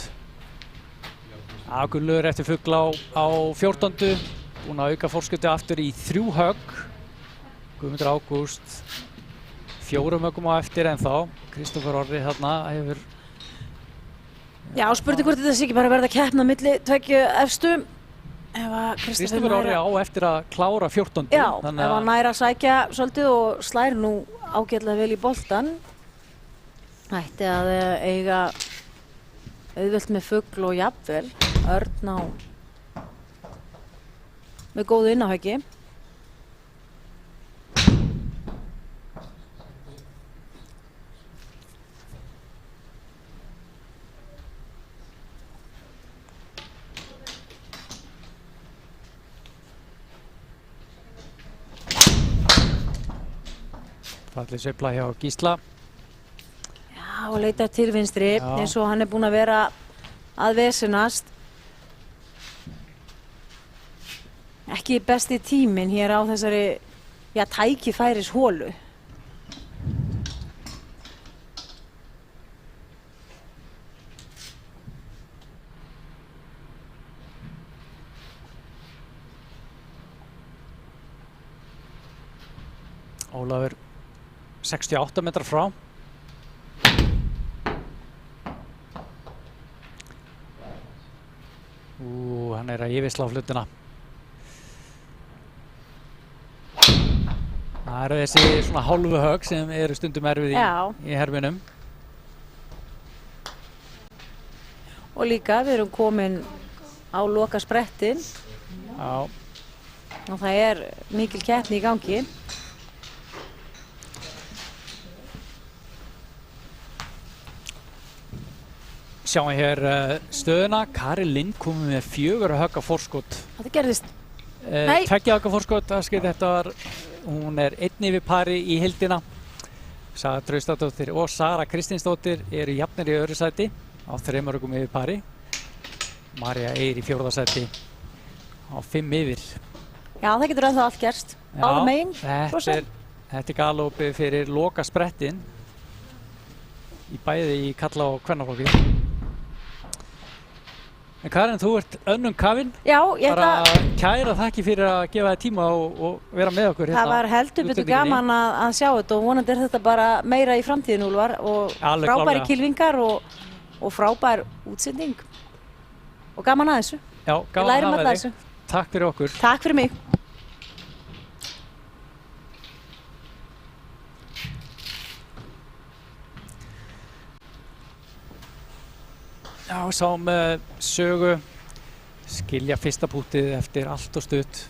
[SPEAKER 1] Gunnlaugur eftir fugl á 14. Búinn að auka forskotið aftur í 3 högg. Guðmundur Ágúst 4 höggum á eftir ennþá. Kristófer Orri þarna hefur...
[SPEAKER 6] Já, spurning hvort þetta sé ekki bara verða keppna milli tveggju efstu. Ef að
[SPEAKER 1] Kristófer Orri á eftir að klára 14.
[SPEAKER 6] Já, ef hann nær að sækja svolítið og slær nú ágætlega vel í boltan. Ætti að eiga auðvelt með fugl og jafnvel Örn á með góðu innahöggi.
[SPEAKER 1] Fallið sveifla hjá Gísla.
[SPEAKER 6] Já, og leita til vinstri
[SPEAKER 1] Já.
[SPEAKER 6] eins og hann er búinn að vera að vesenast. Ekki besti tíminn hér á þessari, já, tækifæris holu.
[SPEAKER 1] Ólafur 68 metrar frá. Hann er að yfirslá flutina. Það eru þessi svona hálfu högg sem eru stundum erfið í herminum.
[SPEAKER 6] Og líka við erum komin á loka sprettin.
[SPEAKER 1] Já.
[SPEAKER 6] Og það er mikil keppni í gangi.
[SPEAKER 1] Sjáum hér stöðuna. Kari Lind komið með 4 högga forskot.
[SPEAKER 6] Þetta gerðist.
[SPEAKER 1] 2 högga forskot, þetta var, hún er 1 yfir pari í heildina. Saga Traustadóttir og Sara Kristinsdóttir eru jafnir í öðru sæti á 3 mörkum yfir pari. María Eir í 4. sæti á 5 yfir.
[SPEAKER 6] Já, það getur ennþá allt gerst. Báðum megin, svo sem.
[SPEAKER 1] Þetta er galopið fyrir loka sprettinn í bæði í kalla- og kvennaflokki. En Karen, þú ert önnum kafinn.
[SPEAKER 6] Já, ég
[SPEAKER 1] Bara kæra þakki fyrir að gefa þér tíma og vera með okkur hérna.
[SPEAKER 6] Það var heldur betur gaman að sjá þetta og vonandi er þetta bara meira í framtíðin, Úlfar, og
[SPEAKER 1] Alveg
[SPEAKER 6] frábæri
[SPEAKER 1] klárlega.
[SPEAKER 6] kylfingar og frábær útsending og gaman að þessu.
[SPEAKER 1] Já,
[SPEAKER 6] Við
[SPEAKER 1] gaman
[SPEAKER 6] lærum
[SPEAKER 1] að
[SPEAKER 6] alltaf
[SPEAKER 1] hafa
[SPEAKER 6] þessu.
[SPEAKER 1] þig. Takk fyrir okkur.
[SPEAKER 6] Takk fyrir mig.
[SPEAKER 1] Já, sáum Sögu skilja fyrsta pútið eftir allt og stutt.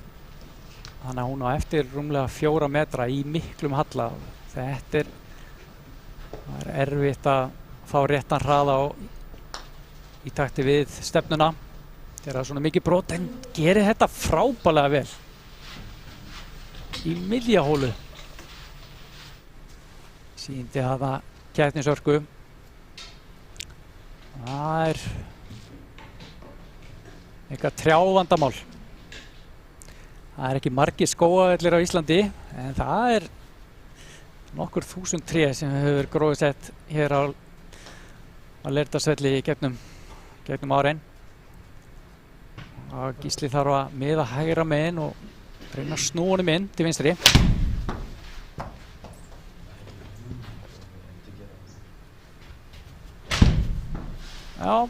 [SPEAKER 1] Þannig að hún á eftir rúmlega 4 metra í miklum halla. Það er erfitt að fá réttan hraða í takti við stefnuna. Þegar það er svona mikið brot, en gerir þetta frábærlega vel. Í miðja hólu. Sýndi þarna keppnisörku. Það er eitthvað trjávandamál. Það er ekki margir skógavellir á Íslandi, en það er nokkur þúsund tré sem hefur gróðsett hér á Leirdalsvelli í gegnum árin. Og Gísli þarf að miða hægra megin og reyna að snúa honum inn til vinstri. Já,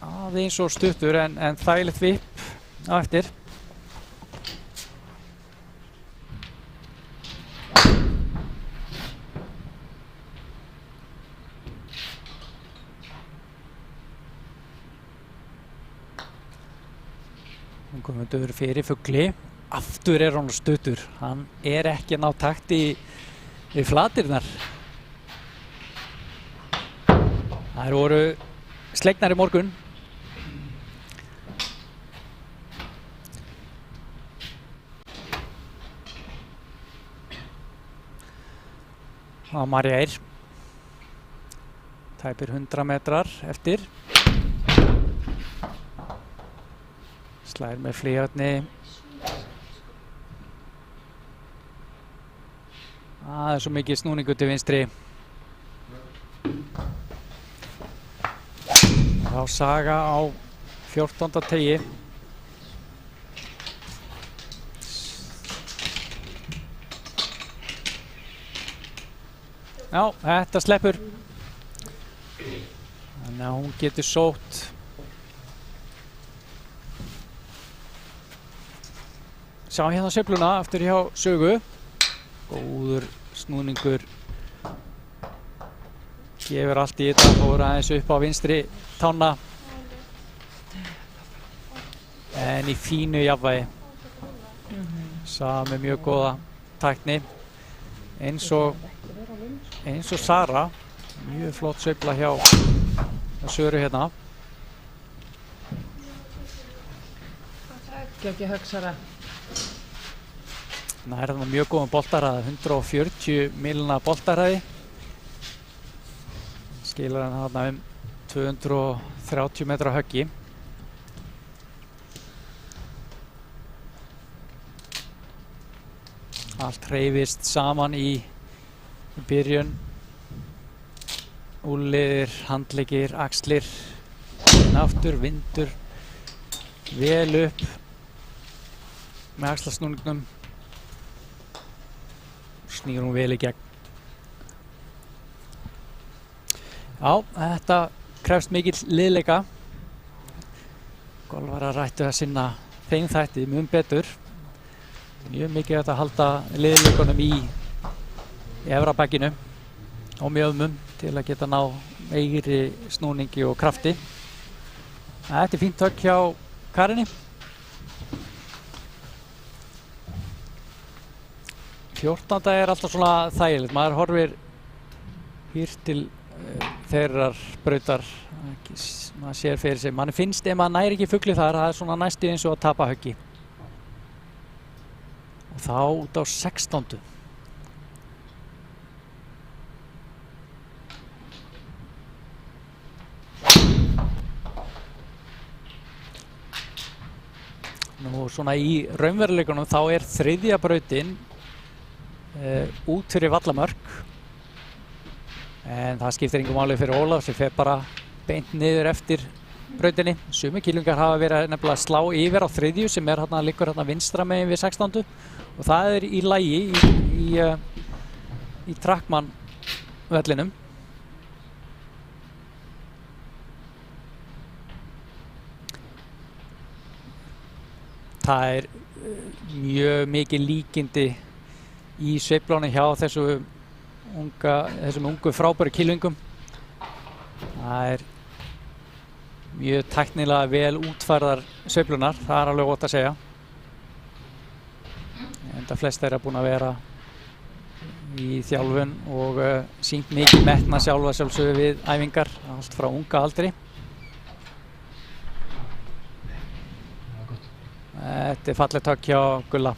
[SPEAKER 1] aðeins og stuttur en þægilegt vipp á eftir. Hún komundur fyrir fugli. Aftur er hann stuttur. Hann er ekki að ná takt í flatirnar. Það voru slegnar í morgun. Það var María Eir. Tæpir 100 metrar eftir. Slær með flýjarni. Það er svo mikið snúningu til vinstri. Þá Saga á 14. tegi. Já, þetta sleppur. Þannig að hún getur sótt Sjá hérna sveifluna aftur hjá Sögu. Góður snúningur. Gefur allt í þetta, fór aðeins upp á vinstri tána. En í fínu jafnvægi. Saga með mjög góða tækni. Eins og Sara. Mjög flott sveifla hjá Söru hérna.
[SPEAKER 7] Ekki högsara.
[SPEAKER 1] Það er þarna mjög góðan boltarhraða, 140 mílna boltarhraði. Skilar hann þarna 230 metra höggi. Allt hreyfist saman í byrjun. Úlliðir, handleggir, axlir, aftur, vindur, vel upp með axlasnúningnum. Snýr hún vel í gegn. Já, þetta krefst mikill liðleika. Golfarar rættu að sinna þeim þætti mun betur. Mjög mikið að halda liðleikunum í efra bakkinu og mjöðmum til að geta ná meiri snúningi og krafti. Þetta er fínt högg hjá Karinni. 14. er alltaf svona þægilegt. Maður horfir hér til þeirrar brautar. Maður sér fyrir sig. Manni finnst ef maður næri ekki fugli þar, það er svona næstu eins og að tapa höggi. Og þá út á 16. og svona í raunveruleikunum þá þriðja brautin út fyrir vallamörk en það skiptir engum máli fyrir Ólaf sem fer bara beint niður eftir brautinni. Sumir kýlingar hafa verið nefnilega að slá yfir á þriðju sem liggur vinstra megin við 16. og það í lagi í Trackman vellinum. Það mjög mikið líkindi í sveiflunum hjá þessum ungu frábæru kýlingum. Það mjög tæknilega vel útfærðar sveiflunar, það alveg gott að segja. Enda flest þeirra búin að vera í þjálfun og sýnt mikið metna sjálfsögðu við æfingar, allt frá unga aldri. Þetta fallegt högg hjá Gulla.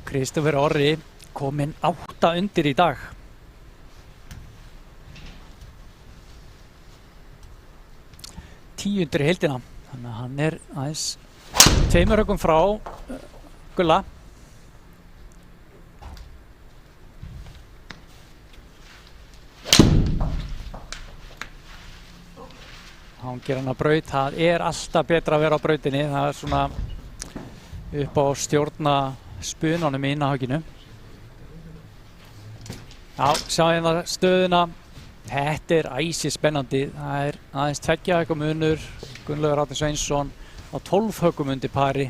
[SPEAKER 1] Kristoffer Orri kominn 8 undir í dag. 10 undir í heildina. Þannig að hann aðeins 2 höggum frá Gulla. Hangir hann á braut. Það alltaf betra að vera á brautinni. Það svona upp á stjórna spunanum í innahögginu. Já, sjá hérna stöðuna. Þetta æsi spennandi. Það aðeins 2 höggum munur. Gunnlaugur Árni Sveinsson á 12 höggum undir pari.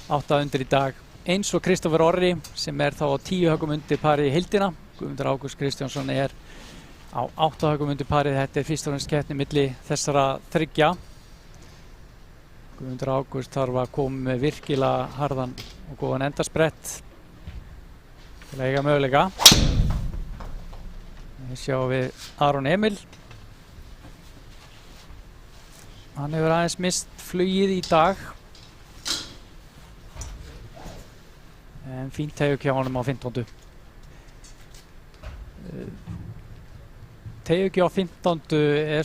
[SPEAKER 1] 8 undir í dag. Eins og Kristoffer Orri sem þá á 10 höggum undir pari í heildina. Guðmundur Ágúst Kristjánsson á 8 höggum undir pari. Þetta fyrst og fremst keppni milli þessara 3. Guðmundur Ágúst þarf að koma með virkilega harðan og góðan endasprett til að eiga möguleika. Við sjáum við Aron Emil. Hann hefur aðeins mist flugið í dag. En fínt teygju hjá honum á 15. Teygju á 15.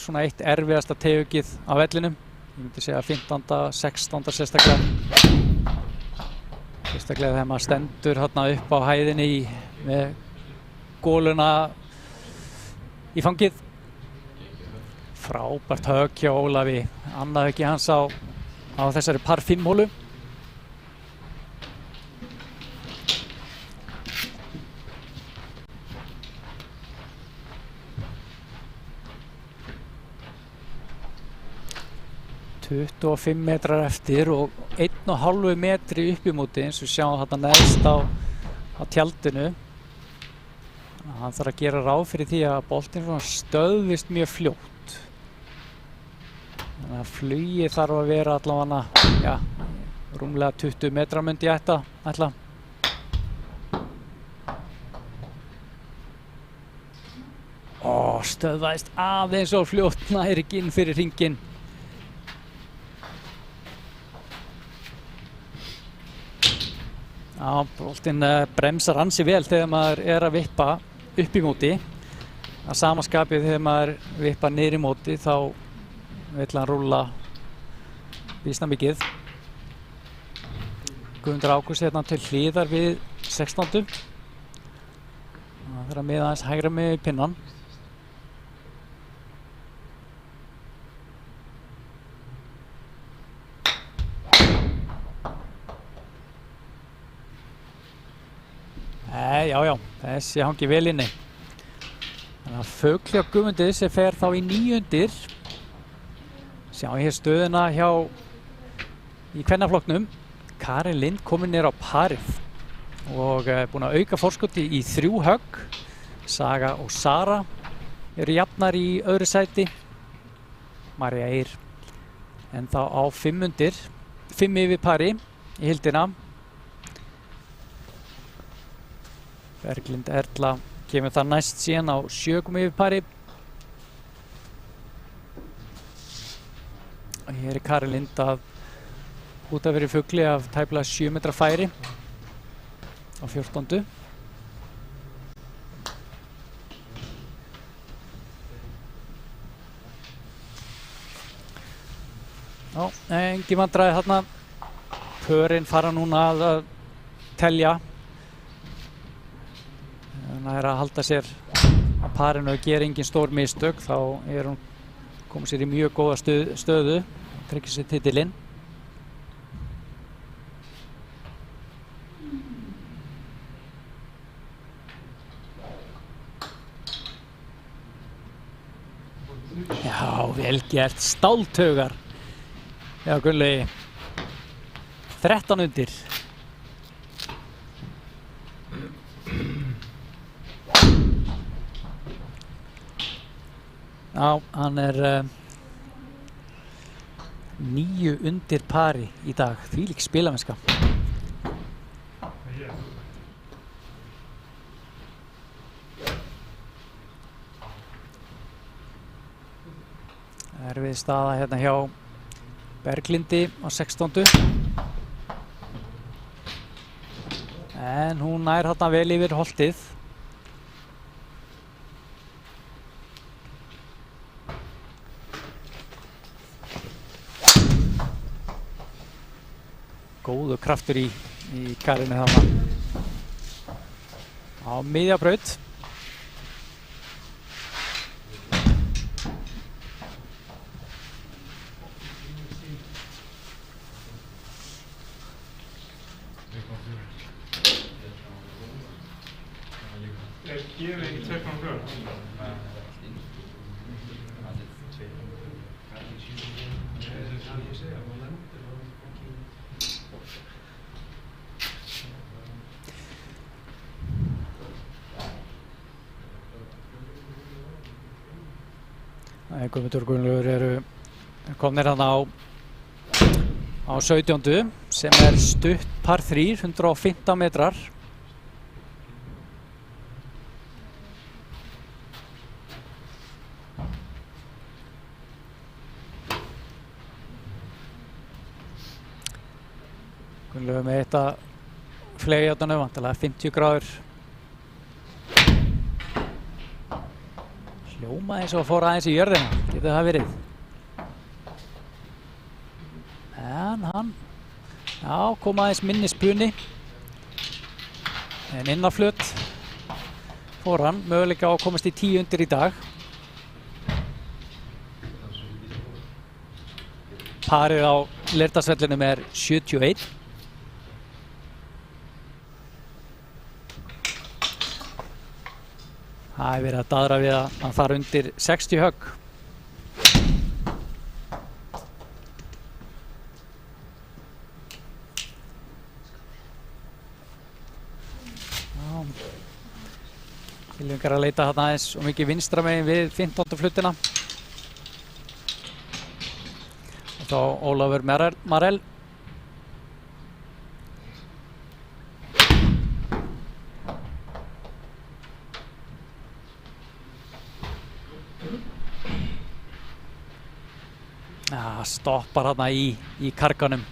[SPEAKER 1] Svona eitt erfiðasta teygjugið á vellinum. Ég myndi segja 15., 16. sérstaklega. Sérstaklega þegar maður stendur hérna upp á hæðinni með góluna í fangið. Frábært högg hjá Ólafi. Annað höggi hans á þessari par 5 hólu. og 25 metrar eftir og 1,5 metri upp í móti eins og sjáum þarna neðst á tjaldinu. Hann þarf að gera ráð fyrir því að boltinn stöðvist mjög fljótt. Þannig að flugið þarf að vera allavega rúmlega 20 metra myndi ég ætla. Stöðvaðist aðeins og fljótt nær ekki inn fyrir hringinn. Já, boltinn bremsar ansi vel þegar maður að vippa upp í móti. Að sama skapi þegar maður vippa niður í móti þá vill hann rúlla býsna mikið. Guðmundur Ágúst hérna til hliðar við 16. Það þarf að miða aðeins hægra með pinnan. Já, þessi hangi vel inni. Þannig að fugl hjá Guðmundi sem fer þá í 9 undir. Sjáum hér stöðuna í kvennaflokknum. Karin Lind komin niður á parið og búin að auka forskoti í 3 högg. Saga og Sara eru jafnar í öðru sæti. María Eir en þá á 5 undir. 5 yfir pari í heildina. Berglind Erla kemur það næst síðan á 7 yfir pari. Og hér er Kari Lind að út af verið fugli af tæplega 7 metra færi á 14. Já, engin vandræði þarna. Pörin fara núna að telja. Það er að halda sér að parinu og gera engin stór mistök, þá er hún komið sér í mjög góða stöðu og tryggir sér titilinn. Já, vel gert, stáltaugar. Já, Gunnlaugi, 13 undir. Já, hann er 9 undir pari í dag, þvílík spilamennska. Erfið staða hérna hjá Berglindi á 16. En hún nær þarna vel yfir holtið. Góður kraftur í Karinu þarna. Á miðja braut. Guðmundur og Gunnlaugur eru komnir hann á 17. sem er stutt par 3, 115 metrar. Gunnlaugur með eitt að fleygja þarna, vantilega 50 gráður. Hljóma eins og fór aðeins í jörðina, getur það verið. En hann, já, kom aðeins minni spunni. En inn á flöt fór hann, möguleika á að komast í 10 undir í dag. Parið á Leirdalsvellinum er 71. Það er verið að daðra við að hann fara undir 60 högg. Fylgjengar að leita þarna aðeins og mikið vinstra megin við 15. flutina. Og þá Ólafur Marel. Já, stoppar þarna í karganum.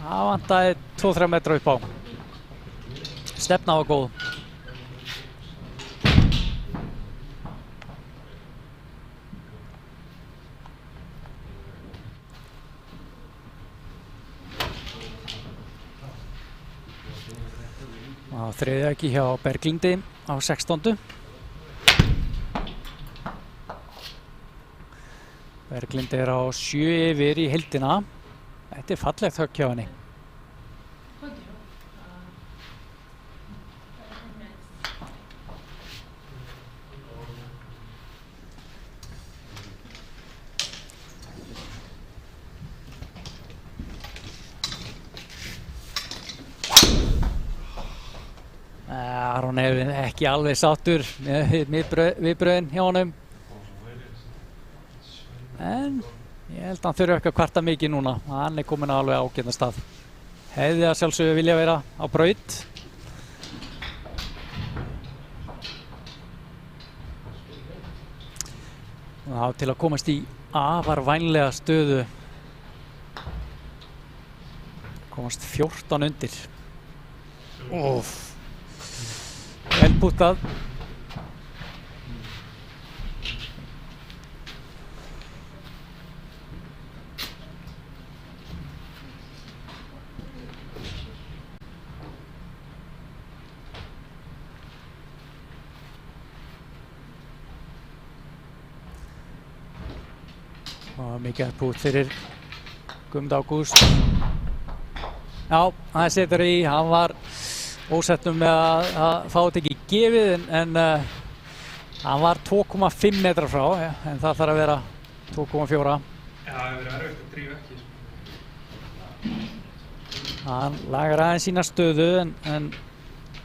[SPEAKER 1] Það vantaði 2-3 metra upp á. Stefna var góð. Þriðja ekki hjá Berglindi á 16. Berglind er á 7 yfir í heildina. Þetta er fallegt högg hjá henni. Aron er ekki alveg sáttur með viðbrögðin hjá honum. En ég held að hann þurfi ekki að kvarta mikið núna. Hann er komin alveg ágætan stað. Hefði að sjálfsögðu vilja vera á braut. Já, til að komast í afar vænlega stöðu. Komast 14 undir. Óf. Vel púttað. Og mikið pút fyrir Guðmund Ágúst. Já, hann setur í, hann var ósettum með að fá þetta ekki gefið en hann var 2,5 metrar frá, en það þarf að vera 2,4.
[SPEAKER 7] Já, það hefur verið erfitt að drífa ekki.
[SPEAKER 1] Hann lagar aðeins sína stöðu en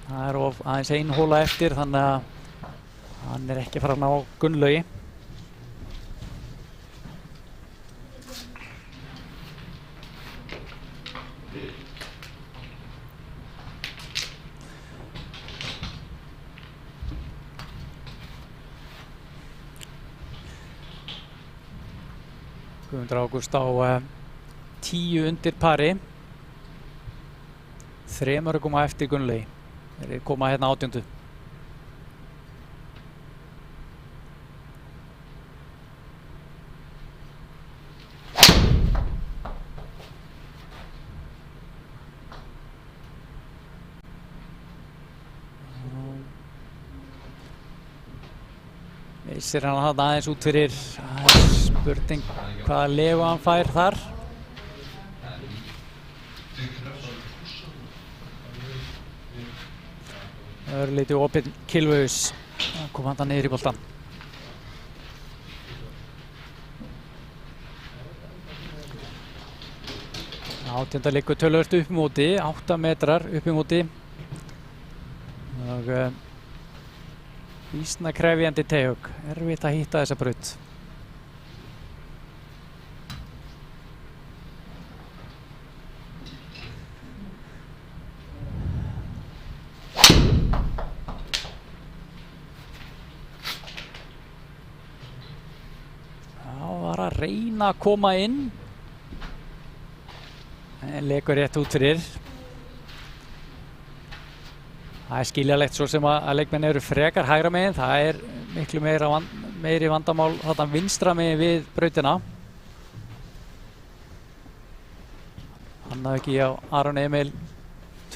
[SPEAKER 1] það er aðeins ein hóla eftir, þannig að hann er ekki að fara að ná Gunnlaugi. Guðmundur Ágúst á 10 undir pari. 3 mörgum á eftir Gunnlaugi. Þeir koma hérna 18. Missir hann þarna aðeins út fyrir. Spurning hvaða legu hann fær þar. Örlítið opinn Kilvaus. Kom hann niður í boltan. 18. liggur töluvert upp í móti, 8 metrar upp í móti. Og býsna krefjandi teygjögg. Erfitt að hitta þessa braut. Að reyna að koma inn en leikur rétt út fyrir. Það er skiljalegt svo sem að leikmenn eru frekar hægra megin. Það er miklu meiri vandamál þarna vinstra megin við brautina. Hann hafði ekki á Aron Emil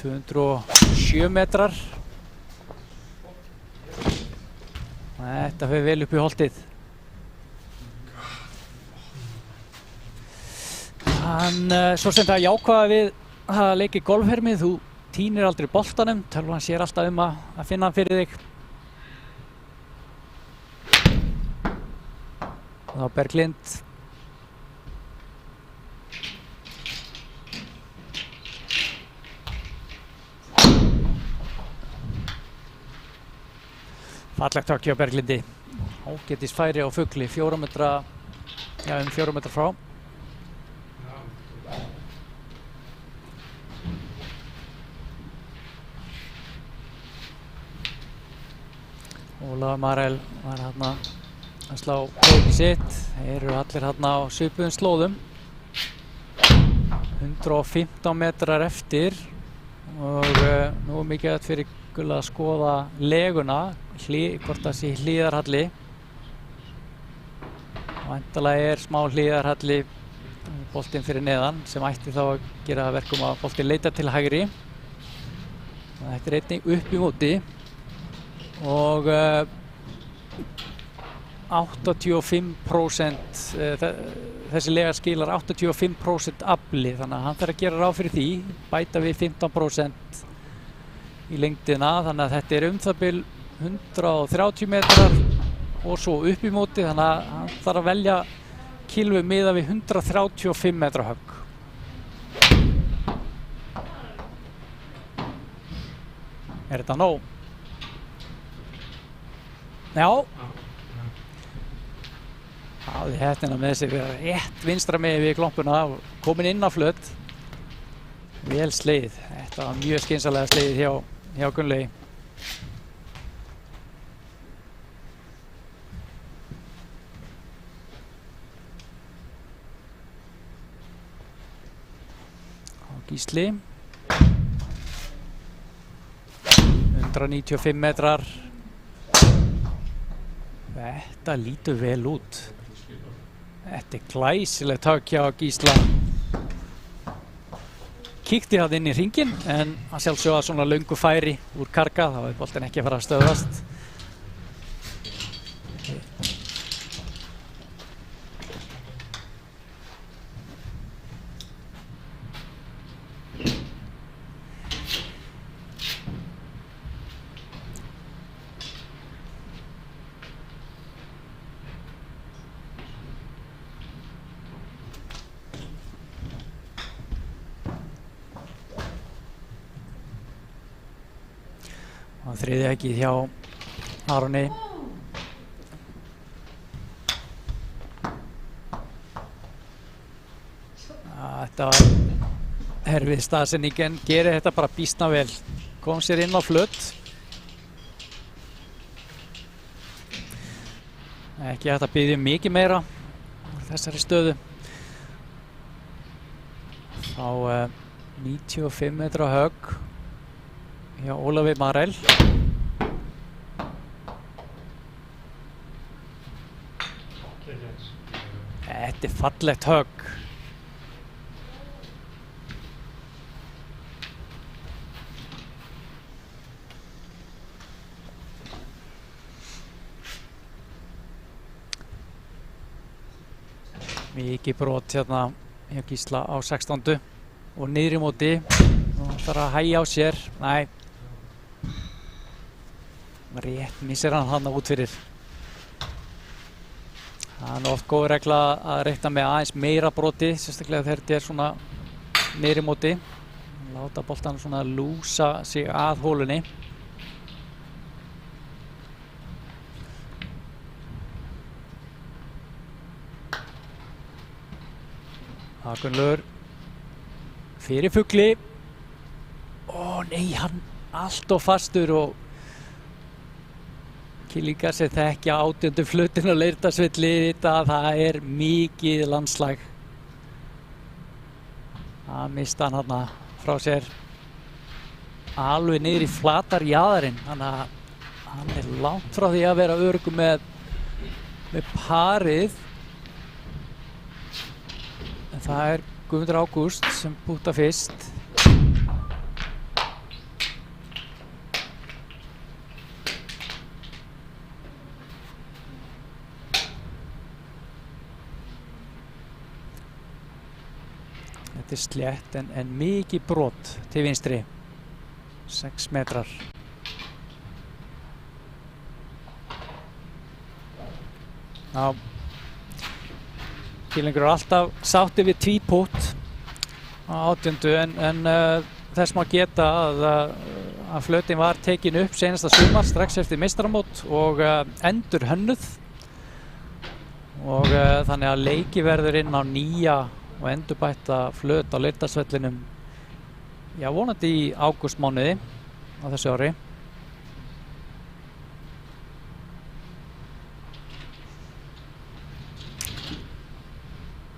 [SPEAKER 1] 207 metrar. Þetta fyrir vel upp í holtið. Hann svo sem það jákvæða við að leika í golfhermi, þú tínir aldrei boltanum, tölvan sér alltaf að finna hann fyrir þig. Og þá Berglind. Fallegt högg hjá Berglindi. Ágætis færi á fugli, 4 metra, já 4 metra frá. Ólafur Marel var hérna að slá prófið sitt. Þeir eru allir hérna á svipuðum slóðum. 115 metrar eftir og nú er mikið fyrir Gulla að skoða leguna, hvort það sé hlíðarhalli. Væntanlega er smá hlíðarhalli boltinn fyrir neðan sem ætti þá að gera verkum að boltinn leita til hægri. Þetta er einnig upp í móti. Og 85% þessi lega skilar 85% afli, þannig að hann þarf að gera ráð fyrir því, bæta við 15% í lengdina, þannig að þetta er það bil 130 metrar og svo upp í móti, þannig að hann þarf að velja Kilvu miðað við 135 metra högg. Er þetta nóg? Já. Hafði hettina með sig rétt vinstra megin við klompuna og komin inn á flöt. Vel slegið. Þetta var mjög skynsamlega slegið hjá Gunnlaugi. Gísli. 195 metrar. Þetta lítur vel út. Þetta glæsilegt högg hjá Gísla. Kíkti það inn í hringinn en að sjálfsögða svona löngu færi úr karga, þá er boltinn ekki að fara að stöðvast. Og þriðja höggið hjá Aroni. Þetta var erfið staðsetning en gerir þetta bara býsna vel. Kom sér inn á flöt. Ekki hægt að biðja um mikið meira á þessari stöðu. Þá 95 metra högg hjá Ólafi Marel. Þetta er fallegt högg. Mikið brot hérna hjá Gísla á 16. og niðri móti. Nú þarf að hægja á sér. Nei. Rétt missir hann út fyrir. Það er oft góð regla að reikna með aðeins meira broti, sérstaklega þegar þetta er svona niðri móti. Láta boltan svona lúsa sig að hólunni. Gunnlaugur fyrir fugli. Ó nei, hann allt of fastur og Kýlingar sem þekkja 18. flötinn á Leirdalsvelli vita að það er mikið landslag. Það mista hann þarna frá sér alveg niður í flatar jaðarinn, þannig að hann er langt frá því að vera öruggur með parið. En það er Guðmundur Ágúst sem búta fyrst. Þetta er slétt en mikið brot til vinstri. 6 metrar. Já. Kýlingur er alltaf sátti við tvípútt á 18. en þess má geta að flötin var tekin upp seinasta sumar strax eftir meistaramót og endur hönnuð og þannig að leiki verður inn á nýja og endurbætta flöt á Leirdalsvellinum, já, vonandi í ágústmánuði á þessu ári.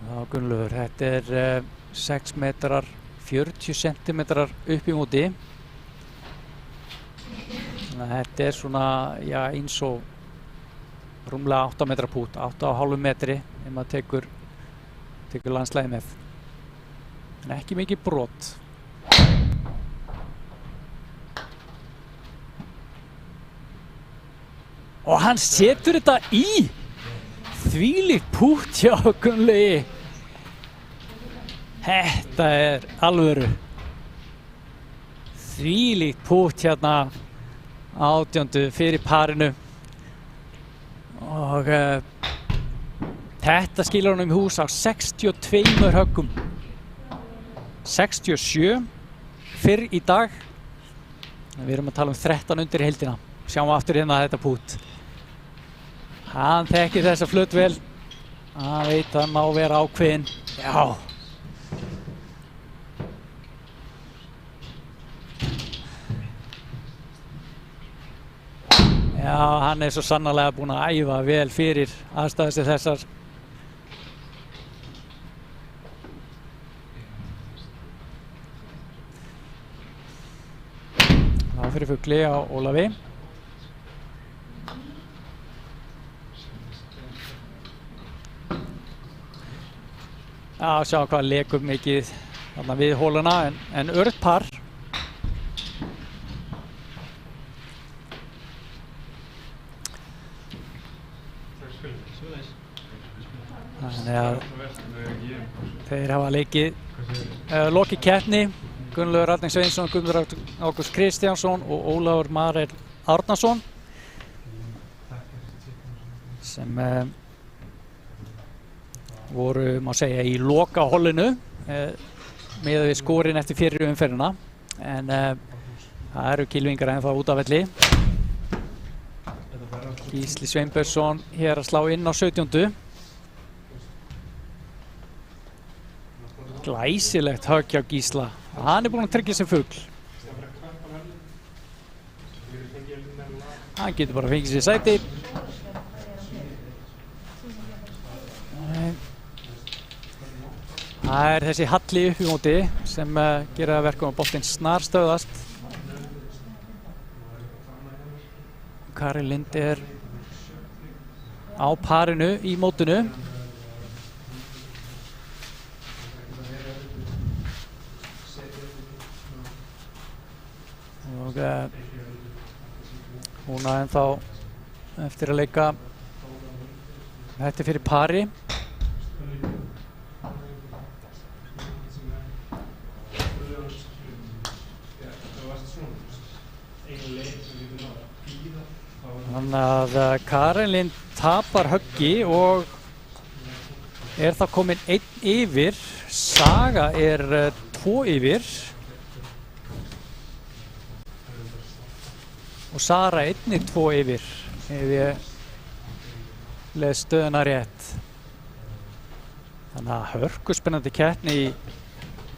[SPEAKER 1] Já, Gunnlaugur, þetta er 6 metrar, 40 centimetrar upp í móti. Þannig að þetta er svona, já, eins og rúmlega 8 metra pút, 8,5 metri ef maður tekur landslæði með. En ekki mikið brot. Og hann setur þetta í! Þvílíkt pútt hjá Gunnlaugi. Þetta er alvöru. Þvílíkt pútt hérna 18. fyrir parinu. Og þetta skilur hann í hús á 62 höggum. 67 fyrr í dag. Við erum að tala um 13 undir í heildina. Sjáum aftur hérna þetta pút. Hann þekkir þessa flöt vel. Hann veit að hann má vera ákveðinn. Já. Já, hann er svo sannarlega búinn að æfa vel fyrir aðstæður sem þessar. fyrir fugli á Ólafi. Já, sjá hvað lekur mikið þarna við hóluna en öruggt par. Þannig að þeir hafa lokið keppni. Gunnlaugur Árni Sveinsson, Guðmundur Ágúst Kristjánsson og Ólafur Marel Árnason sem voru, má segja, í loka hollinu miðað við skorin eftir fyrri umferðina en það eru kylfingar ennþá út af velli. Gísli Sveinbjörnsson hér að slá inn á 17. Glæsilegt högg hjá Gísla. Hann er búinn að tryggja sem fugl. Hann getur bara fengið sér sæti. Það er þessi halli upp í móti sem gera að verkum að boltinn snarstöðast. Kari Lind er á parinu í mótinu. Og hún á ennþá eftir að leika þetta fyrir pari. Þannig að Karen Lind tapar höggi og er það komin 1 yfir. Saga er 2 yfir. Og Sara einnig 2 yfir, ef ég les stöðuna rétt. Þannig að hörkuspennandi keppni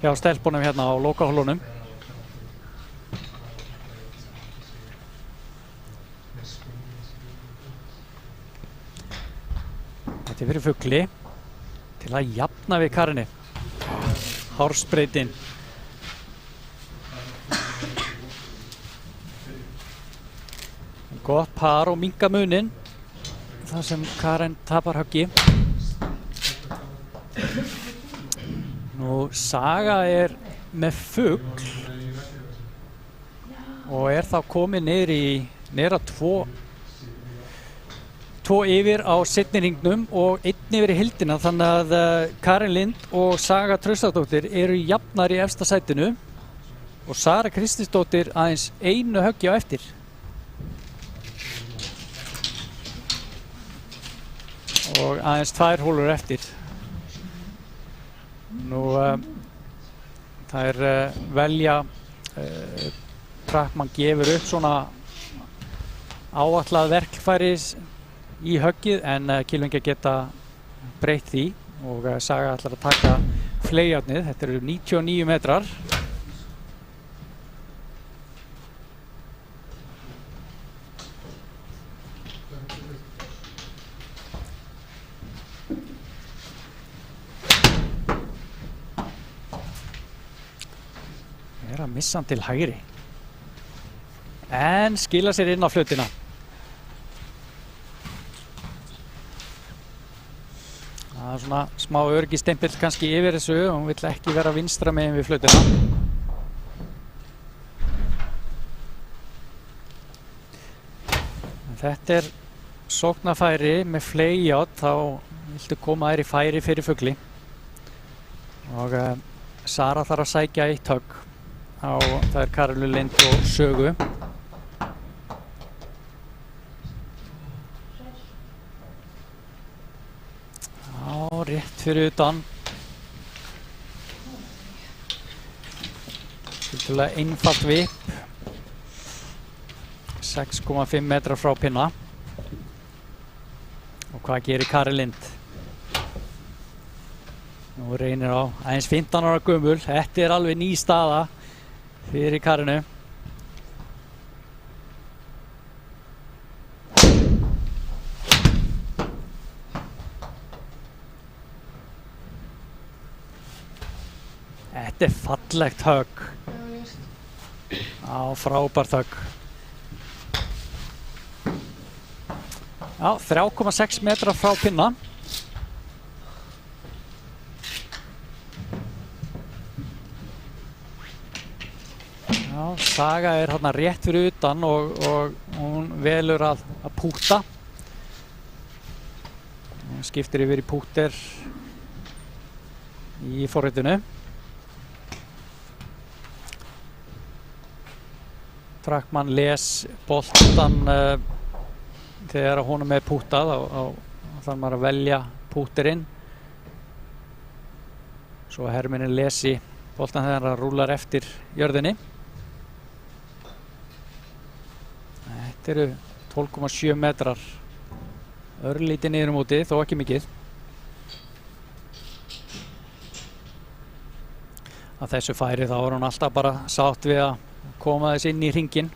[SPEAKER 1] hjá stelpunum hérna á lokahólunum. Þetta er fyrir fugli til að jafna við Karinni. Hársbreytin. Gott par og minnka munin þar sem Karen tapar höggi. Nú Saga er með fugl og er þá komin niður að 2 yfir á seinni hringnum og 1 yfir í heildina, þannig að Karen Lind og Saga Traustadóttir eru jafnar í efsta sætinu og Sara Kristinsdóttir aðeins 1 höggi á eftir. Og aðeins 2 hólur eftir. Nú þær velja Trappmann gefur upp svona áætlað verkfæri í höggið en kylfingar geta breytt því og Saga ætlar að taka fleygjarnið. Þetta eru 99 metrar. Er að missa hann til hægri en skila sér inn á flautina. Það er svona smá öryggistempill kannski yfir þessu og hún vill ekki vera vinstra megin við flautina. En þetta er sóknarfæri með fleyjátt, þá viltu koma þér í færi fyrir fugli og Sara þarf að sækja 1 högg. Það er Karolu Lind og Sögu. Rétt fyrir utan. Tiltölulega einfalt vipp. 6,5 metrar frá pinna. Og hvað gerir Kari Lind? Nú reynir á aðeins 15 ára gömul. Þetta er alveg ný staða fyrir Karinu. Þetta er fallegt högg. Já, frábært högg. Já, 3,6 metrar frá pinna. Já, Saga hérna rétt fyrir utan og hún velur að púta. Hún skiptir yfir í púter í forritinu. Trackmann les boltan þegar honum pútað og þarf maður að velja púterinn. Svo herminin lesi boltan þegar hann rúlar eftir jörðinni. Þetta eru 12,7 metrar. Örlítið niður móti, þó ekki mikið. Að þessu færi þá var hún alltaf bara sátt við að koma þess inn í hringinn.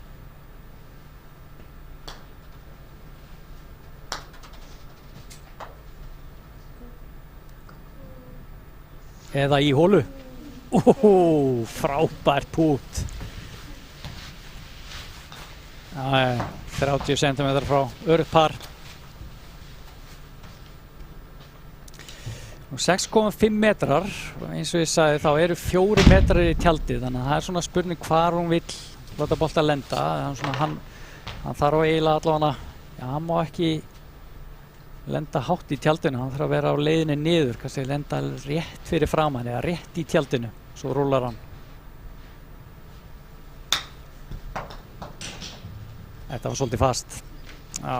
[SPEAKER 1] Eða í hólu. Frábært pút. 30 cm frá öruggt par. 6,5 metrar, eins og ég sagði, þá eru 4 metrar í tjaldið, þannig að það er svona spurning hvar hún vill láta bolta lenda. Hann þarf eiginlega allavega, hann má ekki lenda hátt í tjaldinu, hann þarf að vera á leiðinni niður, kannski lenda rétt fyrir framan eða rétt í tjaldinu, svo rúlar hann. Þetta var svolítið fast. Já,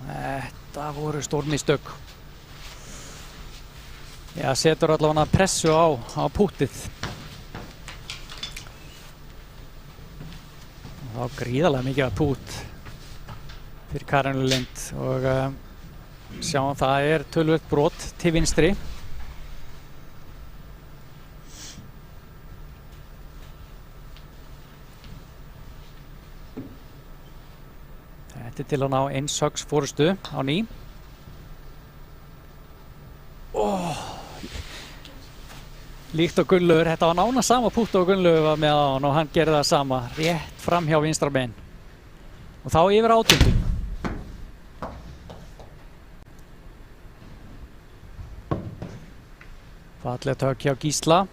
[SPEAKER 1] þetta voru stór mistök. Já, setur allavega pressu á pútið. Það var gríðarlega mikið að pút fyrir Karinu Lind og sjáum það er töluvert brot til vinstri. Þetta er til að ná 1 höggs forystu á ný. Líkt á Gunnlaugur, þetta var nánast sama pútt og Gunnlaugur var með á hann og hann gerði það sama, rétt fram hjá vinstra bein. Og þá yfir 18. Fallegt högg hjá Gísla.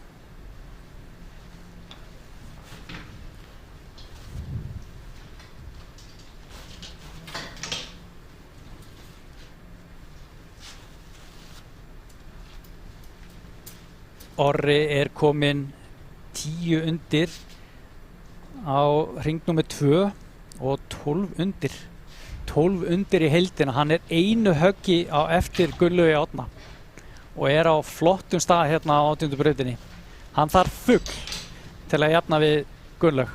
[SPEAKER 1] Orri er kominn 10 undir á hring númer 2 og 12 undir. 12 undir í heildina. Hann er einu höggi á eftir Gunnlaugi Árna og er á flottum stað hérna á 18. brautinni. Hann þarf fugl til að jafna við Gunnlaug.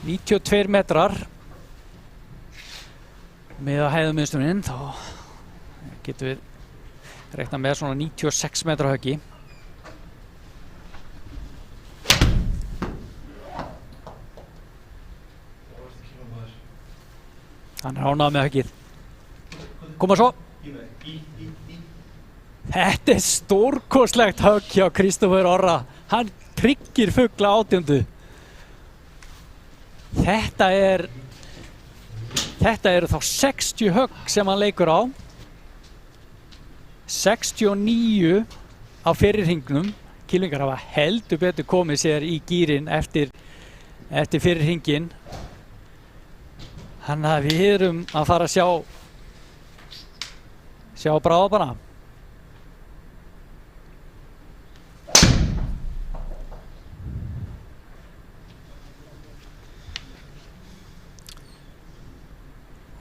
[SPEAKER 1] 92 metrar með að hæðumiðstuninn, þá getum við reikna með svona 96 metra höggi. Hann er ánægður með höggið. Koma svo. Þetta er stórkostlegt högg hjá Kristófer Orra. Hann tryggir fugla 18. Þetta eru þá 60 högg sem hann leikur á. 69 á fyrri hringnum. Kylfingar hafa heldur betur komið sér í gírinn eftir fyrri hringinn. Þannig að við erum að fara að sjá bráðabana.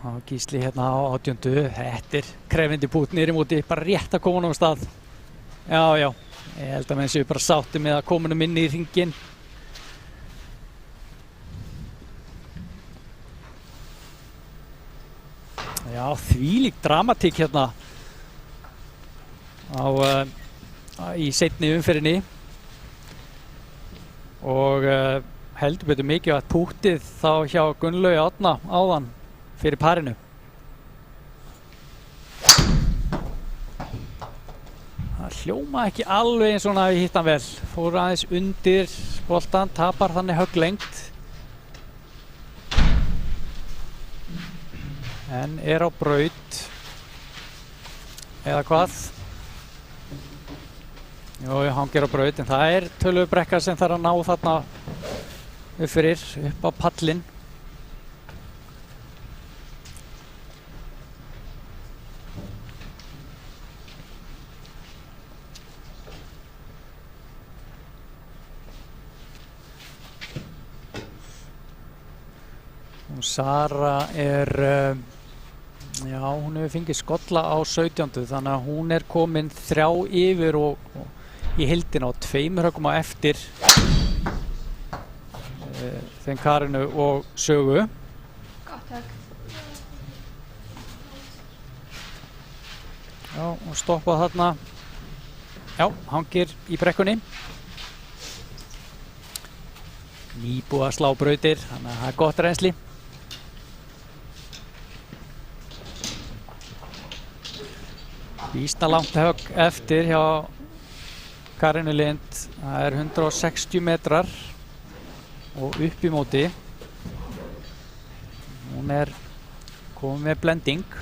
[SPEAKER 1] Og Gísli hérna á 18. Þetta er krefindi pút niður í móti, bara rétt að koma honum á stað. Já, ég held að menn séu bara sátti með að koma honum inn í hringinn. Já, þvílík dramatík hérna í seinni umferðinni. Og heldur betur mikið að pútið þá hjá Gunnlaugi Árna áðan fyrir parinu. Það hljóma ekki alveg eins og hann hafi hitt hann vel. Fór aðeins undir, boltan, tapar þannig högglengt. En er á braut. Eða hvað? Jú, hangir á braut, en það er töluverð brekka sem þarf að ná þarna upp fyrir, upp á pallinn. Og Sara er, já, hún hefur fengið skolla á 17. Þannig að hún er komin 3 yfir og í heildina og 2 höggum á eftir þeim Karinu og Sögu.
[SPEAKER 3] Gott högg.
[SPEAKER 1] Já, og stoppað þarna. Já, hangir í brekkunni. Nýbúið að slá brautir, þannig að það er gott reynsli. Býsna langt högg eftir hjá Karinu Lind. Það er 160 metrar og upp í móti. Hún er komin með blending.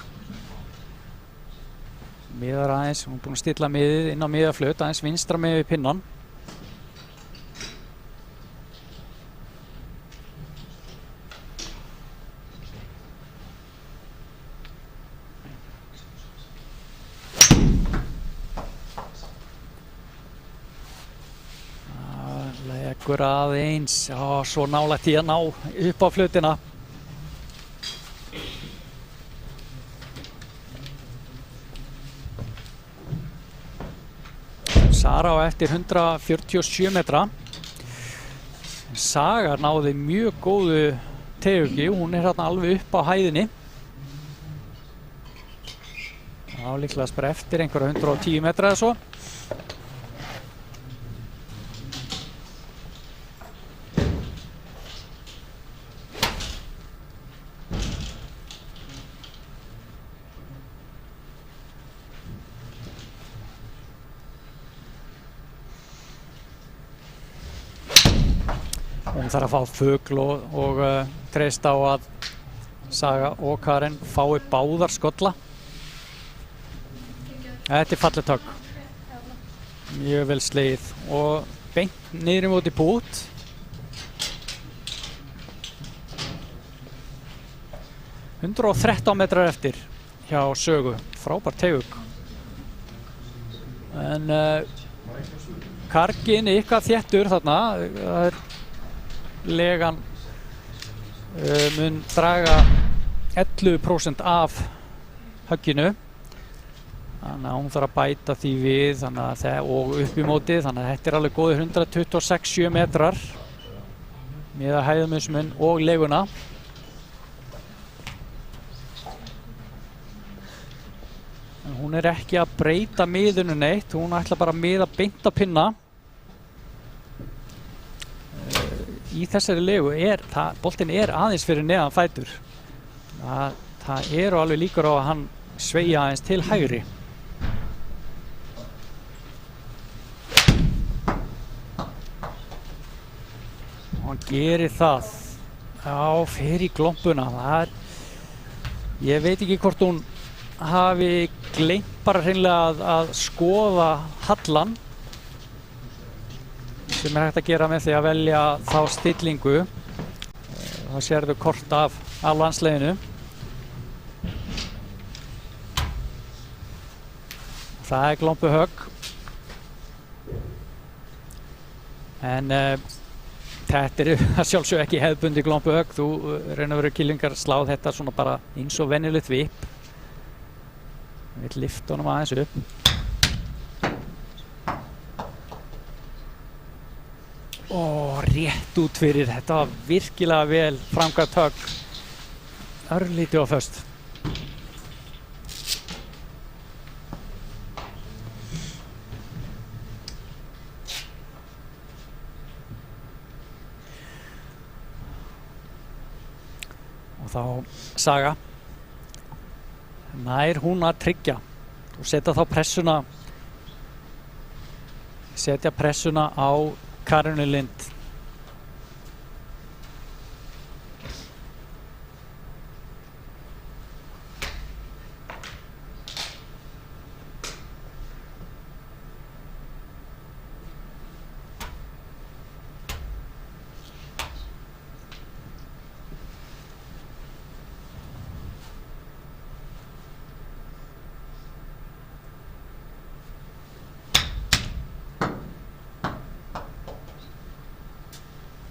[SPEAKER 1] Miðar aðeins, hún er búin að stilla miðið inn á miðaflöt, aðeins vinstra með við pinnan. Leggur aðeins, já, svo nálægt í að ná upp á flötina. Sara á eftir 147 metra. Saga náði mjög góðu teygjugi, hún er hérna alveg upp á hæðinni. Já, líklegast bara eftir einhverja 110 metra eða svo. Hún þarf að fá fugl og treysta á að Saga og Karen fái báðar skolla. Þetta er fallegt högg. Mjög vel slegið og beint niður í móti pút. – 113 metrar eftir hjá Sögu. Frábært teygug. En kargin eitthvað þéttur þarna. Það er legan mun draga 11% af högginu, þannig að hún þarf að bæta því við og upp í móti, þannig að þetta er alveg góðir 126,7 metrar með að hæðumismun og leguna. En hún er ekki að breyta miðunu neitt, hún ætla bara að miða beint á pinna. Í þessari legu boltinn er aðeins fyrir neðan fætur. Það eru alveg líkur á að hann sveigja aðeins til hægri. Og hann gerir það. Já, fyrir glompuna. Ég veit ekki hvort hún hafi gleymt bara hreinlega að skoða hallan, sem er hægt að gera með því að velja þá stillingu. Þá sérðu kort af landsleginu. Það er glompuhögg. En þetta er að sjálfsög ekki hefðbundi glompuhögg. Þú raun og veru kylfingar sláð þetta svona bara eins og venjulegt vip. Við vill lyfta honum aðeins upp. Rétt út fyrir, þetta var virkilega vel framkvæmt högg. Örlítið á föst. Og þá Saga. Nær hún að tryggja og setja pressuna á Karinu Lind.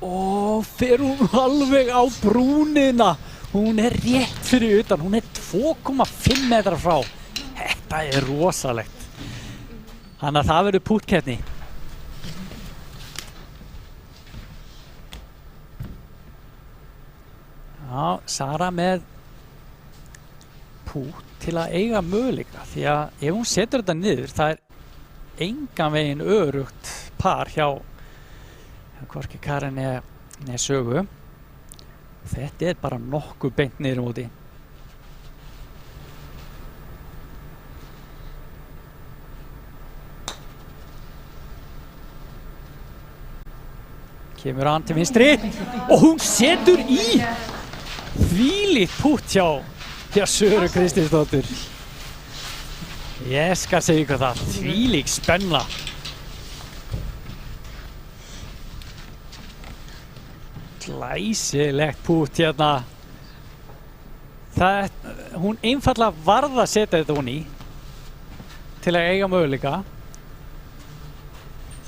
[SPEAKER 1] Og fer hún alveg á brúnina. Hún er rétt fyrir utan. Hún er 2,5 metrar frá. Þetta er rosalegt. Þannig að það verður púttkeppni. Já, Sara með pútt til að eiga möguleika. Því að ef hún setur þetta niður, það er engan veginn örugt par hjá hvorki Karen né Sögu. Þetta er bara nokkuð beint niður móti. Kemur hann til vinstri og hún setur í þvílíkt pútt hjá Söru Kristinsdóttur. Ég skal segja ykkur það, þvílík spenna. Glæsilegt pútt hérna. Hún einfaldlega varð að setja þetta hún í til að eiga möguleika.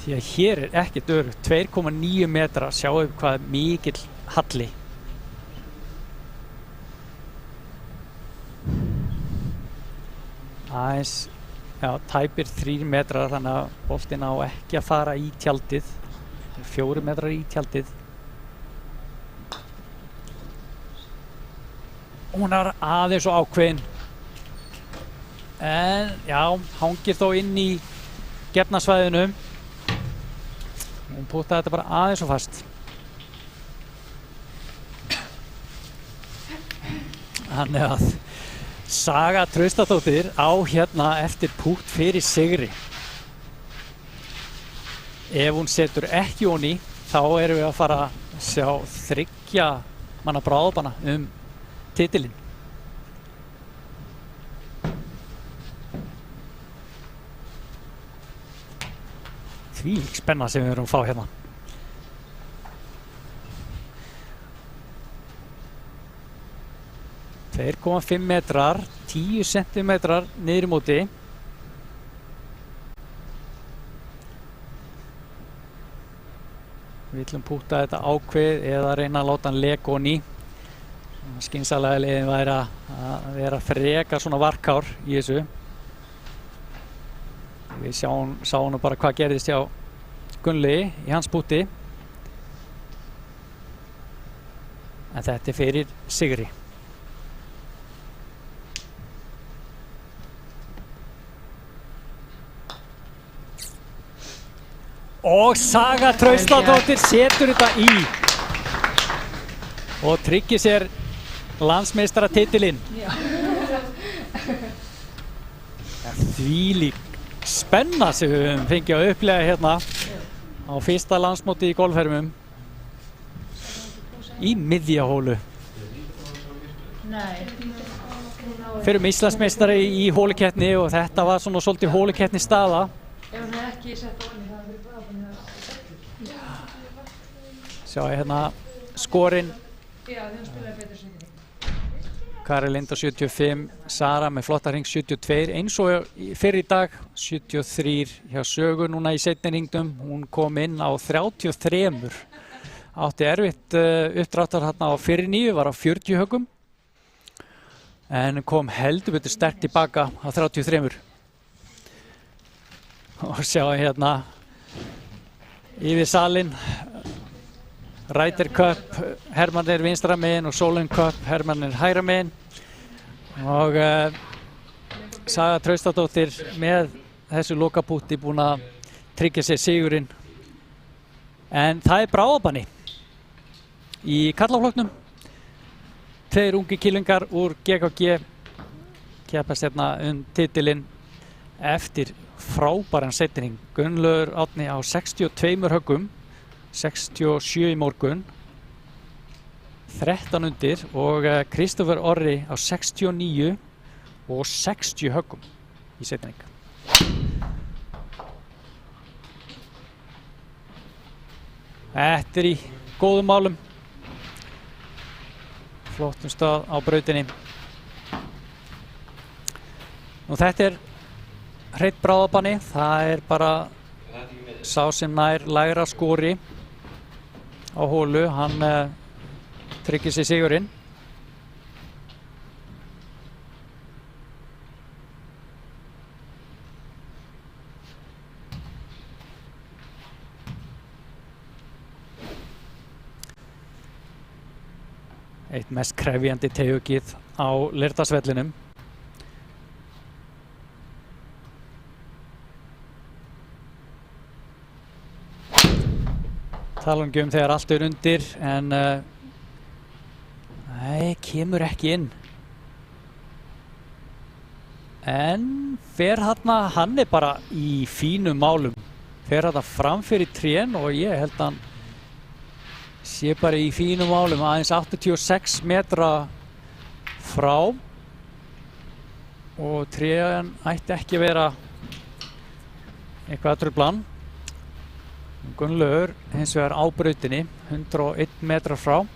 [SPEAKER 1] Því að hér er ekkert örugt, 2,9 metra, sjáu hvað mikill halli. Aðeins, já, tæpir 3 metrar, þannig að boltinn á ekki að fara í tjaldið. 4 metrar í tjaldið. Hún er aðeins og ákveðin. En, já, hangir þó inn í gefnasvæðinu. Hún púttaði þetta bara aðeins og fast. Þannig að Saga Traustadóttir á hérna eftir pútt fyrir sigri. Ef hún setur ekki honi, þá erum við að fara að sjá 3 manna bráðbanna titilinn. Þvílík spenna sem við erum að fá hérna. Það er 2,5 metrar, 10 sentimetrar niður í móti. Við viljum pútta þetta ákveð eða reyna að láta hann leka honi. Skynsamlega leiðin væri að vera frekar svona varkár í þessu. Við sáum nú bara hvað gerðist hjá Gunnlaugi í hans pútti. En þetta er fyrir sigri. Og Saga Traustadóttir setur þetta í og tryggir sér landsmeistaratitilinn. Þvílík spenna sem við höfum fengið að upplega hérna á fyrsta landsmóti í golfhermum í miðjahólu. Fyrir Íslandsmeistari í hólukeppni og þetta var svona svolítið hólukeppni staða. Sjá ég hérna skorinn. Kari Lind á 75, Sara með flotta hring 72, eins og fyrir í dag 73 hjá Sögu núna í seinni hringnum. Hún kom inn á 33, átti erfitt uppdráttar hérna á fyrir 9, var á 40 höggum en kom heldur betur sterkt tilbaka á 33. Og sjá hérna yfir salinn Ryder Cup, Hermann er vinstra megin og Solheim Cup, Hermann er hægra megin. Og Saga Traustadóttir með þessu lokapútti búin að tryggja sér sigurinn. En það er bráðabanni í karlaflokknum. 2 ungi kylfingar úr GKG keppast hérna titilinn eftir frábæran seinning. Gunnlaugur Árni á 62 höggum. 67 í morgun, 13 undir og Kristoffer Orri á 69 og 60 höggum í seinning. Þetta er í góðum málum. Flottum stað á brautinni. Og þetta er hreinn bráðabanni. Það er bara sá sem nær lægra skori á hólu, hann tryggir sér sigurinn. Eitt mest krefjandi teygjugið á Leirdalsvellinum. Talandi þegar allt undir, en nei, kemur ekki inn. En fer hann bara í fínum málum. Fer fram fyrir trén og ég held hann sé bara í fínum málum, aðeins 86 metra frá og trén ætti ekki að vera eitthvað að truflan. Gunnlaugur hins vegar á brautinni, 101 metra frá.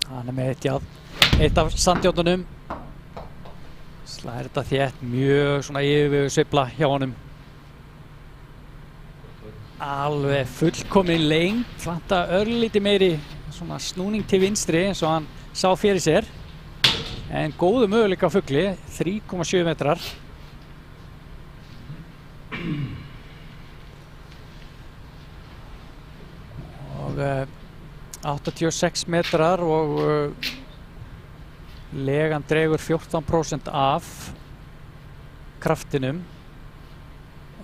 [SPEAKER 1] Hann með eitt af sandjárnunum. Slæðir þetta þétt, mjög svona yfirveguð sveifla hjá honum. Alveg fullkomin lengd, vantar örlítið meiri svona snúning til vinstri eins og hann sá fyrir sér. En góðu möguleika á fugli, 3,7 metrar. Og 86 metrar og legan dregur 14% af kraftinum.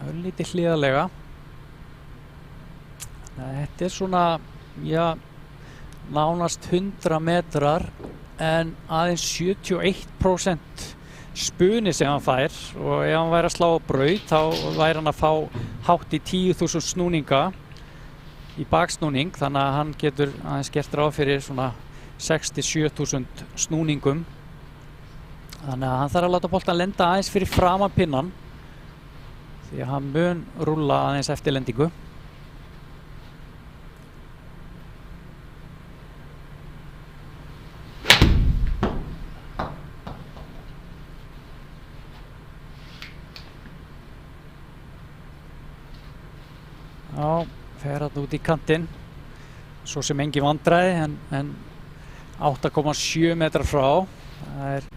[SPEAKER 1] Örlítið hliðarlega. Þetta svona, já, nánast 100 metrar en aðeins 71% spuni sem hann fær, og ef hann væri að slá á braut þá væri hann að fá hátt í 10.000 snúninga í baksnúning, þannig að hann getur aðeins gert ráð fyrir svona 67.000 snúningum. Þannig að hann þarf að láta boltan lenda aðeins fyrir framan pinnan því að hann mun rúlla aðeins eftir lendingu. Já, fer hann út í kantinn, svo sem engin vandræði, en 8,7 metrar frá. Það er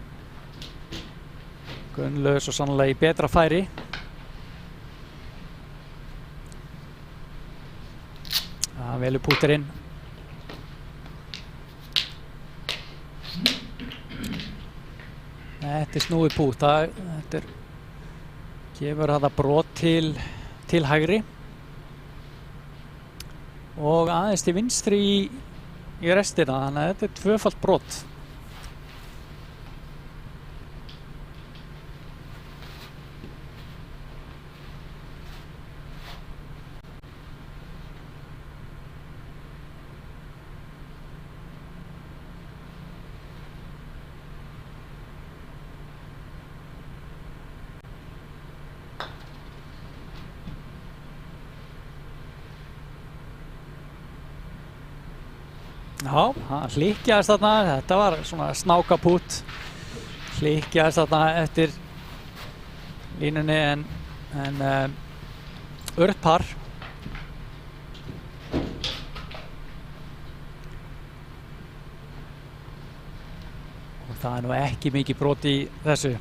[SPEAKER 1] Gunnlaugur svo sannlega í betra færi. Það velur púterinn. Þetta er snúið pút, þetta gefur þetta brot til hægri. Og aðeins til vinstri í restina, þannig að þetta er tvöfalt brot. Já, hann hlykkjaðist þarna, þetta var svona snákapút, hlykkjaðist þarna eftir línunni en ört par. Og það er nú ekki mikið brot í þessu.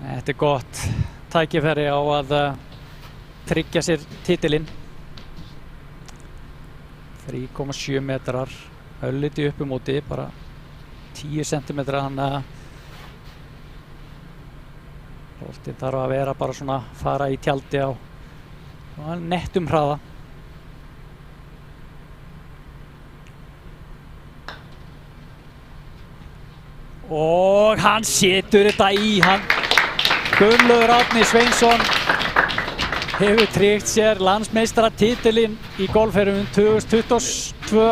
[SPEAKER 1] Þetta er gott tækifæri á að tryggja sér titilinn. 3,7 metrar, örlítið upp móti, bara 10 cm, þannig að boltinn þarf að vera bara svona fara í tjaldi á nettum hraða. Og hann setur þetta í hann. Gunnlaugur Árni Sveinsson hefur tryggt sér landsmeistaratitilinn í golfherrum 2022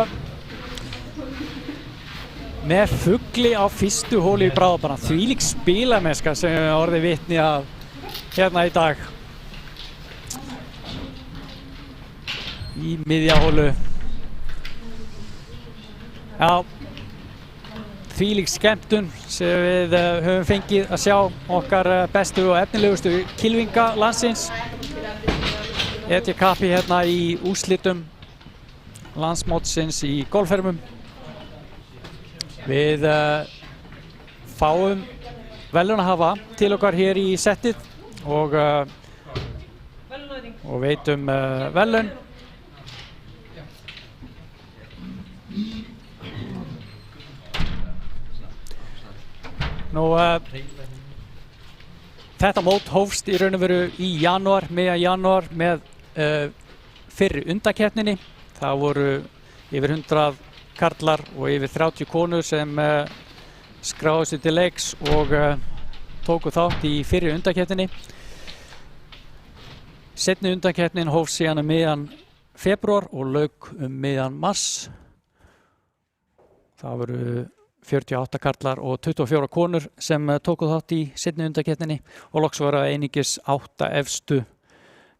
[SPEAKER 1] með fugli á fyrstu hóli í bráðabana. Þvílík spilamennska sem við orðið vitni af hérna í dag. Í miðja hólu. Já, þvílík skemmtun sem við höfum fengið að sjá okkar bestu og efnilegustu kylfinga landsins. Etja kappi hérna í úrslitum landsmótsins í golfhermum. Við fáum verðlaunahafa til okkar hér í settið og veitum verðlaun. Nú, þetta mót hófst í raun og veru í janúar, miðjan janúar með fyrri undankeppninni. Það voru yfir 100 karlar og yfir 30 konur sem skráðu sig til leiks og tóku þátt í fyrri undankeppninni. Seinni undankeppnin hófst síðan miðjan febrúar og lauk miðjan mars. Það voru 48 karlar og 24 konur sem tóku þátt í seinni undankeppninni og loks voru einungis 8 efstu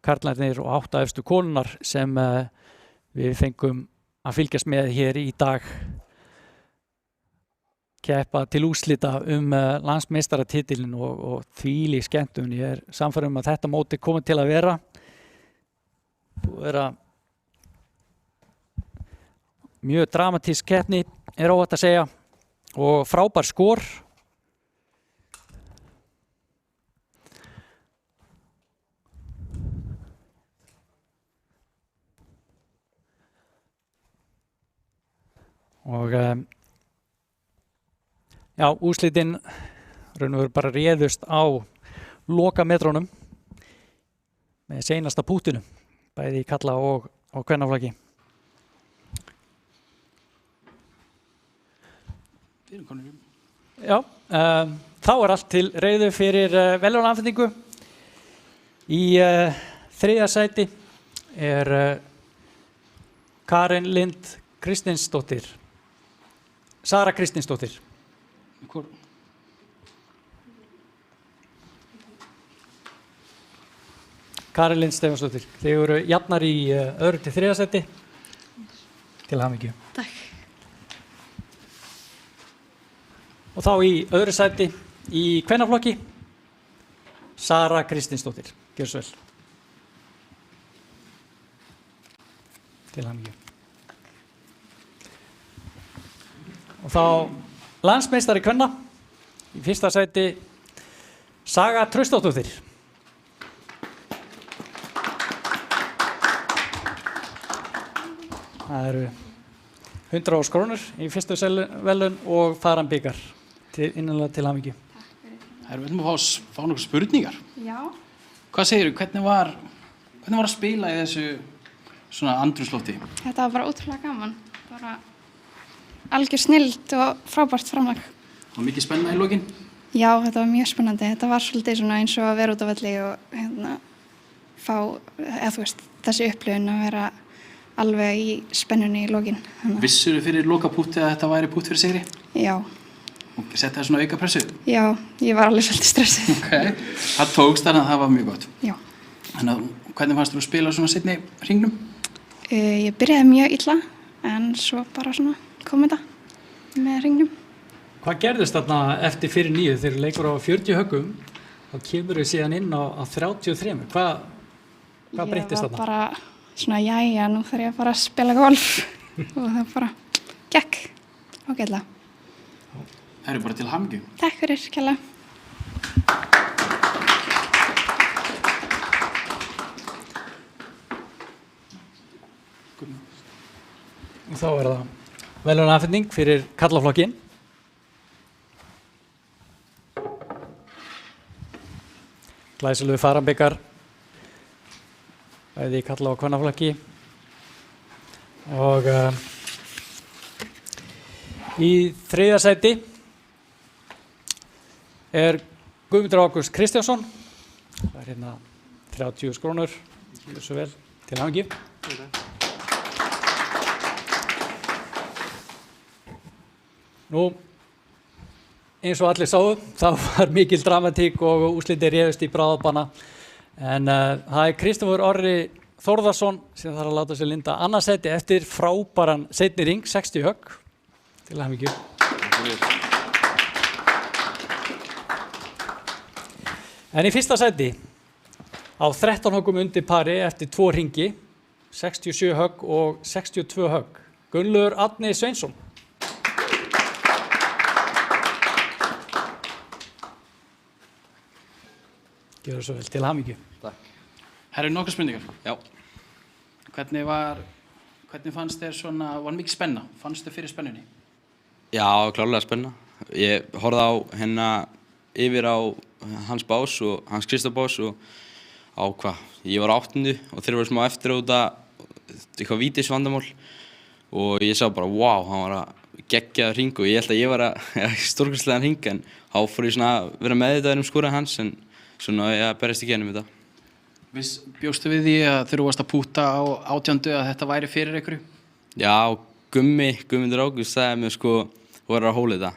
[SPEAKER 1] karlarnir og 8 efstu konurnar sem við fengum að fylgjast með hér í dag. Keppa til úrslita landsmeistaratitilinn og þvílík skemmtun. Ég er sannfærður að þetta mót er komið til að vera. Búið að vera mjög dramatísk keppni, er óhætt að segja, og frábær skor. Og já, úrslitin raun og veru bara réðust á lokametrónum með seinasta pútinu, bæði í karla og kvennaflokki. Já, þá er allt til reiðu fyrir verðlaunaafhendingu. Í þriðja sæti er Karen Lind Kristinsdóttir. Sara Kristinsdóttir. Karen Lind Stefansdóttir. Þið eru jafnar í öðru til þriðja sæti. Til hamingju.
[SPEAKER 8] Takk.
[SPEAKER 1] Og þá í öðru sæti í kvennaflokki Sara Kristinsdóttir. Gjörðu svo vel. Til hamingju. Og þá landsmeistari kvenna í fyrsta sæti Saga Traustóttir. Það eru 100.000 krónur í fyrstu verðlaun og faran bikar. Innanlega til hamingju.
[SPEAKER 2] Við ætlum að fá nokkuð spurningar.
[SPEAKER 8] Já.
[SPEAKER 2] Hvað segirðu, hvernig var að spila í þessu svona andrúmslofti?
[SPEAKER 8] Þetta var bara ótrúlega gaman. Bara algjör snilld og frábært framlag.
[SPEAKER 2] Var mikið spenna í lokin?
[SPEAKER 8] Já, þetta var mjög spennandi. Þetta var svolítið svona eins og að vera út á velli og fá, eða þú veist, þessi upplifun að vera alveg í spennunni í lokin.
[SPEAKER 2] Vissirðu fyrir lokapútti að þetta væri pútt fyrir sigri?
[SPEAKER 8] Já.
[SPEAKER 2] Og setti það svona auka pressu?
[SPEAKER 8] Já, ég var alveg svolítið stressuð.
[SPEAKER 2] Okay. Það tókst þannig að það var mjög gott.
[SPEAKER 8] Já.
[SPEAKER 2] Þannig að hvernig fannst þú að spila svona seinni hringnum?
[SPEAKER 8] Ég byrjaði mjög illa en svo bara svona kom þetta með hringnum.
[SPEAKER 1] Hvað gerðist þarna eftir fyrir 9 þegar leikur á 40 höggum og kemur þau síðan inn á 33? Hvað breyttist þarna?
[SPEAKER 8] Ég var bara svona, jæja, nú þarf ég að fara að spila golf og það bara gekk ágætlega.
[SPEAKER 2] Það eru bara til hamingju.
[SPEAKER 8] Takk fyrir, kærlega.
[SPEAKER 1] Og þá er það verðlaunaafhending fyrir karlaflokkinn. Glæsilegu faranbikar bæði í karla- og kvennaflokki. Og í þriðja sæti er Guðmundur Ágúst Kristjánsson. Það er hérna 30.000 krónur. Gjörðu svo vel. Til hamingju. Nú, eins og allir sáu, þá var mikil dramatík og úrslitin réðust í bráðabana. En það Kristoffer Orri Þórðarsson sem þarf að láta sig linda annað sæti eftir frábæran seinni hring, 60 högg. Til hamingju. En í fyrsta sæti, á 13 höggum undir pari eftir 2 hringi, 67 högg og 62 högg. Gunnlaugur Árni Sveinsson. Gjörðu svo vel, til hamingju.
[SPEAKER 4] Takk.
[SPEAKER 2] Herru, nokkuð spurningar.
[SPEAKER 4] Já.
[SPEAKER 2] Hvernig fannst þér svona, var mikið spenna? Fannst þér fyrir spennunni?
[SPEAKER 4] Já, klárlega spenna. Ég horfði á yfir á Hans Bás og Hans Kristoff Bás og á ég var 8. og þeir voru smá eftir út að eitthvað vítisvandamál og ég sá bara, wow, hann var að geggjaður hring og ég held að ég var að stórkostlegan hring en þá fór ég svona að vera meðvitaður skúrið hans en svona ég berjast í genum þetta.
[SPEAKER 2] Bjóstu við því að þegar þú varst að púta á 18. að þetta væri fyrir einhverju?
[SPEAKER 4] Já, Guðmundur Ágúst sagði mér þú verður að hóla þetta,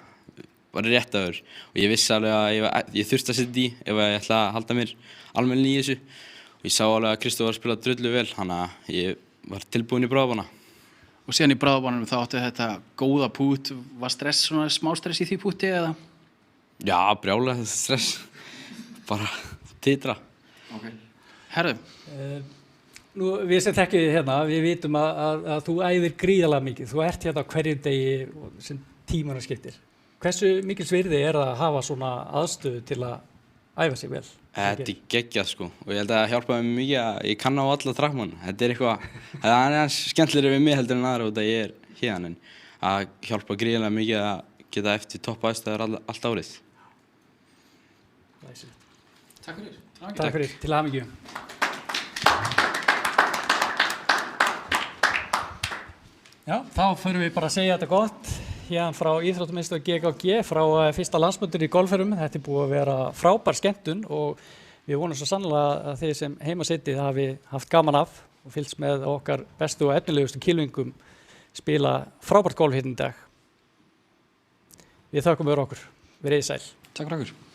[SPEAKER 4] var rétt að vera og ég vissi alveg að ég þurfti að setja í ef ég ætla að halda mér almennilega í þessu og ég sá alveg að Kristoff var að spila drullu vel, þannig að ég var tilbúinn í bráðabana.
[SPEAKER 2] Og síðan í bráðabananum þá áttu þetta góða pút, var smá stress í því púti eða?
[SPEAKER 4] Já, brjálega stress, bara titra.
[SPEAKER 2] Okay. Herðu.
[SPEAKER 1] Nú, við sem þekkjum þið hérna, við vitum að þú æðir gríðarlega mikið. Þú ert hérna hverjum degi sem tímanum skiptir. Hversu mikils virði að hafa svona aðstöðu til að æfa sig vel?
[SPEAKER 4] Þetta er geggjað og ég held að það hjálpaði mér mikið að ég kann á alla trackmann. Þetta er eitthvað, það er aðeins skemmtilegri við mig heldur en aðra út að ég er hérna en að hjálpa gríðarlega mikið að geta eftir topp aðstæður allt árið.
[SPEAKER 2] Takk fyrir.
[SPEAKER 1] Takk fyrir, til hamingju. Já, þá förum við bara að segja þetta gott. Hérna frá Íþróttamiðstöð GKG, frá fyrsta landsmótinu í golfferðum. Þetta er búið að vera frábær skemmtun og við vonum svo sannlega að þið sem heima sittið hafi haft gaman af og fylgst með okkar bestu og efnilegustu kylfingum spila frábært golf hérna í dag. Við þökkum fyrir okkur. Verið sæl.
[SPEAKER 2] Takk fyrir okkur.